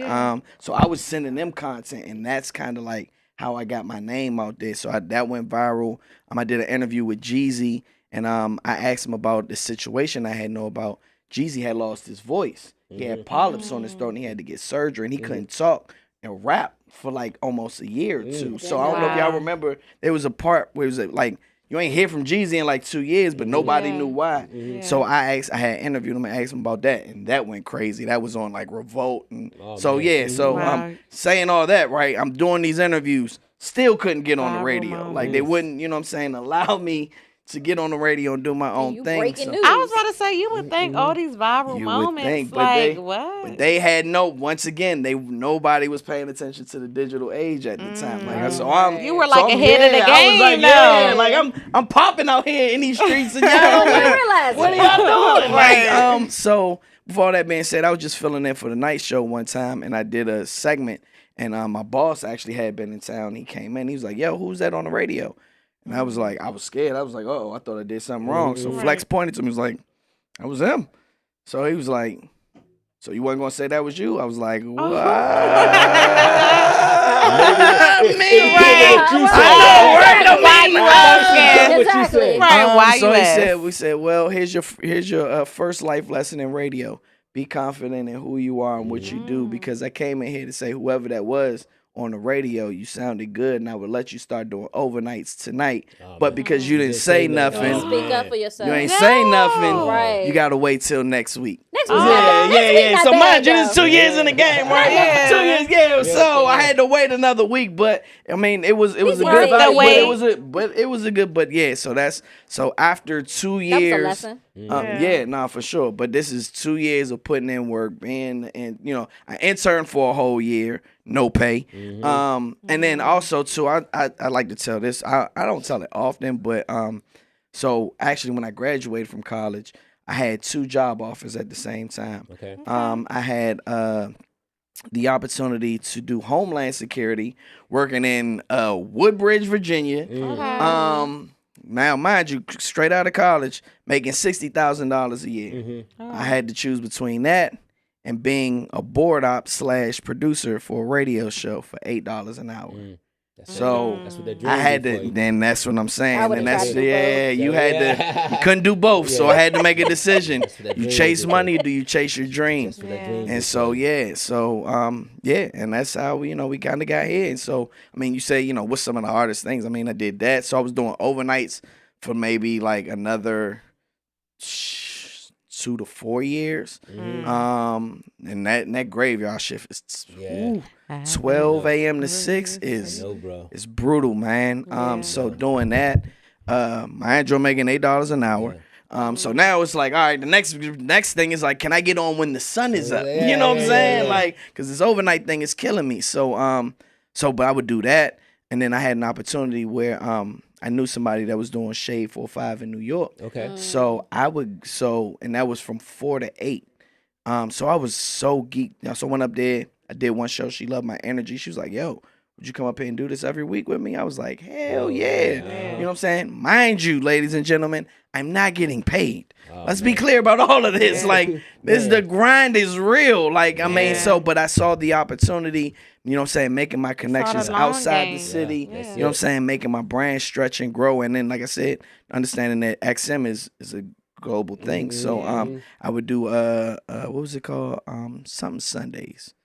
So I was sending them content, and that's kind of like how I got my name out there. So that went viral. I did an interview with Jeezy, and I asked him about the situation I had know about. Jeezy had lost his voice. He had polyps on his throat, and he had to get surgery, and he couldn't talk and rap for like almost a year or two. So I don't know if y'all remember, there was a part where it was like, you ain't hear from Jeezy in like 2 years, but nobody knew why. So I had interviewed him and asked him about that, and that went crazy. That was on like Revolt, and saying all that, right? I'm doing these interviews, still couldn't get on the radio. Like they wouldn't, you know what I'm saying, allow me to get on the radio and do my own thing. So. I was about to say, you would think all these viral moments, like what? But they had once again, nobody was paying attention to the digital age at the time. Like you were like ahead of the game. I was like, I'm popping out here in these streets, and y'all like, what are y'all doing? Like, so before all that being said, I was just filling in for the night show one time, and I did a segment, and my boss actually had been in town. He came in, he was like, "Yo, who's that on the radio?" And I was like, I was scared. I was like, oh, I thought I did something wrong. So Flex pointed to me, was like, that was him. So he was like, so you wasn't going to say that was you? I was like, what? We said, well, here's your first life lesson in radio. Be confident in who you are and what you do, because I came in here to say whoever that was on the radio, you sounded good, and I would let you start doing overnights tonight. But because you didn't say nothing, speak up for yourself. You ain't say nothing. Right. You gotta wait till next week. Next week, So mind you, this is 2 years in the game, right? 2 years, So I had to wait another week, but I mean, it was a good wait. It was a good. So after 2 years, that was a lesson. For sure. But this is 2 years of putting in work, and I interned for a whole year, no pay. And then also too, I like to tell this. I don't tell it often, but so actually when I graduated from college, I had 2 job offers at the same time. I had the opportunity to do Homeland Security, working in Woodbridge, Virginia. Now, mind you, straight out of college, making $60,000 a year. I had to choose between that and being a board op / producer for a radio show for $8 an hour. So I had to. Then that's what I'm saying. And that's you couldn't do both. So I had to make a decision. You chase money, or do you chase your dream? And so and that's how we kind of got here. And so I mean, you say what's some of the hardest things? I mean, I did that. So I was doing overnights for maybe like another 2 to 4 years. And that graveyard shift is 12 a.m. to 6 is brutal, man. So doing that, my Andrew making $8 an hour. So now it's like, all right, the next thing is like, can I get on when the sun is up? You know what I'm saying? Like, because this overnight thing is killing me. So but I would do that, and then I had an opportunity where I knew somebody that was doing Shade 4-5 in New York. So and that was from 4 to 8. So I was so geeked. So I went up there. I did one show. She loved my energy. She was like, yo, would you come up here and do this every week with me? I was like, hell yeah. You know what I'm saying? Mind you, ladies and gentlemen, I'm not getting paid. Let's be clear about all of this. Like, the grind is real. Like, I mean, but I saw the opportunity, you know what I'm saying, making my connections outside the city, you know what I'm saying, making my brand stretch and grow. And then, like I said, understanding that XM is a global thing. So I would do, what was it called? Something Sundays.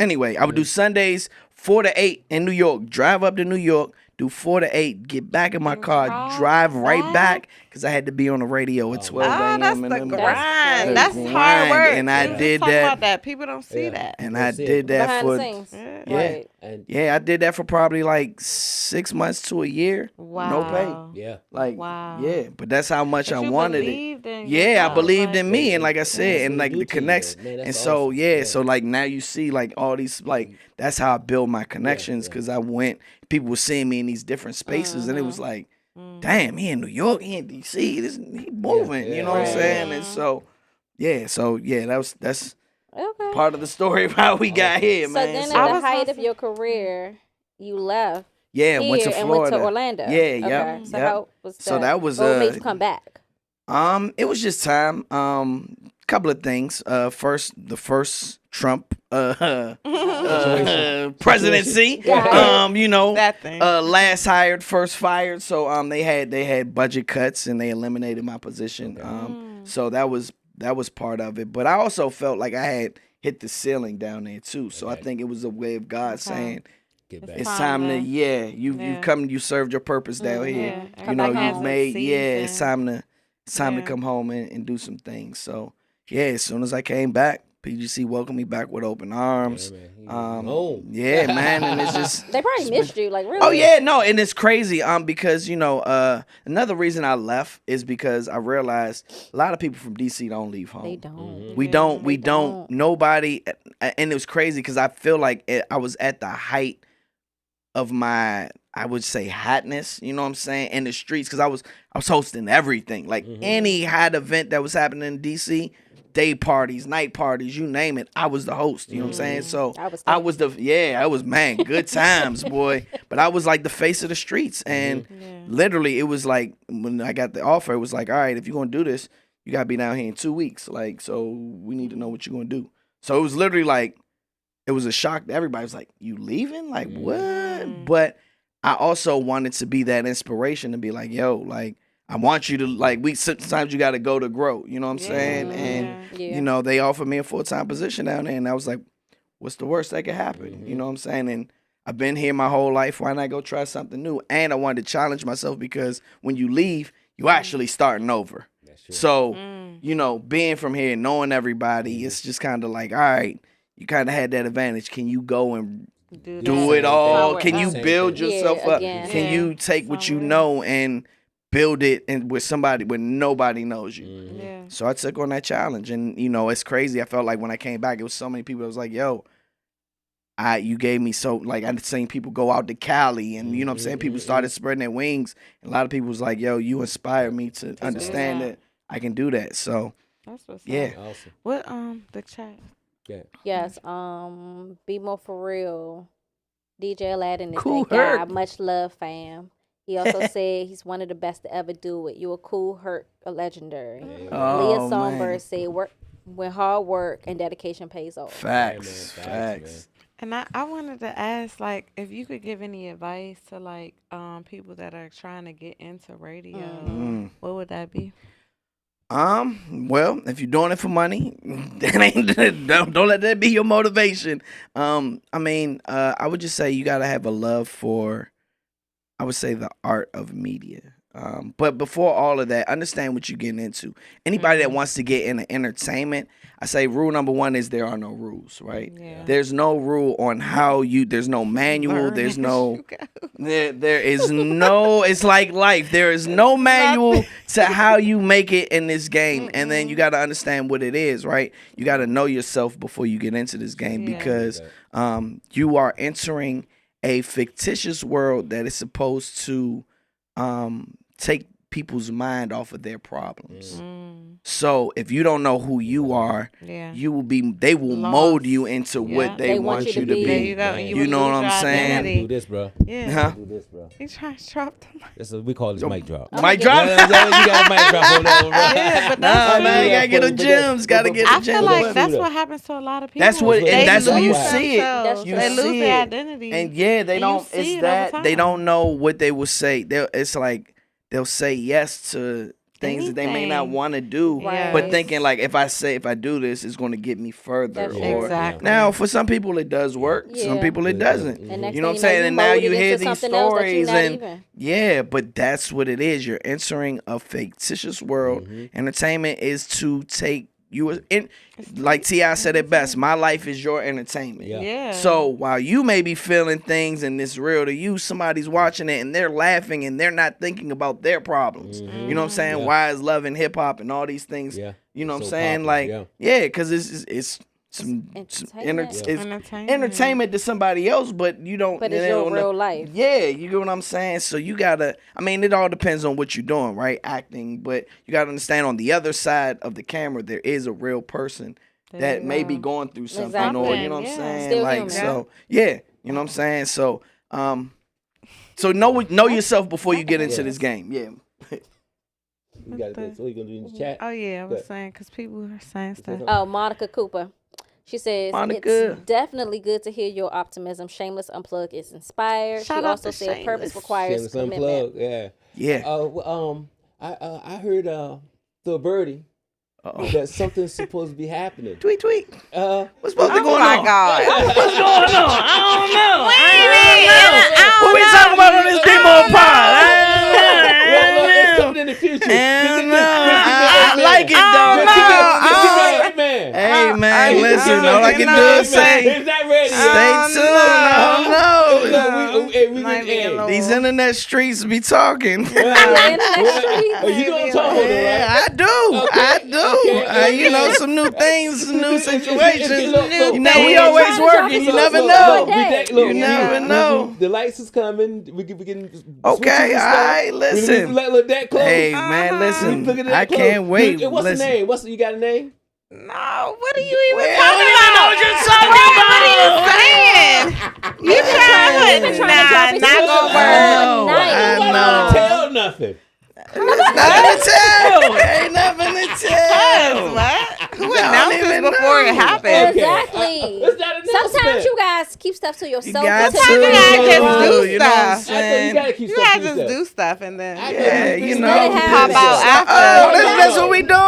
Anyway, I would do Sundays 4 to 8 in New York, drive up to New York, do 4 to 8, get back in my car, drive right back, because I had to be on the radio at 12 a.m. That's the grind. That's hard work. And I did talk that. about that. People don't see that. And I did that for, I did that for probably like 6 months to a year. Wow. No pay. Yeah. Like, yeah, but that's how much I you wanted believed it. in Yeah, I yourself, believed like- in me. And like I said, and like the connects. Man, that's And so, awesome. yeah, so like now you see like all these, like, that's how I build my connections, because I went, people were seeing me in these different spaces, and it was like, damn, he in New York, he in DC, he moving, you know what I'm saying? And so, that's part of the story of how we got here, So man. then, So- at the height of your career, you left. Yeah, here went to and Florida. went to Orlando. Yeah, okay. yep, So yep. how was that? So that was what made you come back? It was just time. Couple of things. The first Trump presidency. You know, That thing. last hired, first fired. So they had budget cuts and they eliminated my position. So that was part of it. But I also felt like I had hit the ceiling down there too. So I think it was a way of God saying, Get back. it's time to, you served your purpose down here. You know, you've made, it's time to come home and do some things. So yeah, as soon as I came back, PGC welcomed me back with open arms. Yeah, man, and it's just They probably missed you, like really. Oh yeah, no, and it's crazy. Because another reason I left is because I realized a lot of people from DC don't leave home. They don't. We don't. Nobody, and it was crazy because I feel like I was at the height of my, I would say, hotness. You know what I'm saying? In the streets, because I was hosting everything, like any hot event that was happening in DC. Day parties, night parties, you name it. I was the host. You know what I'm saying? So I was good times, boy. But I was like the face of the streets. And literally it was like, when I got the offer, it was like, all right, if you're going to do this, you got to be down here in 2 weeks. Like, so we need to know what you're going to do. So it was literally like, it was a shock to everybody. It was like, you leaving? Like, what? But I also wanted to be that inspiration to be like, yo, like, I want you to, like, sometimes you got to go to grow, you know what I'm saying? And, you know, they offered me a full-time position down there, and I was like, what's the worst that could happen? You know what I'm saying? And I've been here my whole life. Why not go try something new? And I wanted to challenge myself because when you leave, you actually starting over. So, you know, being from here, knowing everybody, it's just kind of like, all right, you kind of had that advantage. Can you go and do it all? Can you build yourself up? Can you take what you know and build it and with somebody when nobody knows you? So I took on that challenge, and you know, it's crazy. I felt like when I came back, it was so many people that was like, yo, you gave me so, like, I'd seen people go out to Cali, and you know what I'm saying, people started spreading their wings, and a lot of people was like, yo, you inspired me to understand that I can do that. So that's what's yeah. Awesome. What the chat? Yes, Be More For Real. DJ Aladdin is Cool that guy. Herc. Much love, fam. He also said he's one of the best to ever do it. You a cool hurt, a legendary. Oh, Leah Songbird man. said work when hard work and dedication pays off. Facts. And I wanted to ask, like, if you could give any advice to like people that are trying to get into radio, what would that be? Well, if you're doing it for money, don't let that be your motivation. I mean, I would just say you gotta have a love for, I would say, the art of media. But before all of that, understand what you're getting into. Anybody that wants to get into entertainment, I say rule number one is there are no rules, right? Yeah. There's no rule on how there's no manual, there's no, there is no, it's like life. There is no manual to how you make it in this game. And then you got to understand what it is, right? You got to know yourself before you get into this game because you are entering a fictitious world that is supposed to take people's mind off of their problems. So if you don't know who you are, you will be. They will mold you into what they want you to be. There you go. You know what I'm saying? Do this, bro. Yeah. Huh? Do this, bro. He's trying to drop the mic. That's what we call this mic drop. Mic drop? You got a mic drop on that one, bro. Yeah, but Nah, man, you gotta get the gems. Gotta get the I gems. feel like that's what happens to a lot of people. That's what, They and that's when you lose see it. themselves. You They see lose their it. identity. And yeah, they And don't. you see It's it over that they time. don't know what they will say. It's like they'll say yes to things that they may not Anything. want to do, Yes. but thinking like if I do this, it's going to get me further. That's Or Exactly. now for some people it does work. Some Yeah. people it doesn't. And next You know what I'm thing saying? you And now mold you it hear into these something else that you're stories not and even. yeah, but that's what it is. You're entering a fictitious world. Entertainment is to take you in, like T.I. said it best. My life is your entertainment. Yeah. So while you may be feeling things and it's real to you, somebody's watching it and they're laughing and they're not thinking about their problems. You know what I'm saying? Yeah. Why is love and hip hop and all these things? Yeah. You know what I'm So saying? popular, Like, yeah, because it's some entertainment. it's entertainment to somebody else, but you don't. But it's they your don't real life. Yeah, you get what I'm saying. So you gotta. I mean, it all depends on what you're doing, right? Acting, but you gotta understand on the other side of the camera, there is a real person that may be going through something, or you know what I'm saying. Still like human. so, yeah, you know what I'm saying. So, so know yourself before you get into this game. Yeah. You got this. What are you gonna do in the chat? Oh yeah, I was Good. saying because people are saying stuff. Oh, Monica Cooper. She says, Monica. it's definitely good to hear your optimism. Shameless Unplug is inspired. Shout she out also to said purpose Shameless. requires Shameless commitment. Unplugged, Yeah. I heard through a birdie that something's supposed to be happening. Tweet. What's supposed to be Oh going my on? God. What's going on? I don't know. What we talking about on this Bmore Pod? It's coming in the future. I like it though. Hey man, listen. All I can do is say, It's not ready. stay tuned. I Hey, don't know. These internet streets be talking. You know what I'm talking about, right? Yeah, I do. You know, some new things, some new situations. You know, we always working. You never know. You never know. The lights is coming. We can. Okay, all right, listen. Let that close. Hey man, listen. I can't wait. What's the Listen. name? You got a name? No, what are you even Well, talking I don't even know what you're talking What are you saying? You trying been to trying to drop it not to go us word. I know. Tell nothing. Nothing to tell. Ain't nothing to tell. What? Who I don't announced this even before know. it happened? Exactly. It's not an Sometimes announcement. you guys keep stuff to yourself. got Sometimes to. You gotta just do You know what I'm stuff. saying? You gotta keep You stuff gotta to just yourself. do stuff and then Yeah, you know. Let it happen. pop out after. Oh, that's what we doing. Pop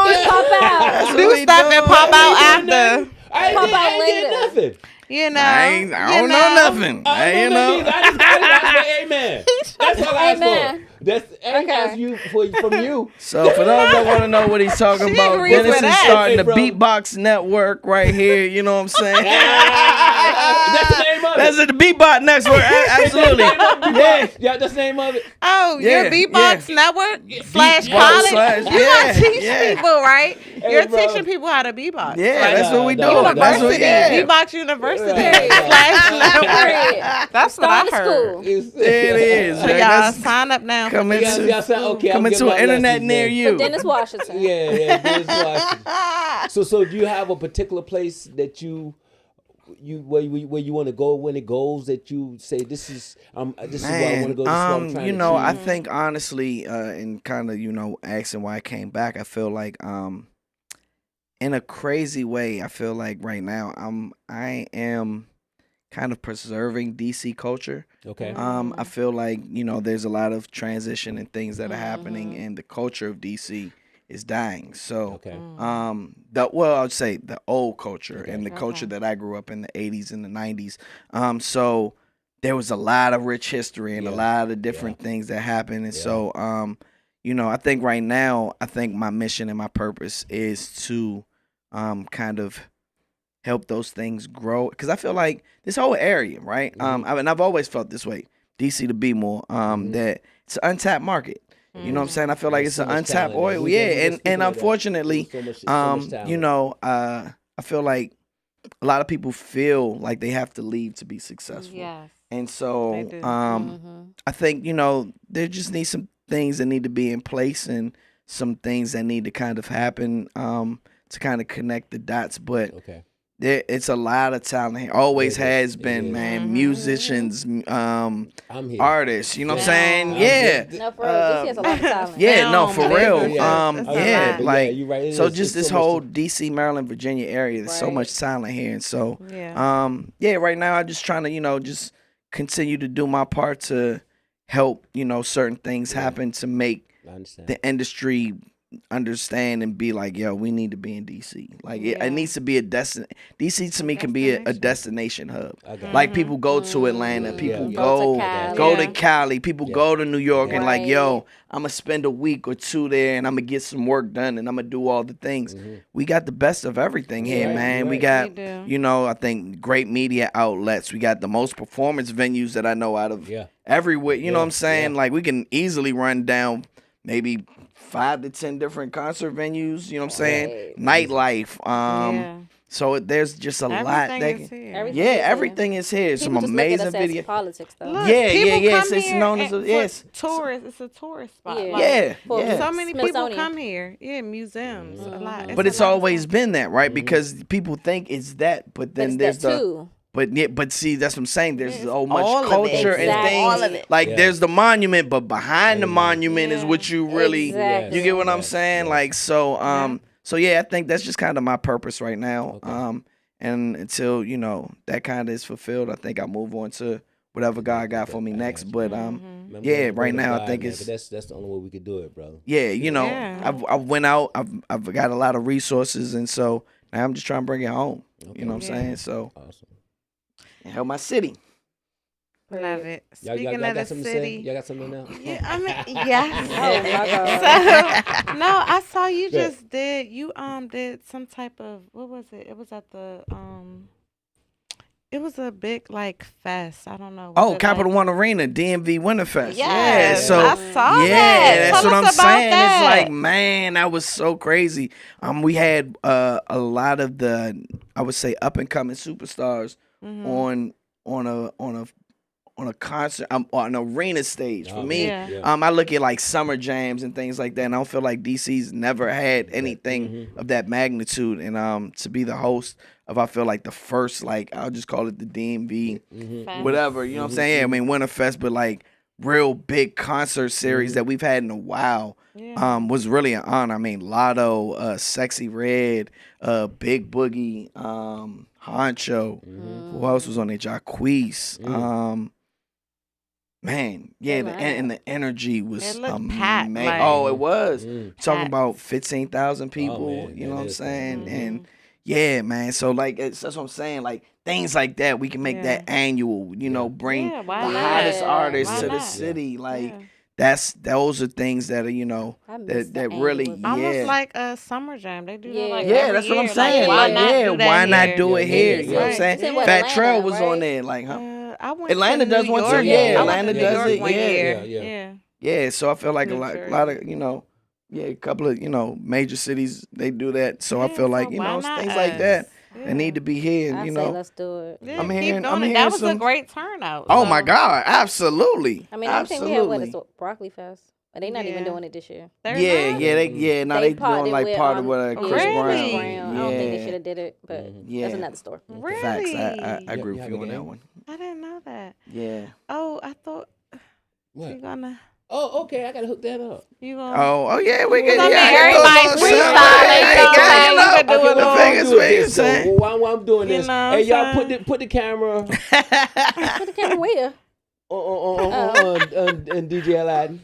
out. That's what Do we stuff and doing. pop out after. I Pop ain't out get later. nothing. You know. I don't know nothing. I You don't know. know. I just got it. I say amen. That's all I asked Amen. for. That's ask you from you. So for those that want to know what he's talking She about, agrees Dennis with is that. starting the Hey, bro. Beatbox Network right here. You know what I'm saying? That's the name of it. That's the Beatbox Network. Absolutely. Yeah. Yeah, that's the name of it. Oh, Yeah, your Beatbox Network / Beatbox college. slash- You yeah, gonna teach yeah. people, right? You're bro. teaching people how to beatbox. Yeah, right? that's what we No, doing. That's what, University, yeah. Beatbox University Yeah. / network. Period. That's what I Start heard. school. It is. So man. y'all That's sign up now. coming Y'all to, sound okay. I'm coming getting to my an internet lessons, near man. you. Dennis Washington. Yeah, Dennis Washington. So do you have a particular place that you where you want to go when it goes that you say this is where I want to go. This is what I'm trying you to know, I achieve? think honestly, and kind of, you know, asking why I came back, I feel like, in a crazy way, I feel like right now I am kind of preserving DC culture. Okay. I feel like, you know, there's a lot of transition and things that are happening, and the culture of DC is dying. So, Okay. I would say the old culture and the culture that I grew up in the 80s and the 90s. So there was a lot of rich history and a lot of different things that happened. And so, you know, I think right now, I think my mission and my purpose is to kind of help those things grow. Because I feel like this whole area, right? I've always felt this way, DC to Bmore, that it's an untapped market. You know what I'm saying? I feel like it's so an much untapped talent, oil. man. Yeah, We and speaking of that. unfortunately, So much talent. you know, I feel like a lot of people feel like they have to leave to be successful. Yes. And so They do. I think, you know, there just needs things that need to be in place and some things that need to kind of happen to kind of connect the dots. But it's a lot of talent here. Always has been, man. Musicians, artists. You know what I'm saying? Yeah. No, for real. DC has a lot of talent. Yeah, no, for real. Yeah, like you're right. so It's just this so much whole DC, Maryland, Virginia area. There's so much talent here, and so right now I'm just trying to just continue to do my part to help certain things happen to make the industry understand and be like, yo, we need to be in DC. Like it needs to be a DC to me can be a destination hub. Like people go to Atlanta, people go to Cali, people go to New York and like, yo, I'm gonna spend a week or two there and I'm gonna get some work done and I'm gonna do all the things. We got the best of everything here, man. We got I think great media outlets. We got the most performance venues that I know out of everywhere. You know what I'm saying? Like we can easily run down maybe 5 to 10 different concert venues, you know what I'm saying? Nightlife. So there's just a lot that everything is here. Some amazing video. Politics, though. Look, it's known as tourist. It's a tourist spot. So many people come here. Yeah, museums, a lot. But always been that, right? Because people think it's that, but then there's But see, that's what I'm saying. There's so much culture and things. All of it. Like there's the monument, but behind the momonument is what you really you get what I'm saying? Like so I think that's just kind of my purpose right now. And until, that kind of is fulfilled, I think I'll move on to whatever God got for me next. But right now I think it's that's the only way we could do it, bro. I've went out, I've got a lot of resources, and so now I'm just trying to bring it home. You know what I'm saying? So awesome. And help my city. Love it. Speaking of the city, y'all got something now? Yeah, I mean, yes. So, no, I saw you just did some type of, what was it? It was at the it was a big fest. I don't know. Capital One Arena, DMV Winterfest. Yeah, so I saw that. That's Tell what us I'm about saying. that. It's like, man, that was so crazy. We had a lot of the, I would say, up and coming superstars on a concert, on an arena stage. For me, I look at like summer jams and things like that, and I don't feel like DC's never had anything of that magnitude. And to be the host of, I feel like the first, I'll just call it the DMV, whatever, you know what I'm saying? I mean, Winterfest, but like real big concert series that we've had in a while. Was really an honor. I mean, Lotto, Sexy Red, Big Boogie, Honcho. Who else was on there? Jacquees. Man, and the energy was amazing. It was. Talking about 15,000 people. You know what I'm saying? And man. So that's what I'm saying. Like things like that, we can make that annual. Bring the hottest artists to the city. Those are things that are that really almost like a summer jam. They do that that's what I'm saying. Why not do it here? You know what I'm saying? Fat Trail was on there. Atlanta does one too. Atlanta does it. Yeah. So I feel like a lot of a couple of major cities, they do that. So I feel like things like that. They need to be here. And, say let's do it. Yeah, I'm hearing that was a great turnout. Oh my God, absolutely. I mean, I think we had is Broccoli Fest. But they're not even doing it this year. They doing like part of what Chris Brown. I don't think they should have did it, but that's another story. Really? Facts. I agree with you on that one. I didn't know that. Yeah. Oh, I thought you're gonna. Oh, okay. I gotta hook that up. You gonna? Oh, yeah. We can. Everybody's freestyling. While I'm doing this, hey y'all, put the camera. Put the camera where? On DJ Aladdin.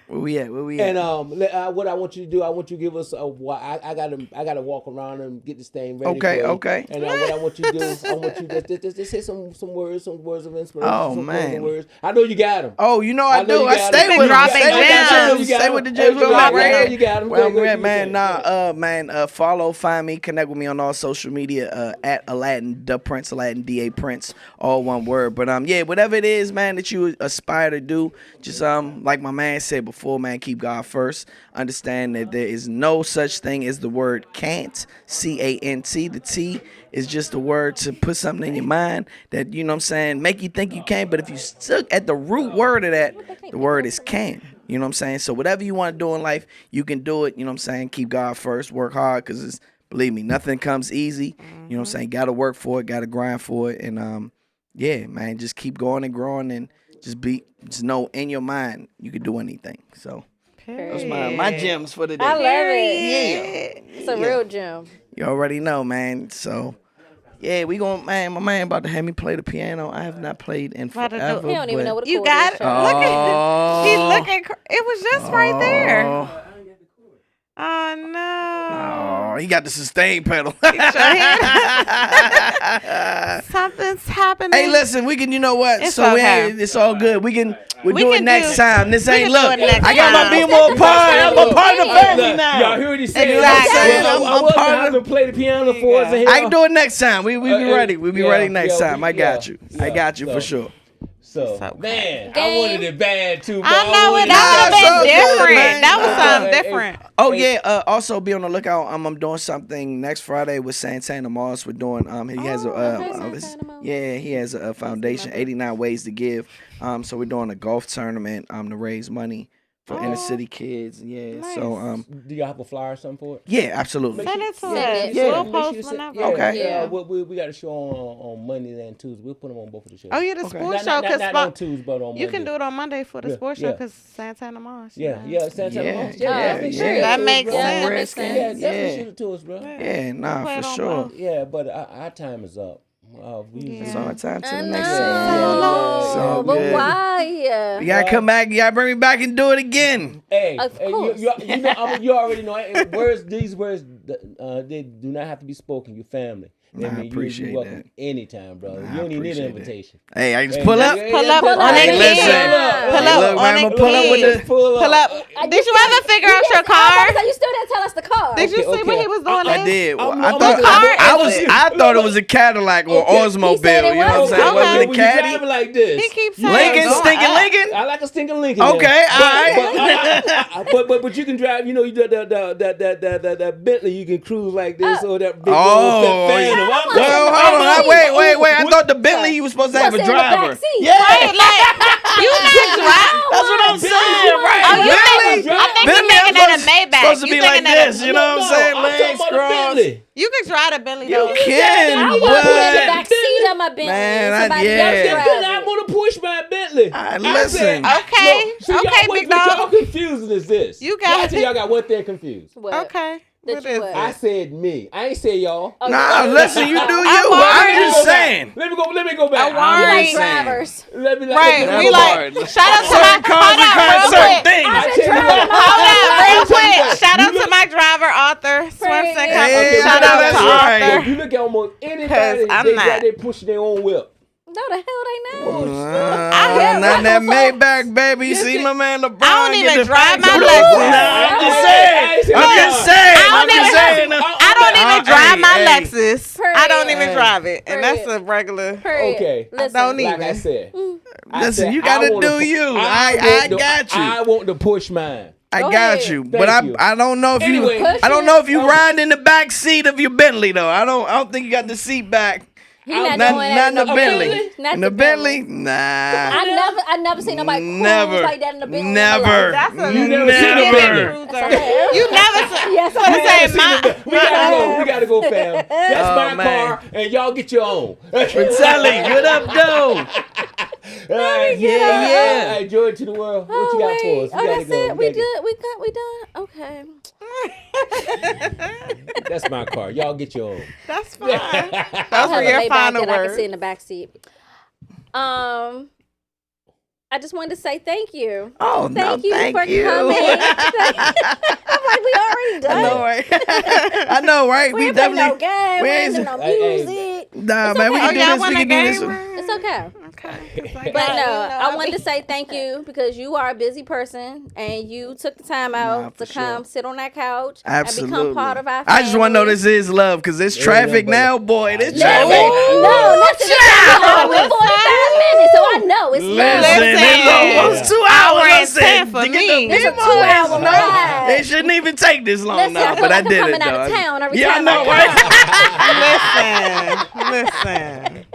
Where we at? And what I want you to do, I want you to give us I gotta walk around and get this thing ready. Okay. And what I want you to do, I want you to just hit some words of inspiration. Oh man, words. I know you got them. Oh, I do. I stay with them. Stay with the gems. You got them. Well, man. Find me, connect with me on all social media at Aladdin the Prince, Aladdin DA Prince, all one word. But whatever it is, man, that you aspire to do, just like my man said before. Man, keep God first. Understand that there is no such thing as the word can't. C-A-N-T. The T is just a word to put something in your mind that, make you think you can. But if you stuck at the root word of that, the word is can. You know what I'm saying? So whatever you want to do in life, you can do it. You know what I'm saying? Keep God first. Work hard because believe me, nothing comes easy. You know what I'm saying? Got to work for it. Got to grind for it. And yeah, man, just keep going and growing and just know in your mind you can do anything. So those my gems for today. I love it. Yeah. It's a real gem. You already know, man. So yeah, we gonna my man about to have me play the piano. I have not played in forever. He don't even know what a You chord got is. it. Look at he looking. It was just right there. Oh no! Oh, he got the sustain pedal. Something's happening. Hey, listen, we can. You know what? It's so okay. it's all good. We do it can next time. This ain't can look. do it next I got my time. Bmore Pod. I'm a part of the family now. Y'all hear what he said? Exactly. I was gonna have to play the piano for us. I can do it next time. We be ready. We be ready next time. I got you. yeah. I got you for sure. So, man, I wanted it bad too. I know it. That would have been different. That was something different. Oh yeah. Also be on the lookout. I'm doing something next Friday with Santana Moss. We're doing. He has he has a foundation, 89 Ways to Give. So we're doing a golf tournament. To raise money for inner city kids. Yeah. Nice. So do y'all have a flyer or something for it? Yeah, absolutely. Send it to us. Yeah. We'll post whenever. Okay. Yeah. We got a show on Monday and Tuesday. We'll put them on both of the shows. Oh yeah, the sports show. Not on Tuesday, but on Monday. You can do it on Monday for the sports show yeah. because Santana Moss. Yeah, Santana Moss. That makes sense. Yeah, definitely shoot it to us, bro. Yeah, nah, for sure. Yeah, but our time is up. It's our time to the I next know. So But good. why? You gotta come back. You gotta bring me back and do it again. Hey, Of course. you know, you already know. These words, they do not have to be spoken. Your family. I appreciate you're welcome that. anytime, bro. You don't even need an invitation. Hey, I just pull up. Pull up on the kid. Pull up on the kid. Pull up. Did you ever figure out your car? You still didn't tell us the car. Did you see what he was doing? I did. I thought it was a Cadillac or Oldsmobile. You know what I'm saying? Was it a Caddy? Like this. He keeps saying Lincoln, stinking Lincoln. I like a stinking Lincoln. Okay, all right. But you can drive. You know, that Bentley. You can cruise like this or that big Phantom. Well, hold on. Wait. I thought the Bentley you was supposed to have a driver. Yeah, right, like you not drive. That's what I'm saying, right? Oh, you think? I think you're thinking that a Maybach. Supposed to be like this. You know what I'm saying? Legs crossed. You can drive the Bentley. You though. can, I want to put in the back seat of my Bentley. Man, I want to push my Bentley. Listen. Okay, okay, big dog. What y'all confusing is this? You got I tell y'all got one thing confused. Okay. What is it? I said me. I ain't say y'all. Nah, listen, you do you. I'm just saying. Let me go back. I'm drivers. Right, we like shout out to my Hold on, real quick. Shout out to my driver, Arthur. Swimsuit company. Shout out to Arthur. If you look at almost anybody, they push their own whip. No, the hell they not. Not that Maybach, baby. You see my man LeBron. I don't even drive my Lexus. I'm just saying. I don't even drive my Lexus. I don't even drive it, and that's a regular. Okay, I don't even. Like I said. Listen, you gotta do you. I got you. I want to push mine. I got you, but I don't know if you ride in the back seat of your Bentley though. I don't think you got the seat back. Not in the Bentley. In the Bentley, nah. I never seen nobody cruise like that in the Bentley. Never. You never seen a Bentley. You never seen. Yes, we gotta go, fam. That's my car, and y'all get your own. Sally, what up, though? Yeah. Hey, joy to the world. What you got for us? That's it. We done. Okay. That's my car. Y'all get your own. That's fine. Those were your final words. I can sit in the back seat. I just wanted to say thank you. Oh, thank you for you. coming. I'm like, we already done. I know, right? We definitely no game. No music. Nah, man, we can do this. We can do this. It's okay. But no, I wanted to say thank you because you are a busy person and you took the time out to come sit on that couch and become part of our family. I just want to know this is love because there's traffic now, boy. There's traffic. No, listen. We're 45 minutes, so I know it's love. Listen, it's almost 2 hours. For me. It's a 2-hour ride. It shouldn't even take this long Listen, now, I feel but I like did I'm it, coming out of though. town every Yeah, I time know, I right? Listen.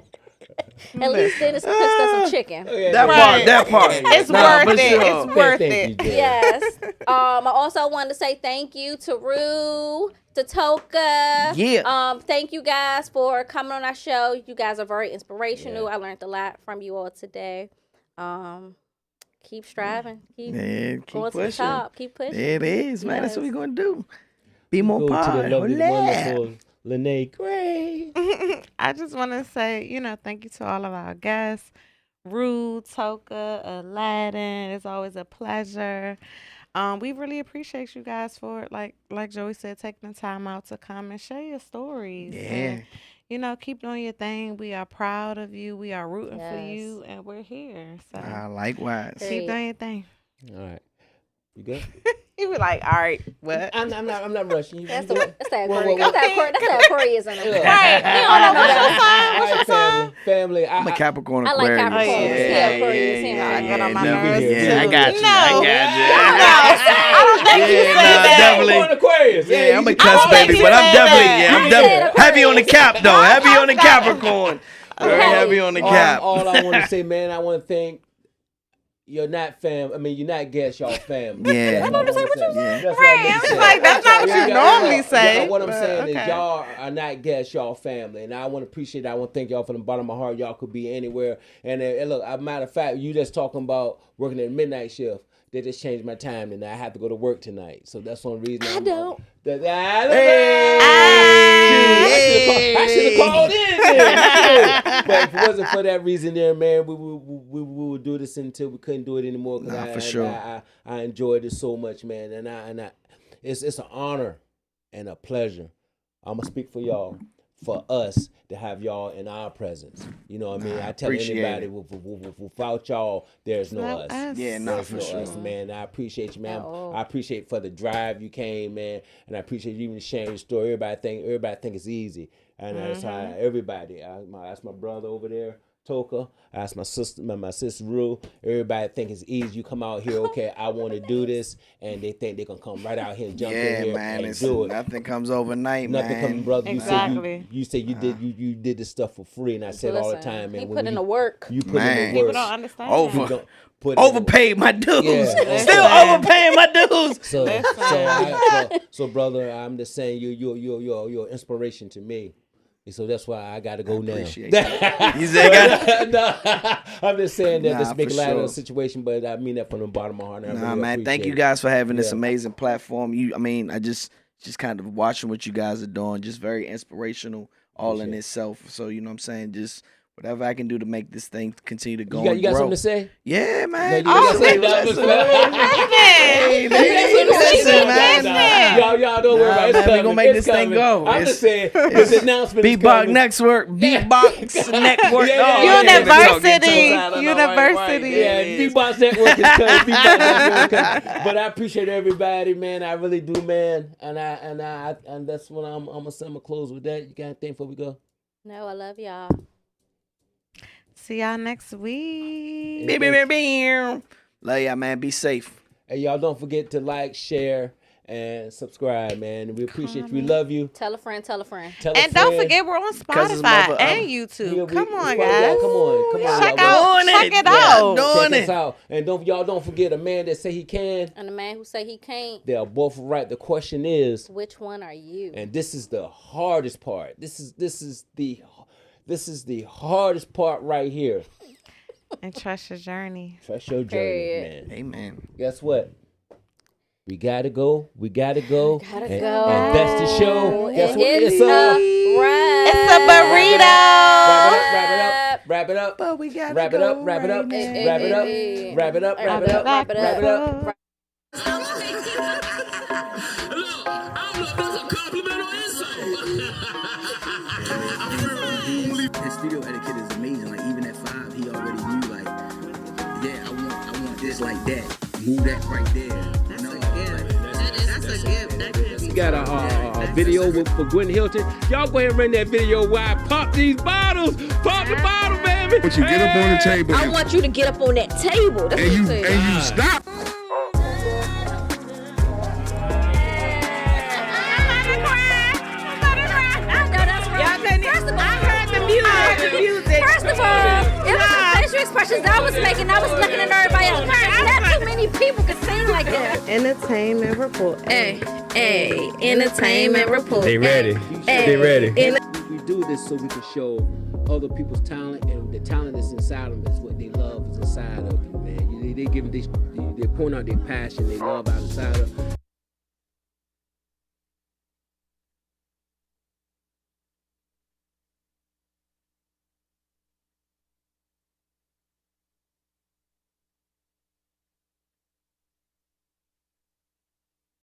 At least Dennis cooked us some chicken. That part. It's worth it. It's worth it. Yes. I also wanted to say thank you to Rue, to Toca. Yeah. Thank you guys for coming on our show. You guys are very inspirational. I learned a lot from you all today. Keep striving. Keep going pushing. to the top. Keep pushing. It is, man. That's what we're going to do. Bmore Go Pod. to the lovely, wonderful Lene Gray. I just want to say, thank you to all of our guests. Rue, Toca, Aladdin. It's always a pleasure. We really appreciate you guys for, like Joey said, taking the time out to come and share your stories. Yeah. And, keep doing your thing. We are proud of you. We are rooting for you, and we're here. So likewise. keep doing your thing. All right. You good? You be like, all right, what? I'm not rushing you. That's that Aquarius in it. Right. What's your sign? Family. I'm a Capricorn I like Aquarius. Capricorn. I got on my nerves. Yeah, I got you. No. I don't think you said that. Definitely. Aquarius. Yeah, I'm a cuss baby, but I'm definitely heavy on the cap though. Heavy on the Capricorn. Very heavy on the cap. All I want to say, man, I want to thank. You're not fam. I mean, you're not guests, y'all family. Yeah. I'm about to say what you said. That's not what you normally say. What I'm saying is y'all are not guests, y'all family. And I want to appreciate it. I want to thank y'all from the bottom of my heart. Y'all could be anywhere. And look, as a matter of fact, you just talking about working at midnight shift. They just changed my time and I have to go to work tonight. So that's one reason. I don't. I should have called in. But if it wasn't for that reason there, man, we would do this until we couldn't do it anymore. For sure. I enjoyed it so much, man. And I it's an honor and a pleasure. I'm going to speak for y'all, for us to have y'all in our presence. You know what I mean? I tell anybody, without y'all, there's no us. Yeah, there's for no sure. us, man. I appreciate you, man. I appreciate for the drive you came, man. And I appreciate you even sharing your story. Everybody think it's easy. And that's how everybody. I asked my brother over there, Toca. I asked my sister Rue. Everybody think it's easy. You come out here, okay, I want to do this, and they think they can come right out here and jump in here and do it. Nothing comes overnight, Nothing comes, brother. Exactly. You said you did this stuff for free, and I said all the time, man. He put in the work. You put in the work. People don't understand. Overpaid my dues. Yeah. Still overpaying my dues. So brother, I'm just saying you're inspiration to me. So that's why I got to go now. Appreciate that. You said no, I'm just saying that this make for light of sure. the situation, but I mean that from the bottom of my heart. And I really man, thank appreciate you it. guys for having this amazing platform. I just kind of watching what you guys are doing, just very inspirational all in itself. So, you know what I'm saying? Just whatever I can do to make this thing continue to go You got something to say? Yeah, man. Y'all don't worry about it. We're going to make this thing go. I'm just saying, this announcement is Beatbox coming. Network. Beatbox Network. University. Yeah, Beatbox Network is coming. Beatbox Network is coming. But I appreciate everybody, man. I really do, man. And that's when I'm gonna close with that. You got anything before we go? No, I love y'all. See y'all next week. Love y'all, man. Be safe. Hey, y'all don't forget to like, share, and subscribe, man. We appreciate you. We love you. Tell a friend. Tell a And don't forget, we're on Spotify and YouTube. Come on, guys. Come on. Check it out. Check us out. And don't forget, a man that say he can and a man who say he can't. They are both right. The question is, which one are you? And this is the hardest part. This is the hardest part right here. And trust your journey. Trust your journey, man. Amen. Guess what? We gotta go. And that's the show. Guess what? It's a burrito. Wrap it up. But we gotta Wrap it up. Wrap it up. His studio etiquette is amazing. Like even at 5, he already knew. Like, yeah, I want this like that. Move that right there. That's a gift. That's a gift. We got a video for Gwen Hilton. Y'all go ahead and run that video while I pop these bottles. Pop the bottle, baby. But you get up on the table. I want you to get up on that table. That's and what you stop. First of all, expressions I was making, I was looking at everybody else. Not too many people can sing like that. Entertainment report. Hey, entertainment report. They ready. They ready. We do this so we can show other people's talent, and the talent that's inside them is what they love is inside of you, man. They point out their passion, they love outside of